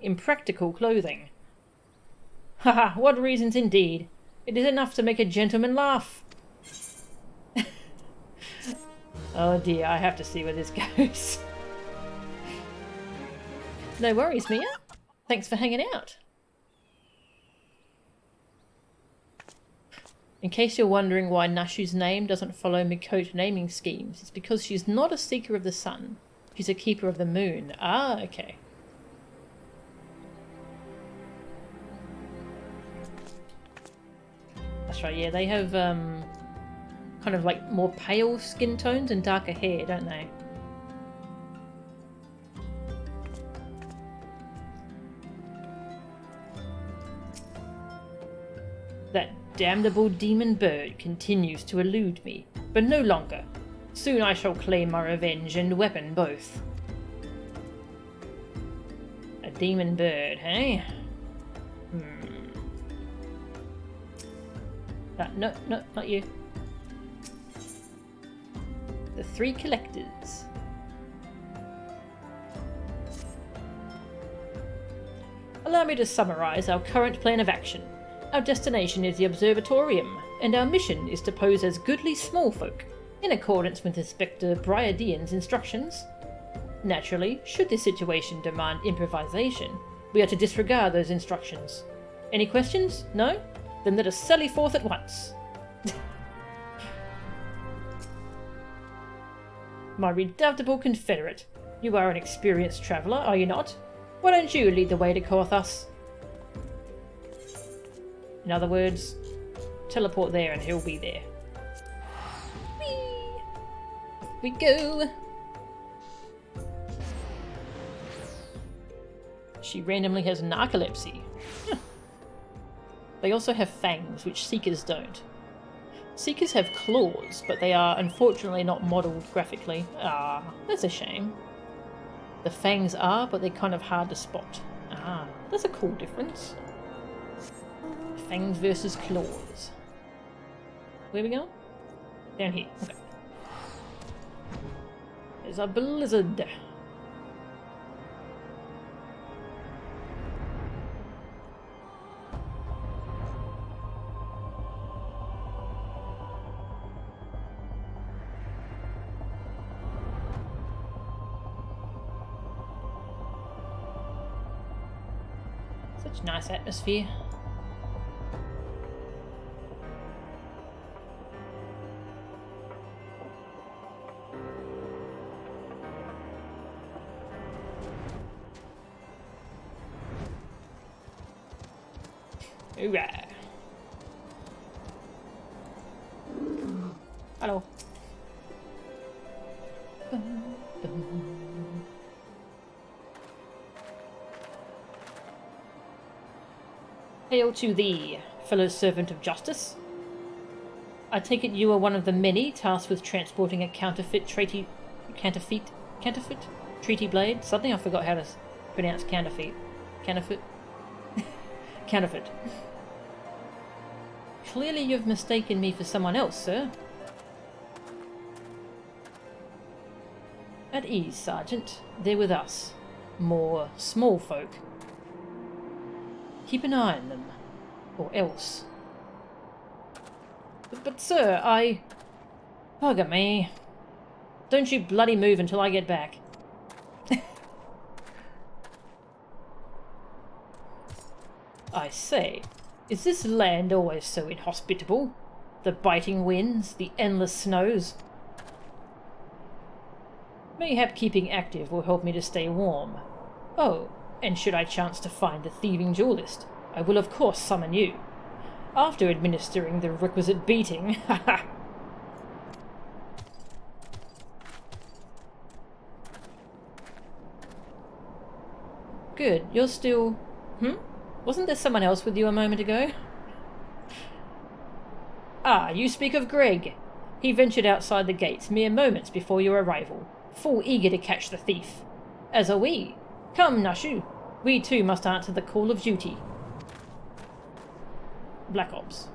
impractical clothing? Haha, what reasons indeed. It is enough to make a gentleman laugh. Oh dear, I have to see where this goes. No worries, Mia. Thanks for hanging out. In case you're wondering why Nashu's name doesn't follow Mikote naming schemes, it's because she's not a seeker of the sun. She's a keeper of the moon. Ah, okay. That's right, yeah, they have kind of like more pale skin tones and darker hair, don't they? That damnable demon bird continues to elude me, but no longer. Soon I shall claim my revenge and weapon both. A demon bird, eh? No, not you. The three collectors. Allow me to summarize our current plan of action. Our destination is the Observatorium, and our mission is to pose as goodly small folk, in accordance with Inspector Briardian's instructions. Naturally, should this situation demand improvisation, we are to disregard those instructions. Any questions? No? Then let us sally forth at once. My redoubtable confederate, you are an experienced traveller, are you not? Why don't you lead the way to Korthus? In other words, teleport there and he'll be there. Whee! Off we go! She randomly has narcolepsy. They also have fangs, which Seekers don't. Seekers have claws, but they are unfortunately not modelled graphically. Ah, that's a shame. The fangs are, but they're kind of hard to spot. Ah, that's a cool difference. Fangs versus claws. Where we go? Down here. Okay. There's a blizzard. Such nice atmosphere. Hoorah! Hello. Hail to thee, fellow servant of justice. I take it you are one of the many tasked with transporting a counterfeit treaty blade? Suddenly I forgot how to pronounce counterfeit. Counterfeit? Counterfeit. Clearly you've mistaken me for someone else, sir. At ease, Sergeant. They're with us. More small folk. Keep an eye on them. Or else. But sir, Bugger me. Don't you bloody move until I get back. I say, is this land always so inhospitable? The biting winds, the endless snows. Mayhap keeping active will help me to stay warm. Oh, and should I chance to find the thieving duelist, I will of course summon you. After administering the requisite beating, haha. Good, you're still... Wasn't there someone else with you a moment ago? Ah, you speak of Greg. He ventured outside the gates mere moments before your arrival, full eager to catch the thief. As are we. Come, Nashu. We too must answer the call of duty. Black Ops.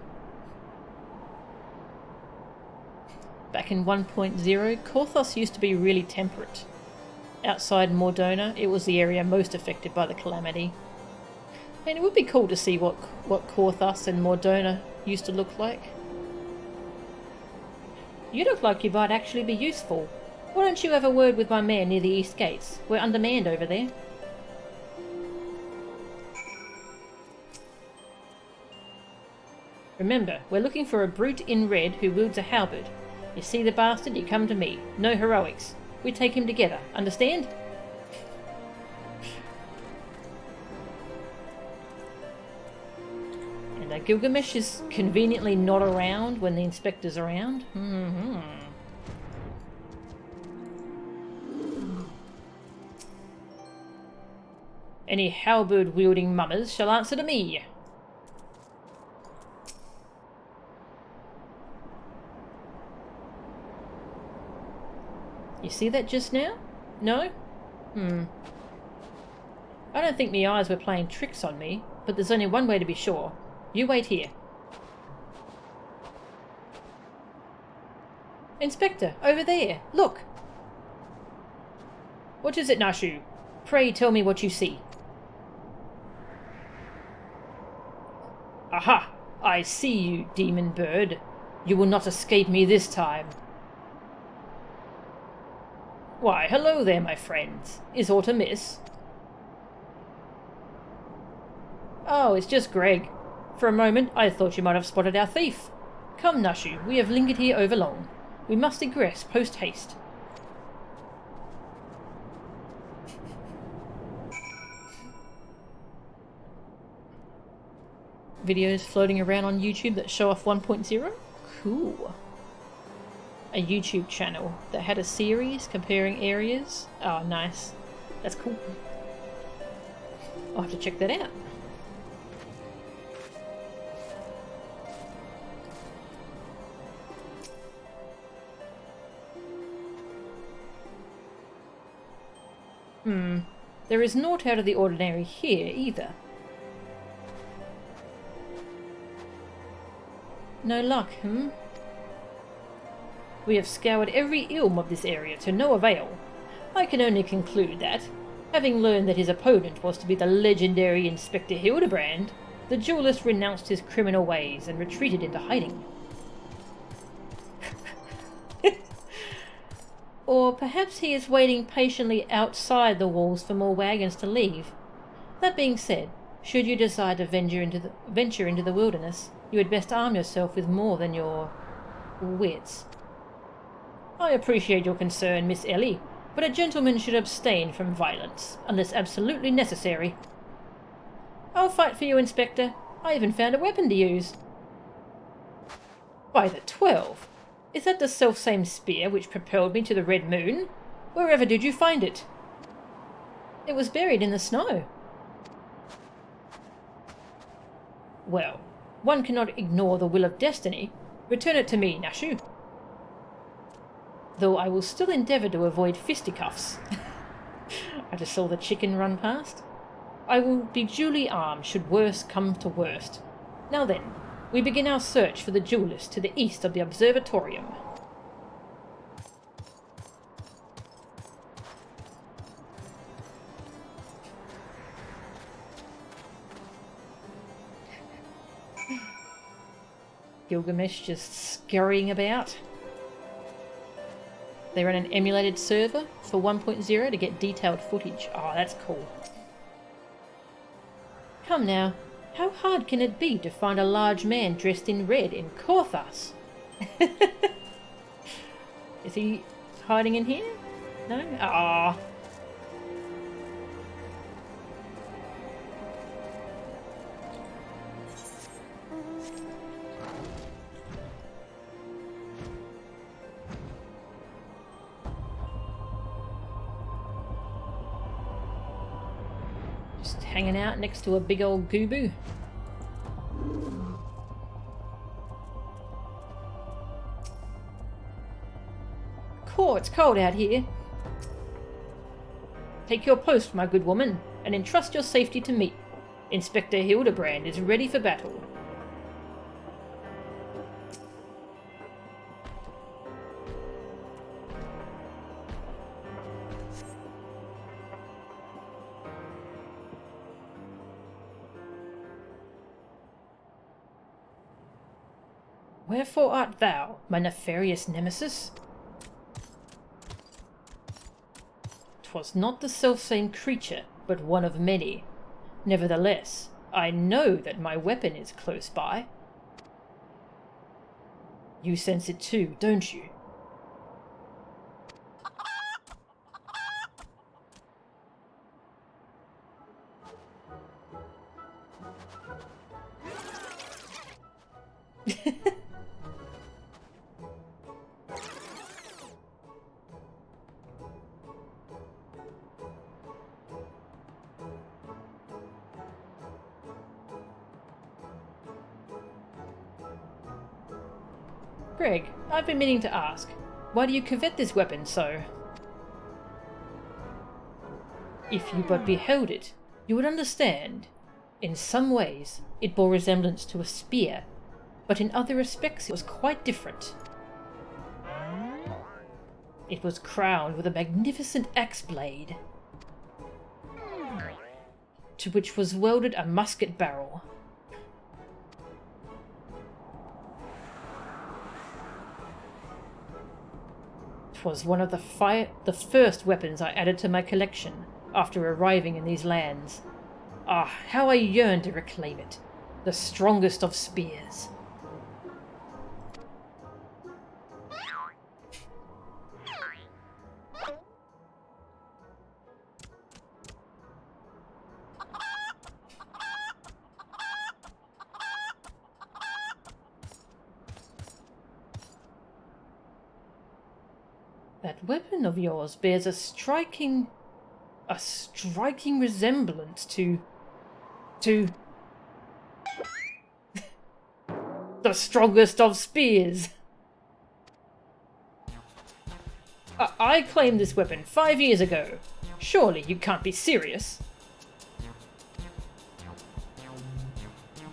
Back in 1.0, Korthos used to be really temperate. Outside Mordona, it was the area most affected by the calamity. I mean, it would be cool to see what Korthos and Mordona used to look like. You look like you might actually be useful. Why don't you have a word with my man near the east gates? We're undermanned over there. Remember, we're looking for a brute in red who wields a halberd. You see the bastard, you come to me. No heroics. We take him together. Understand? And Gilgamesh is conveniently not around when the inspector's around. Any halberd-wielding mummers shall answer to me. You see that just now? No? I don't think me eyes were playing tricks on me, but there's only one way to be sure. You wait here. Inspector, over there, look! What is it, Nashu? Pray tell me what you see. Aha! I see you, demon bird. You will not escape me this time. Why, hello there, my friends. Is aught amiss? Oh, it's just Greg. For a moment, I thought you might have spotted our thief. Come, Nashu, we have lingered here overlong. We must egress post-haste. Videos floating around on YouTube that show off 1.0? Cool. A YouTube channel that had a series comparing areas. Oh, nice. That's cool. I'll have to check that out. There is naught out of the ordinary here, either. No luck, We have scoured every ilm of this area to no avail. I can only conclude that, having learned that his opponent was to be the legendary Inspector Hildibrand, the duelist renounced his criminal ways and retreated into hiding. Or perhaps he is waiting patiently outside the walls for more wagons to leave. That being said, should you decide to venture into the wilderness, you had best arm yourself with more than your wits. I appreciate your concern, Miss Ellie, but a gentleman should abstain from violence, unless absolutely necessary. I'll fight for you, Inspector. I even found a weapon to use. By the 12! Is that the self-same spear which propelled me to the Red Moon? Wherever did you find it? It was buried in the snow. Well, one cannot ignore the will of destiny. Return it to me, Nashu. Though I will still endeavour to avoid fisticuffs. I just saw the chicken run past. I will be duly armed should worst come to worst. Now then, we begin our search for the duelist to the east of the observatorium. Gilgamesh just scurrying about. They run an emulated server for 1.0 to get detailed footage. Oh, that's cool. Come now, how hard can it be to find a large man dressed in red in Korthos? Is he hiding in here? No? Ah. Just hanging out next to a big old gooboo. Cool, it's cold out here. Take your post, my good woman, and entrust your safety to me. Inspector Hildibrand is ready for battle. Wherefore art thou, my nefarious nemesis? 'Twas not the selfsame creature, but one of many. Nevertheless, I know that my weapon is close by. You sense it too, don't you? Greg, I've been meaning to ask, why do you covet this weapon so? If you but beheld it, you would understand. In some ways, it bore resemblance to a spear, but in other respects it was quite different. It was crowned with a magnificent axe blade, to which was welded a musket barrel. 'Twas one of the first weapons I added to my collection after arriving in these lands. Ah, how I yearn to reclaim it, the strongest of spears. That weapon of yours bears a striking resemblance to the strongest of spears. I claimed this weapon 5 years ago. Surely you can't be serious.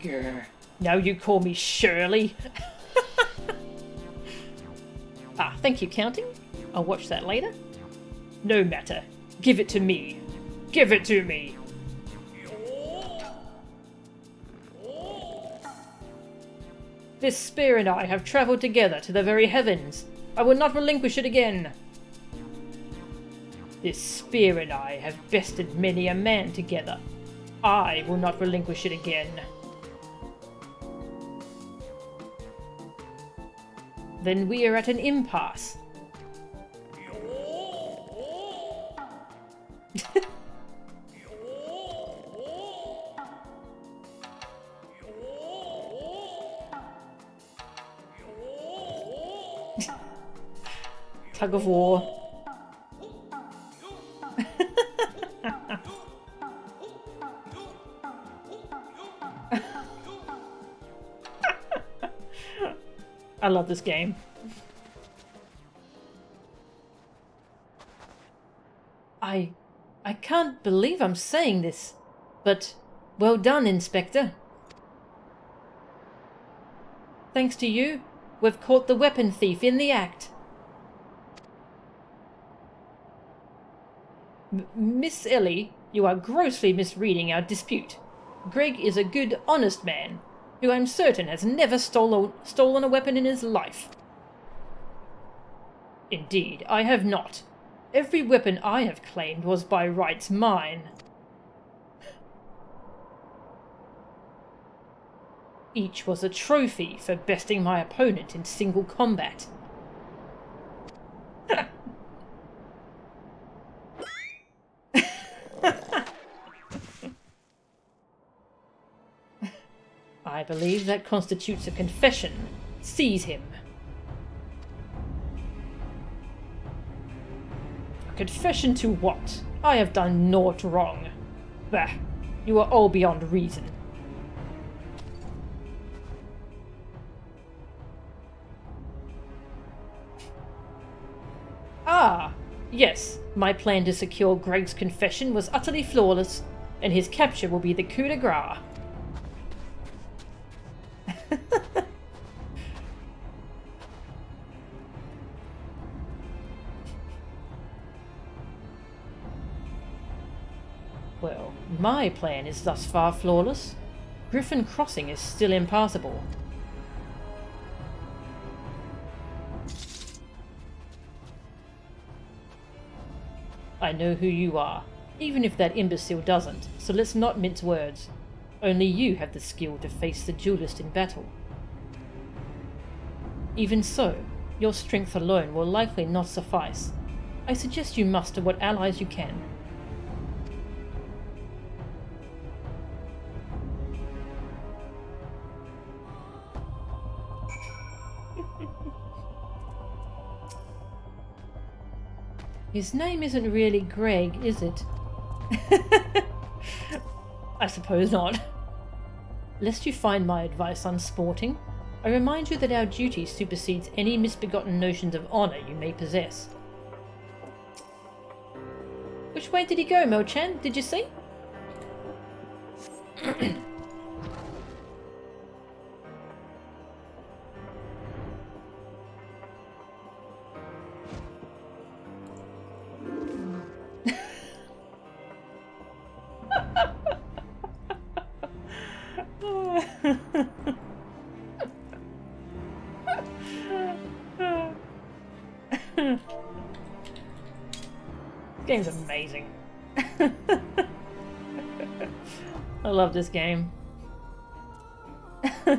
Grr. Now you call me Shirley. Ah, thank you, counting. I'll watch that later. No matter. Give it to me. Give it to me. This spear and I have travelled together to the very heavens. I will not relinquish it again. This spear and I have bested many a man together. I will not relinquish it again. Then we are at an impasse. Tug of war. I love this game. I can't believe I'm saying this, but well done, Inspector. Thanks to you, we've caught the weapon thief in the act. Miss Ellie, you are grossly misreading our dispute. Greg is a good, honest man, who I'm certain has never stolen a weapon in his life. Indeed, I have not. Every weapon I have claimed was by rights mine. Each was a trophy for besting my opponent in single combat. I believe that constitutes a confession. Seize him. A confession to what? I have done naught wrong. Bah, You are all beyond reason. Ah, yes. My plan to secure Greg's confession was utterly flawless, and his capture will be the coup de grace. Well, my plan is thus far flawless. Griffin Crossing is still impassable. I know who you are, even if that imbecile doesn't, so let's not mince words. Only you have the skill to face the duelist in battle. Even so, your strength alone will likely not suffice. I suggest you muster what allies you can. His name isn't really Greg, is it? I suppose not. Lest you find my advice unsporting, I remind you that our duty supersedes any misbegotten notions of honour you may possess. Which way did he go, Mo-chan? Did you see? Game's amazing. I love this game. I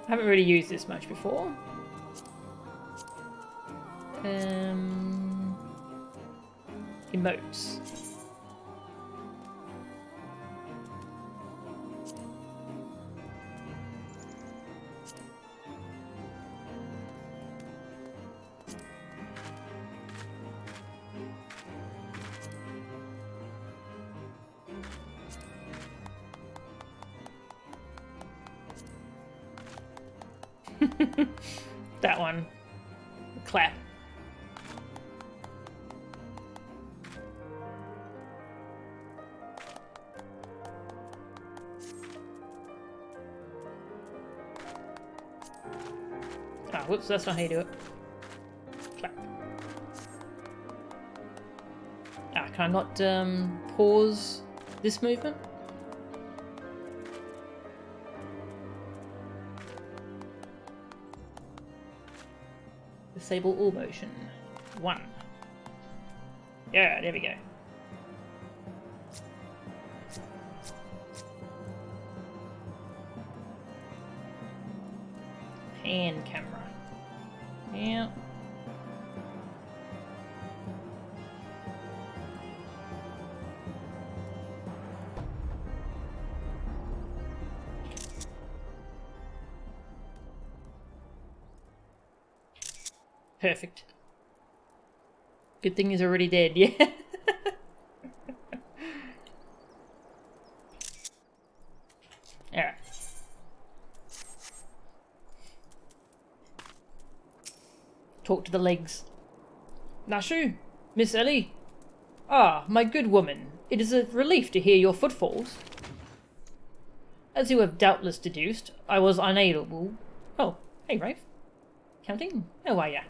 haven't really used this much before. Emotes. That one. Clap. Ah, whoops, that's not how you do it. Clap. Ah, can I not pause this movement? Disable all motion. 1. Yeah, there we go. Hand camera. Yeah. Perfect. Good thing he's already dead, yeah. Alright. Talk to the legs. Nashu, Miss Ellie. Ah, my good woman, it is a relief to hear your footfalls. As you have doubtless deduced, I was unable... Oh, hey, Rafe. Counting? How are ya?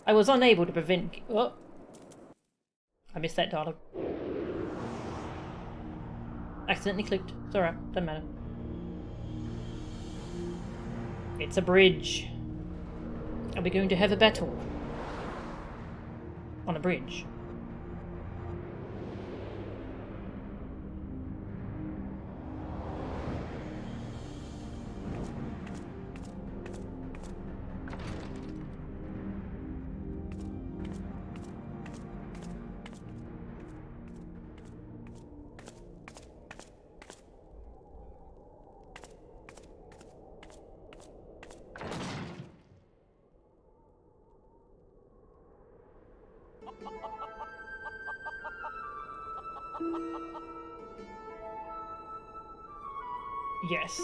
I was unable to prevent... Oh. I missed that dialogue. Accidentally clicked. It's alright, doesn't matter. It's a bridge. Are we going to have a battle? On a bridge. Yes,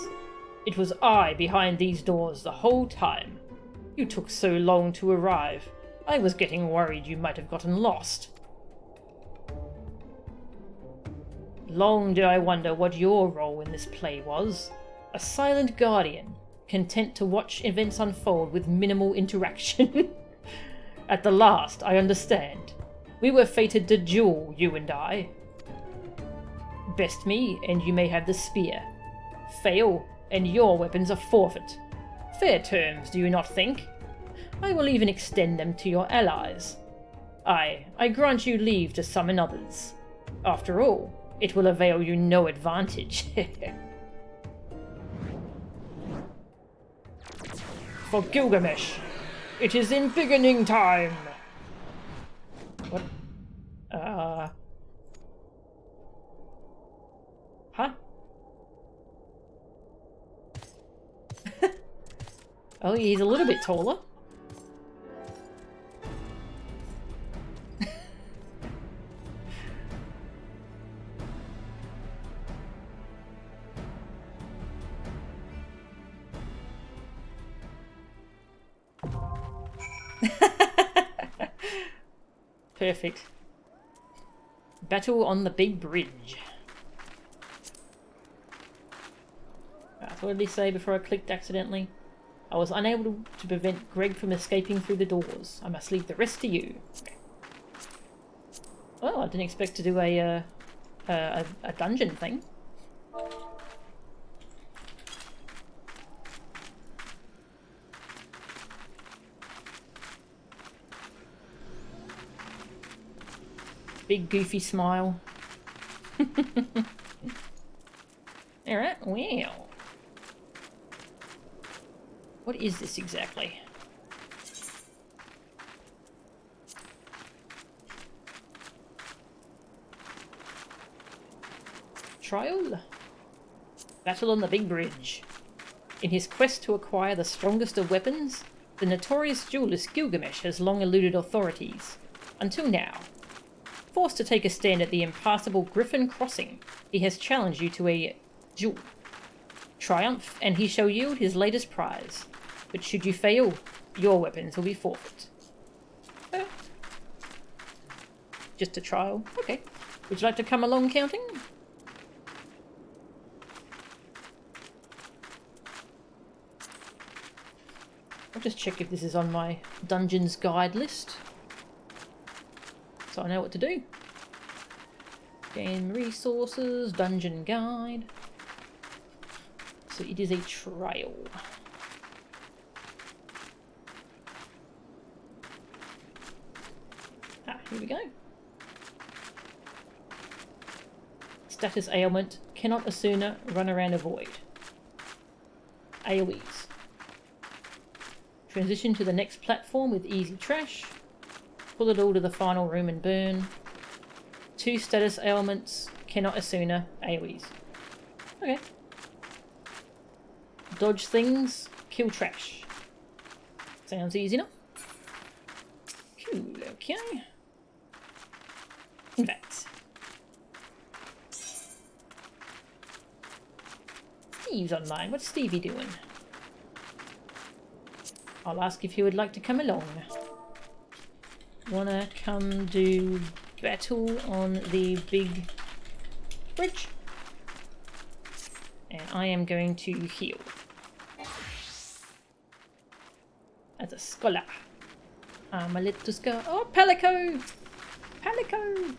it was I behind these doors the whole time. You took so long to arrive. I was getting worried you might have gotten lost. Long did I wonder what your role in this play was. A silent guardian, content to watch events unfold with minimal interaction. At the last, I understand. We were fated to duel, you and I. Best me, and you may have the spear. Fail, and your weapons are forfeit. Fair terms, do you not think? I will even extend them to your allies. I grant you leave to summon others. After all, it will avail you no advantage. For Gilgamesh, it is in beginning time. What? Huh? Oh, he's a little bit taller. Perfect. Battle on the big bridge. What did he say before I clicked accidentally? I was unable to prevent Greg from escaping through the doors. I must leave the rest to you. Well, I didn't expect to do a dungeon thing. Big goofy smile. Alright, well. What is this exactly? Trial? Battle on the big bridge. In his quest to acquire the strongest of weapons, the notorious duelist Gilgamesh has long eluded authorities. Until now. Forced to take a stand at the impassable Griffin Crossing, he has challenged you to a duel. Triumph, and he shall yield his latest prize. But should you fail, your weapons will be forfeit. Just a trial. Okay. Would you like to come along counting? I'll just check if this is on my Dungeons Guide list. So I know what to do. Gain resources, Dungeon Guide. So it is a trial. Ah, here we go. Status ailment. Cannot Asuna run around a void. AoEs. Transition to the next platform with easy trash. Pull it all to the final room and burn. 2 status ailments. Cannot Asuna AoEs. Okay. Dodge things. Kill trash. Sounds easy enough. Cool, okay. Invite. Steve's online. What's Stevie doing? I'll ask if he would like to come along. Wanna come do battle on the big bridge? And I am going to heal. As a scholar. I'm a little scholar. Oh, Palico! Palico!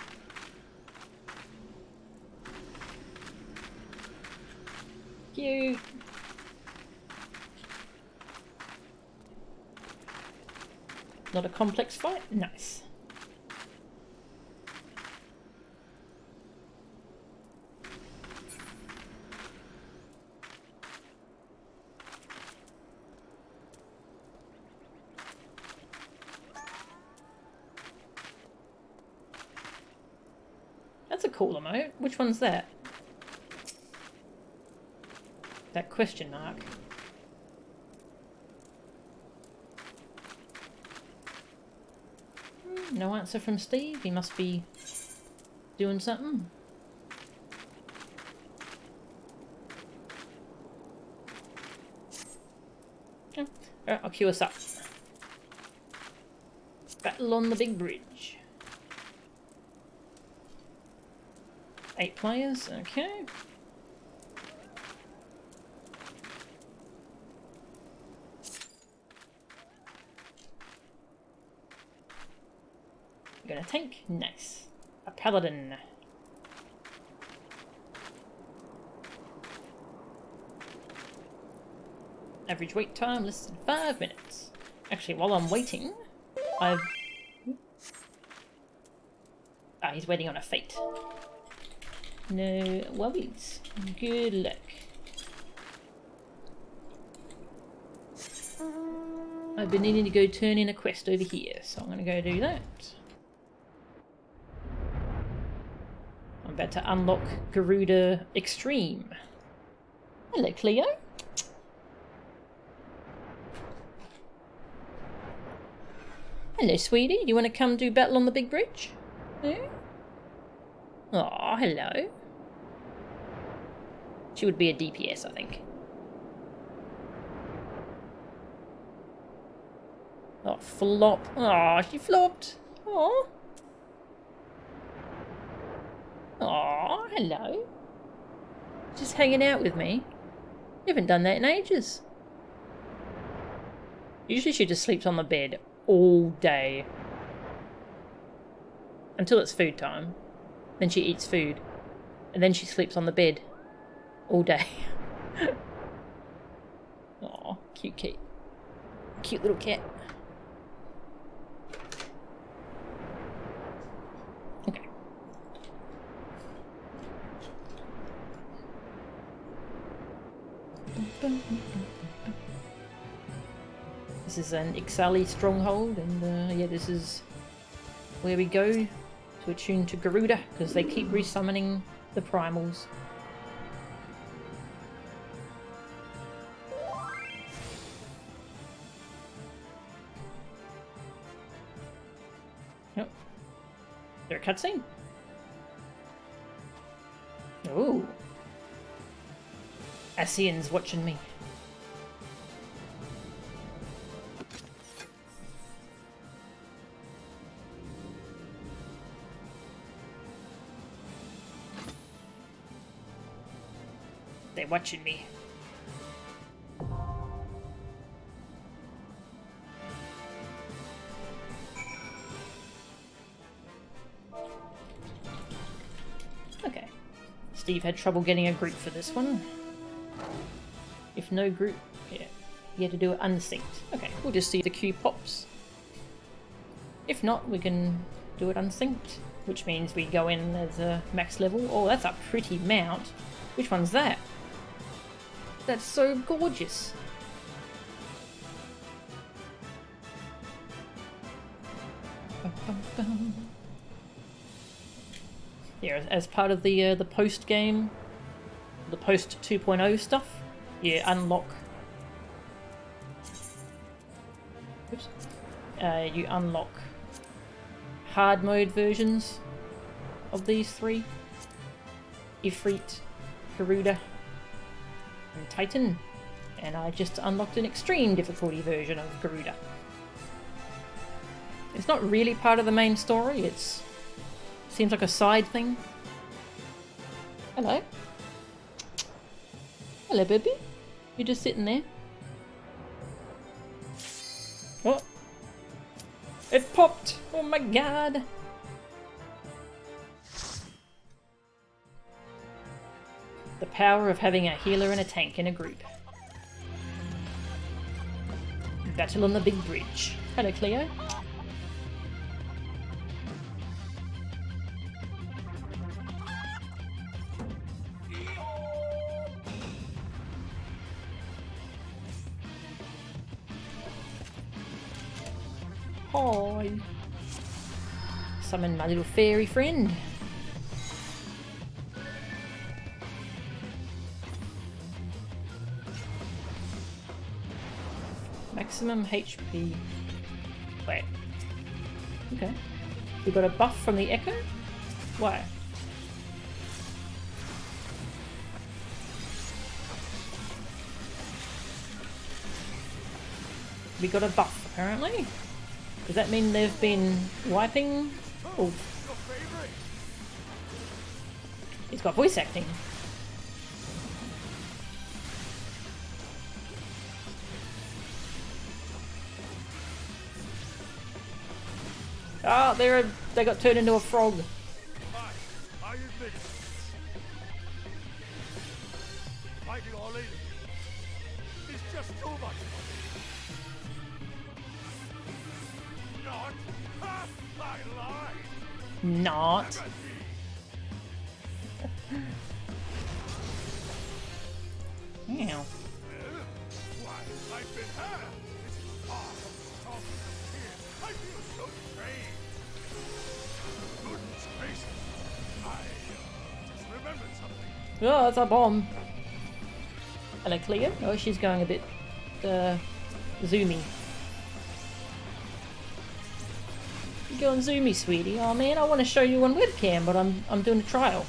Cute. Not a complex fight? Nice. That's a cool emote. Which one's that? That question mark. No answer from Steve. He must be doing something. Oh, alright, I'll queue us up. Battle on the big bridge. 8 players, okay. We're gonna tank? Nice. A paladin. Average wait time listed 5 minutes. Actually, while I'm waiting, I've... Ah, he's waiting on a fate. No worries. Good luck. I've been needing to go turn in a quest over here, so I'm going to go do that. I'm about to unlock Garuda Extreme. Hello, Cleo. Hello, sweetie. You want to come do battle on the big bridge? Yeah? Aw, hello. She would be a DPS, I think. Oh, flop. Aw, she flopped. Aw. Aw, hello. Just hanging out with me. You haven't done that in ages. Usually she just sleeps on the bed all day. Until it's food time. Then she eats food. And then she sleeps on the bed all day. Aw, cute cat. Cute little cat. Okay. This is an XIV stronghold, and yeah, this is where we go to attune to Garuda, because they keep resummoning the primals. Yep. Is there a cutscene? Ooh. Asian's watching me. They're watching me. Okay. Steve had trouble getting a group for this one. If no group, yeah, you had to do it unsynced. Okay, we'll just see if the queue pops. If not, we can do it unsynced, which means we go in as a max level. Oh, that's a pretty mount. Which one's that? That's so gorgeous. Yeah, as part of the post game, the post 2.0 stuff, you unlock. Oops. You unlock hard mode versions of these three: Ifrit, Garuda, and Titan. And I just unlocked an extreme difficulty version of Garuda. It's not really part of the main story, it's seems like a side thing. Hello. Hello, baby. You're just sitting there. What? It popped! Oh my god! The power of having a healer and a tank in a group. Battle on the big bridge. Hello, Cleo. Hi. Summon my little fairy friend. Maximum HP. Wait. Okay. We got a buff from the echo? Why? We got a buff, apparently. Does that mean they've been wiping? Oh. He's got voice acting. Ah, they got turned into a frog. I admit it. Fighting all in is just too much for me. Not half my life. Not. Meow. Why, I've been had. This is far from soft tears. I feel so strange. Goodness gracious. I just remembered something. Oh, that's a bomb. Hello, Cleo. Oh, she's going a bit zoomy. You going zoomy, sweetie? Oh man, I want to show you on webcam, but I'm doing a trial.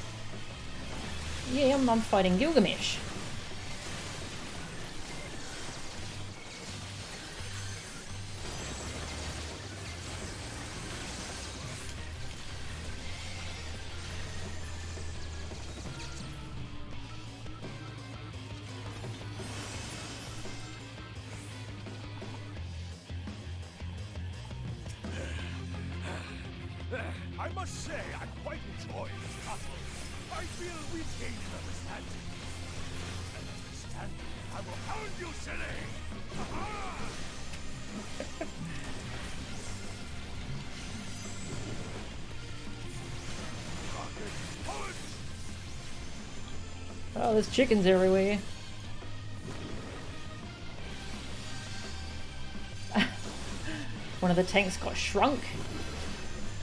Yeah, I'm fighting Gilgamesh. I must say, I quite enjoy this battle. I feel we've gained an understanding. An understanding I will hound you, silly! Rocket punch! Oh, there's chickens everywhere. One of the tanks got shrunk.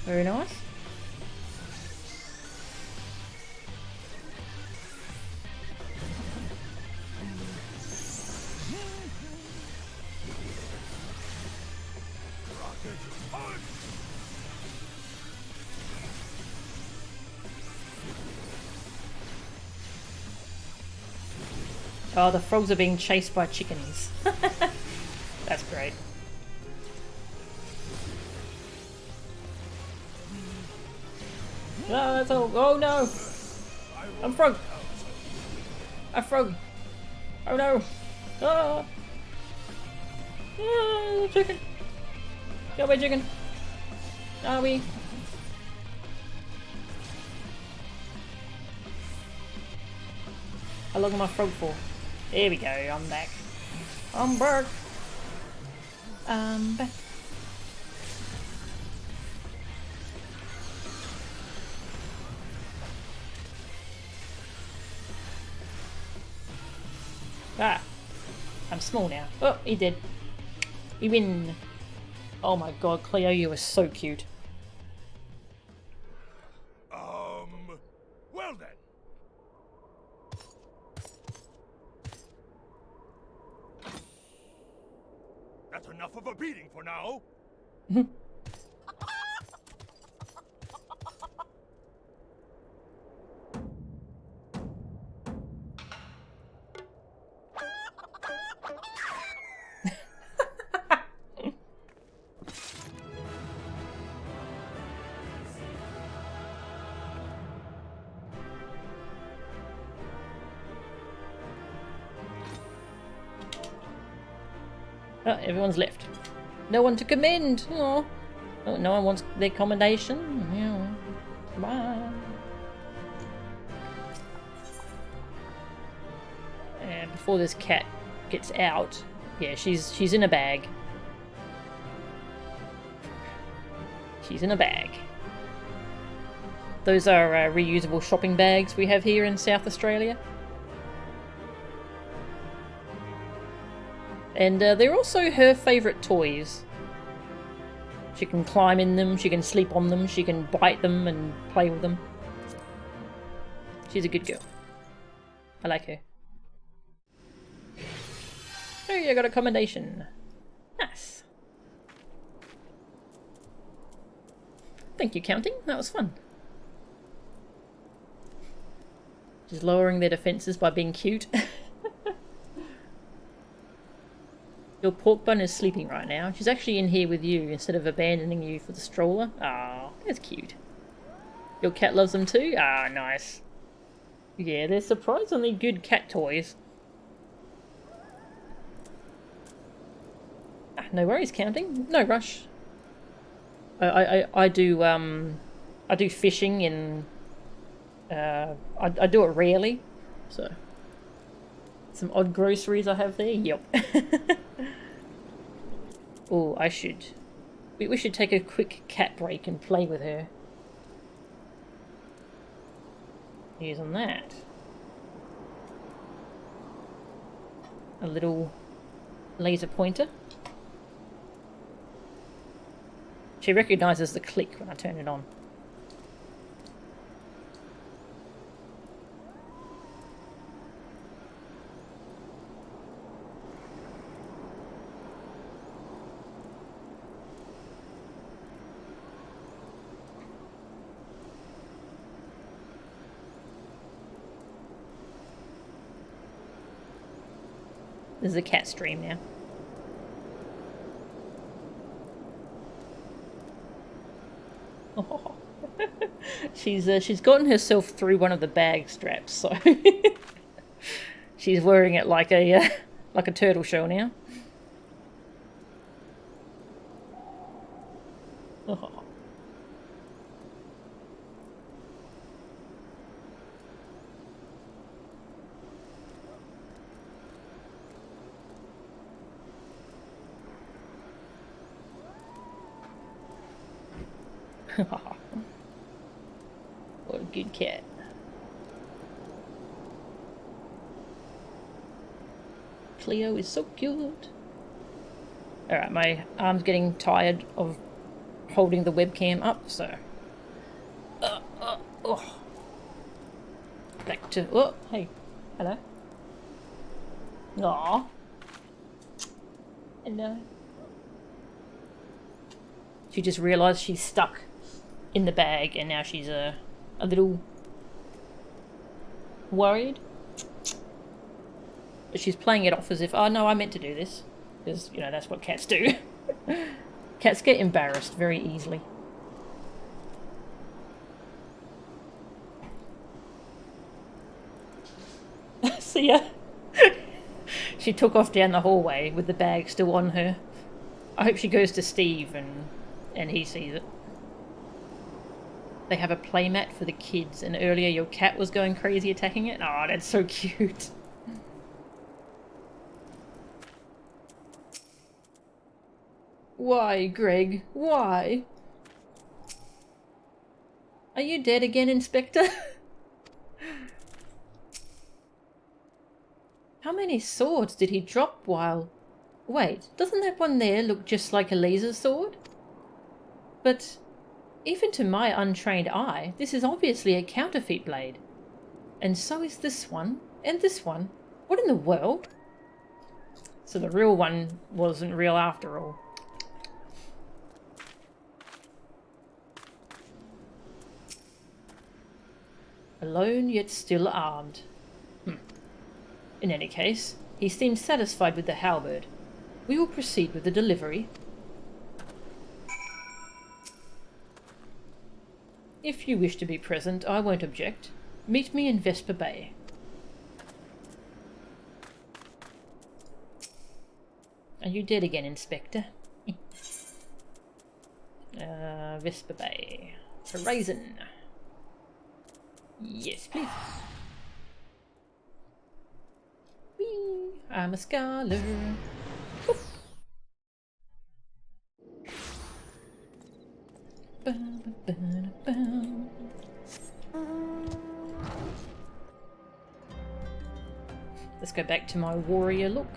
Very nice. Rocket punch! Oh, the frogs are being chased by chickens. That's great. No, that's all. Oh no! I'm frog! A frog! Oh no! Ah! Ah, chicken! Go away, chicken! Are we? How long am I frog for? There we go, I'm back. I'm back! I'm back. Ah, I'm small now. Oh, he did. We win. Oh my god, Cleo, you were so cute. Well then. That's enough of a beating for now. Oh, everyone's left. No one to commend. Oh, no one wants their commendation. Yeah. Bye. And before this cat gets out, yeah, she's in a bag. She's in a bag. Those are reusable shopping bags we have here in South Australia. And they're also her favourite toys. She can climb in them, she can sleep on them, she can bite them and play with them. She's a good girl. I like her. Oh, you got a commendation. Nice. Thank you, Counting. That was fun. Just lowering their defences by being cute. Your pork bun is sleeping right now. She's actually in here with you instead of abandoning you for the stroller. Ah, that's cute. Your cat loves them too? Ah, nice. Yeah, they're surprisingly good cat toys. Ah, no worries, Counting. No rush. I do fishing in I do it rarely, so some odd groceries I have there. Yep. Oh, we should take a quick cat break and play with her. Here's on that. A little laser pointer. She recognises the click when I turn it on. This is a cat stream now. Oh. She's gotten herself through one of the bag straps, so she's wearing it like a turtle shell now. Oh. What a good cat. Cleo is so cute. Alright, my arm's getting tired of holding the webcam up, so... oh. Back to... Oh, hey. Hello. Aww. Hello. She just realised she's stuck in the bag and now she's a little worried. But she's playing it off as if, oh no, I meant to do this. Because, you know, that's what cats do. Cats get embarrassed very easily. See ya. She took off down the hallway with the bag still on her. I hope she goes to Steve and he sees it. They have a playmat for the kids, and earlier your cat was going crazy attacking it. Oh, that's so cute. Why, Greg? Why? Are you dead again, Inspector? How many swords did he drop while... Wait, doesn't that one there look just like a laser sword? But even to my untrained eye, this is obviously a counterfeit blade. And so is this one, and this one. What in the world? So the real one wasn't real after all. Alone yet still armed. In any case, he seems satisfied with the halberd. We will proceed with the delivery. If you wish to be present, I won't object. Meet me in Vesper Bay. Are you dead again, Inspector? Vesper Bay. Horizon. Yes, please. Whee! I'm a scholar. Oof. Let's go back to my warrior look.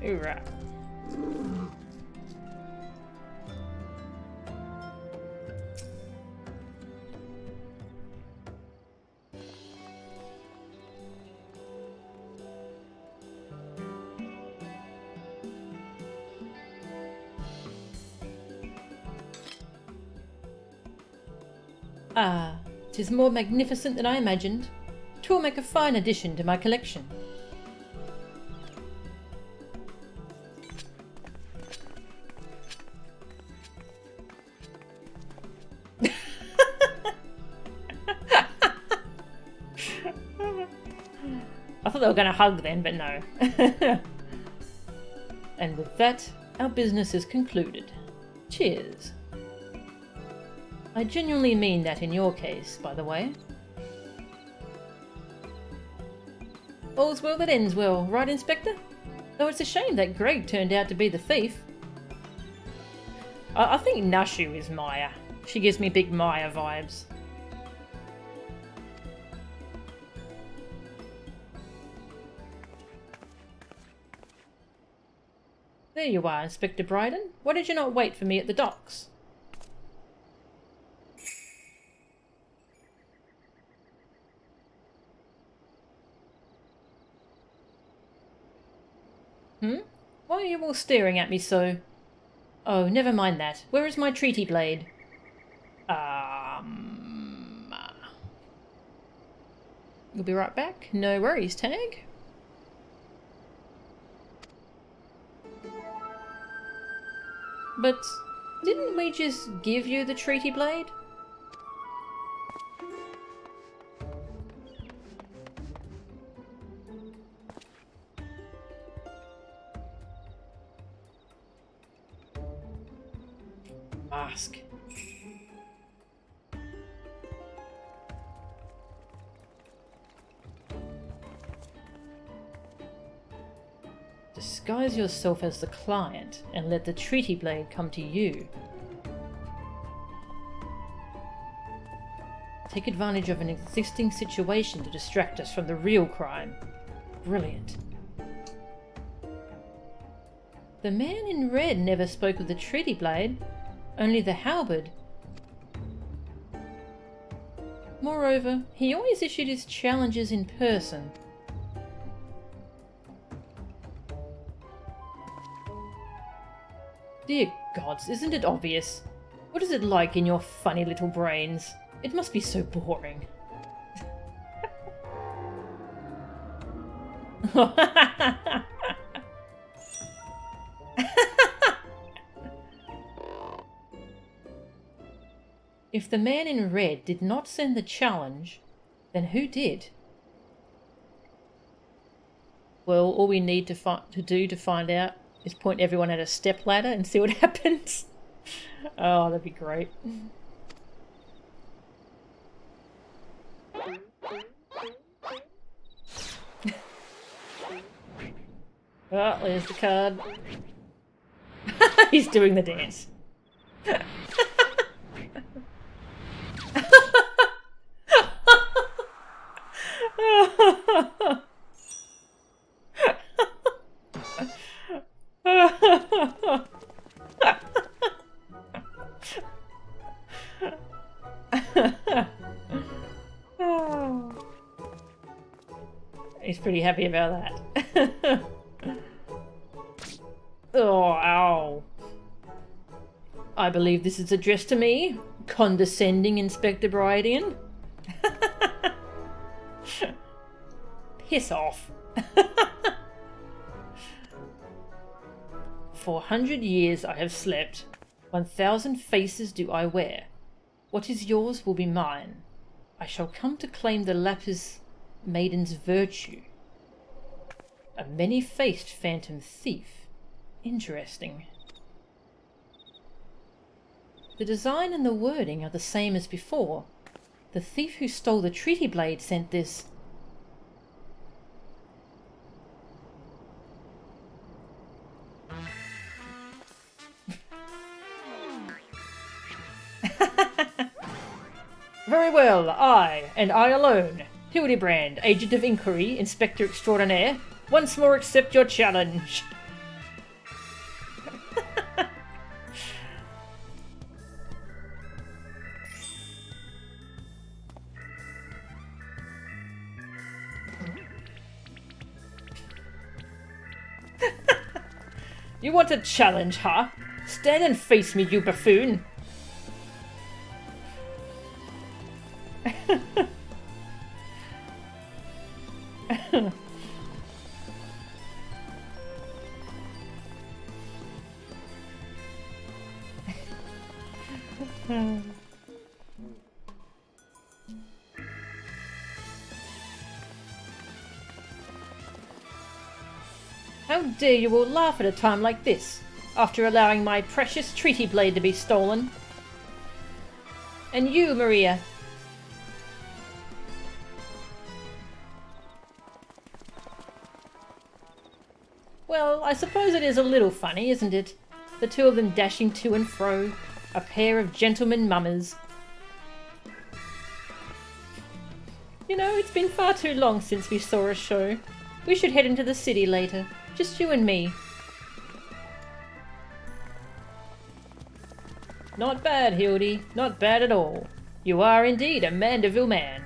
Hoorah. Ah, 'tis more magnificent than I imagined. 'Twill make a fine addition to my collection. I thought they were going to hug then, but no. And with that, our business is concluded. Cheers. I genuinely mean that in your case, by the way. All's well that ends well, right, Inspector? Though it's a shame that Greg turned out to be the thief. I think Nashu is Maya. She gives me big Maya vibes. There you are, Inspector Bryden. Why did you not wait for me at the docks? Why are you all staring at me so? Oh, never mind that. Where is my treaty blade? You'll be right back. No worries, Tag. But didn't we just give you the treaty blade? Mask. Disguise yourself as the client and let the treaty blade come to you. Take advantage of an existing situation to distract us from the real crime. Brilliant. The man in red never spoke of the treaty blade, only the halberd. Moreover, he always issued his challenges in person. Dear gods, isn't it obvious? What is it like in your funny little brains? It must be so boring. If the man in red did not send the challenge, then who did? Well, all we need to do to find out is point everyone at a stepladder and see what happens. Oh, that'd be great. Oh, there's the card. He's doing the dance. He's pretty happy about that. Oh, ow. I believe this is addressed to me, condescending Inspector Brydian. Piss off. 400 years I have slept. 1,000 faces do I wear. What is yours will be mine. I shall come to claim the lapis maiden's virtue. A many-faced phantom thief. Interesting. The design and the wording are the same as before. The thief who stole the treaty blade sent this. Very well, I, and I alone, Hildibrand, Agent of Inquiry, Inspector Extraordinaire, once more accept your challenge. You want a challenge, huh? Stand and face me, you buffoon! How dare you all laugh at a time like this, after allowing my precious treaty blade to be stolen? And you, Maria. Well, I suppose it is a little funny, isn't it? The two of them dashing to and fro, a pair of gentlemen mummers. You know, it's been far too long since we saw a show. We should head into the city later. Just you and me. Not bad, Hildy. Not bad at all. You are indeed a Mandeville man.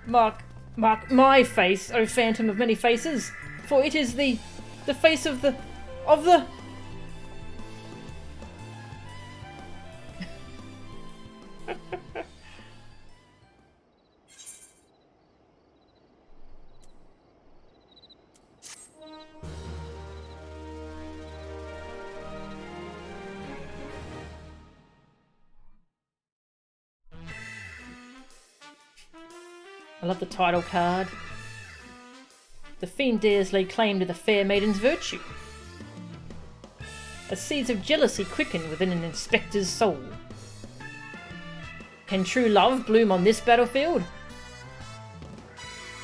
Mark my face, O phantom of many faces, for it is the face of the... I love the title card. The fiend dares lay claim to the fair maiden's virtue. As seeds of jealousy quicken within an inspector's soul. Can true love bloom on this battlefield?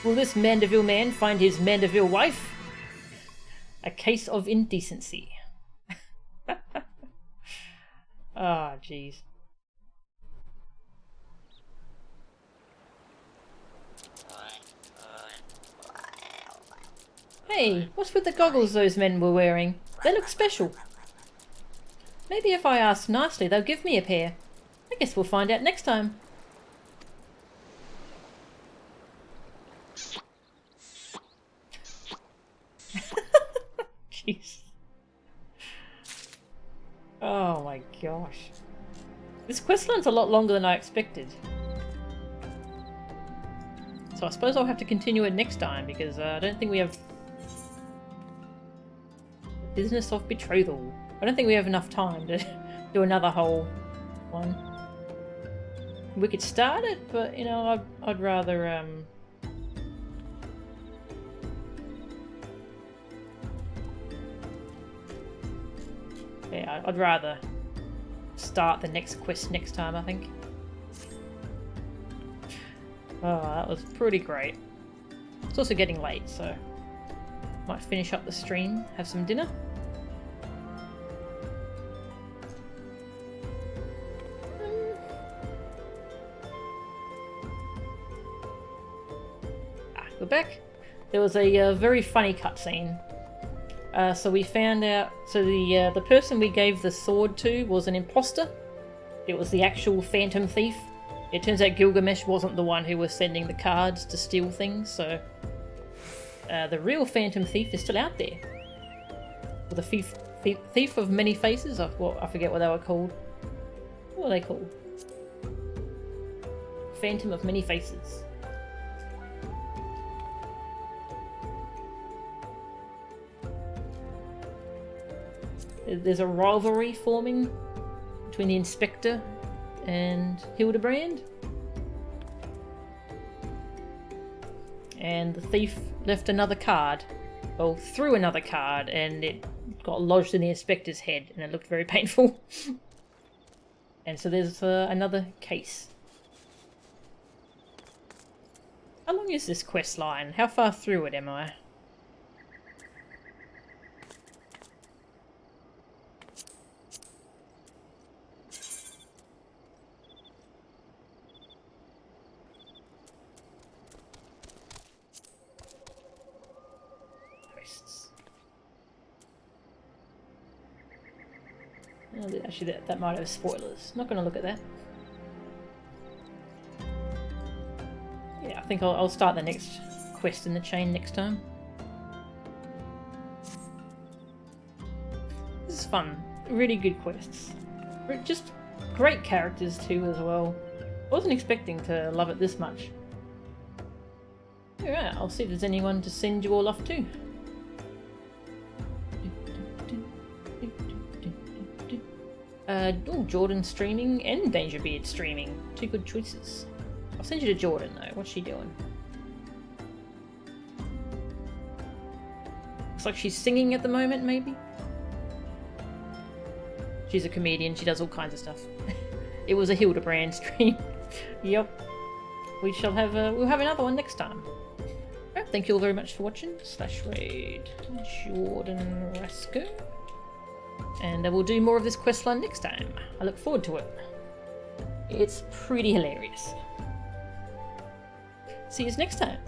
Will this Mandeville man find his Mandeville wife? A case of indecency. Ah, jeez. Hey, what's with the goggles those men were wearing? They look special. Maybe if I ask nicely, they'll give me a pair. I guess we'll find out next time. Jeez. Oh my gosh. This questline's a lot longer than I expected. So I suppose I'll have to continue it next time because I don't think we have... Business of betrothal. I don't think we have enough time to do another whole one. We could start it, but you know, I'd rather yeah, I'd rather start the next quest next time, I think. Oh, that was pretty great. It's also getting late, so might finish up the stream, have some dinner. We're back. There was a very funny cutscene. So we found out. So the person we gave the sword to was an imposter. It was the actual phantom thief. It turns out Gilgamesh wasn't the one who was sending the cards to steal things. So the real phantom thief is still out there. Or the thief of many faces. I forget what they were called. What are they called? Phantom of many faces. There's a rivalry forming between the Inspector and Hildibrand. And the thief left another card. Well, threw another card and it got lodged in the Inspector's head and it looked very painful. And so there's another case. How long is this quest line? How far through it am I? Actually, that might have spoilers. Not going to look at that. Yeah, I think I'll start the next quest in the chain next time. This is fun. Really good quests. Just great characters too as well. Wasn't expecting to love it this much. Alright, I'll see if there's anyone to send you all off to. Jordan streaming and Dangerbeard streaming. Two good choices. I'll send you to Jordan though. What's she doing? Looks like she's singing at the moment, maybe? She's a comedian. She does all kinds of stuff. It was a Hildibrand stream. Yep. We shall have we'll have another one next time. Right, thank you all very much for watching. /raid Jordan Rasco. And we'll do more of this questline next time. I look forward to it. It's pretty hilarious. See you next time.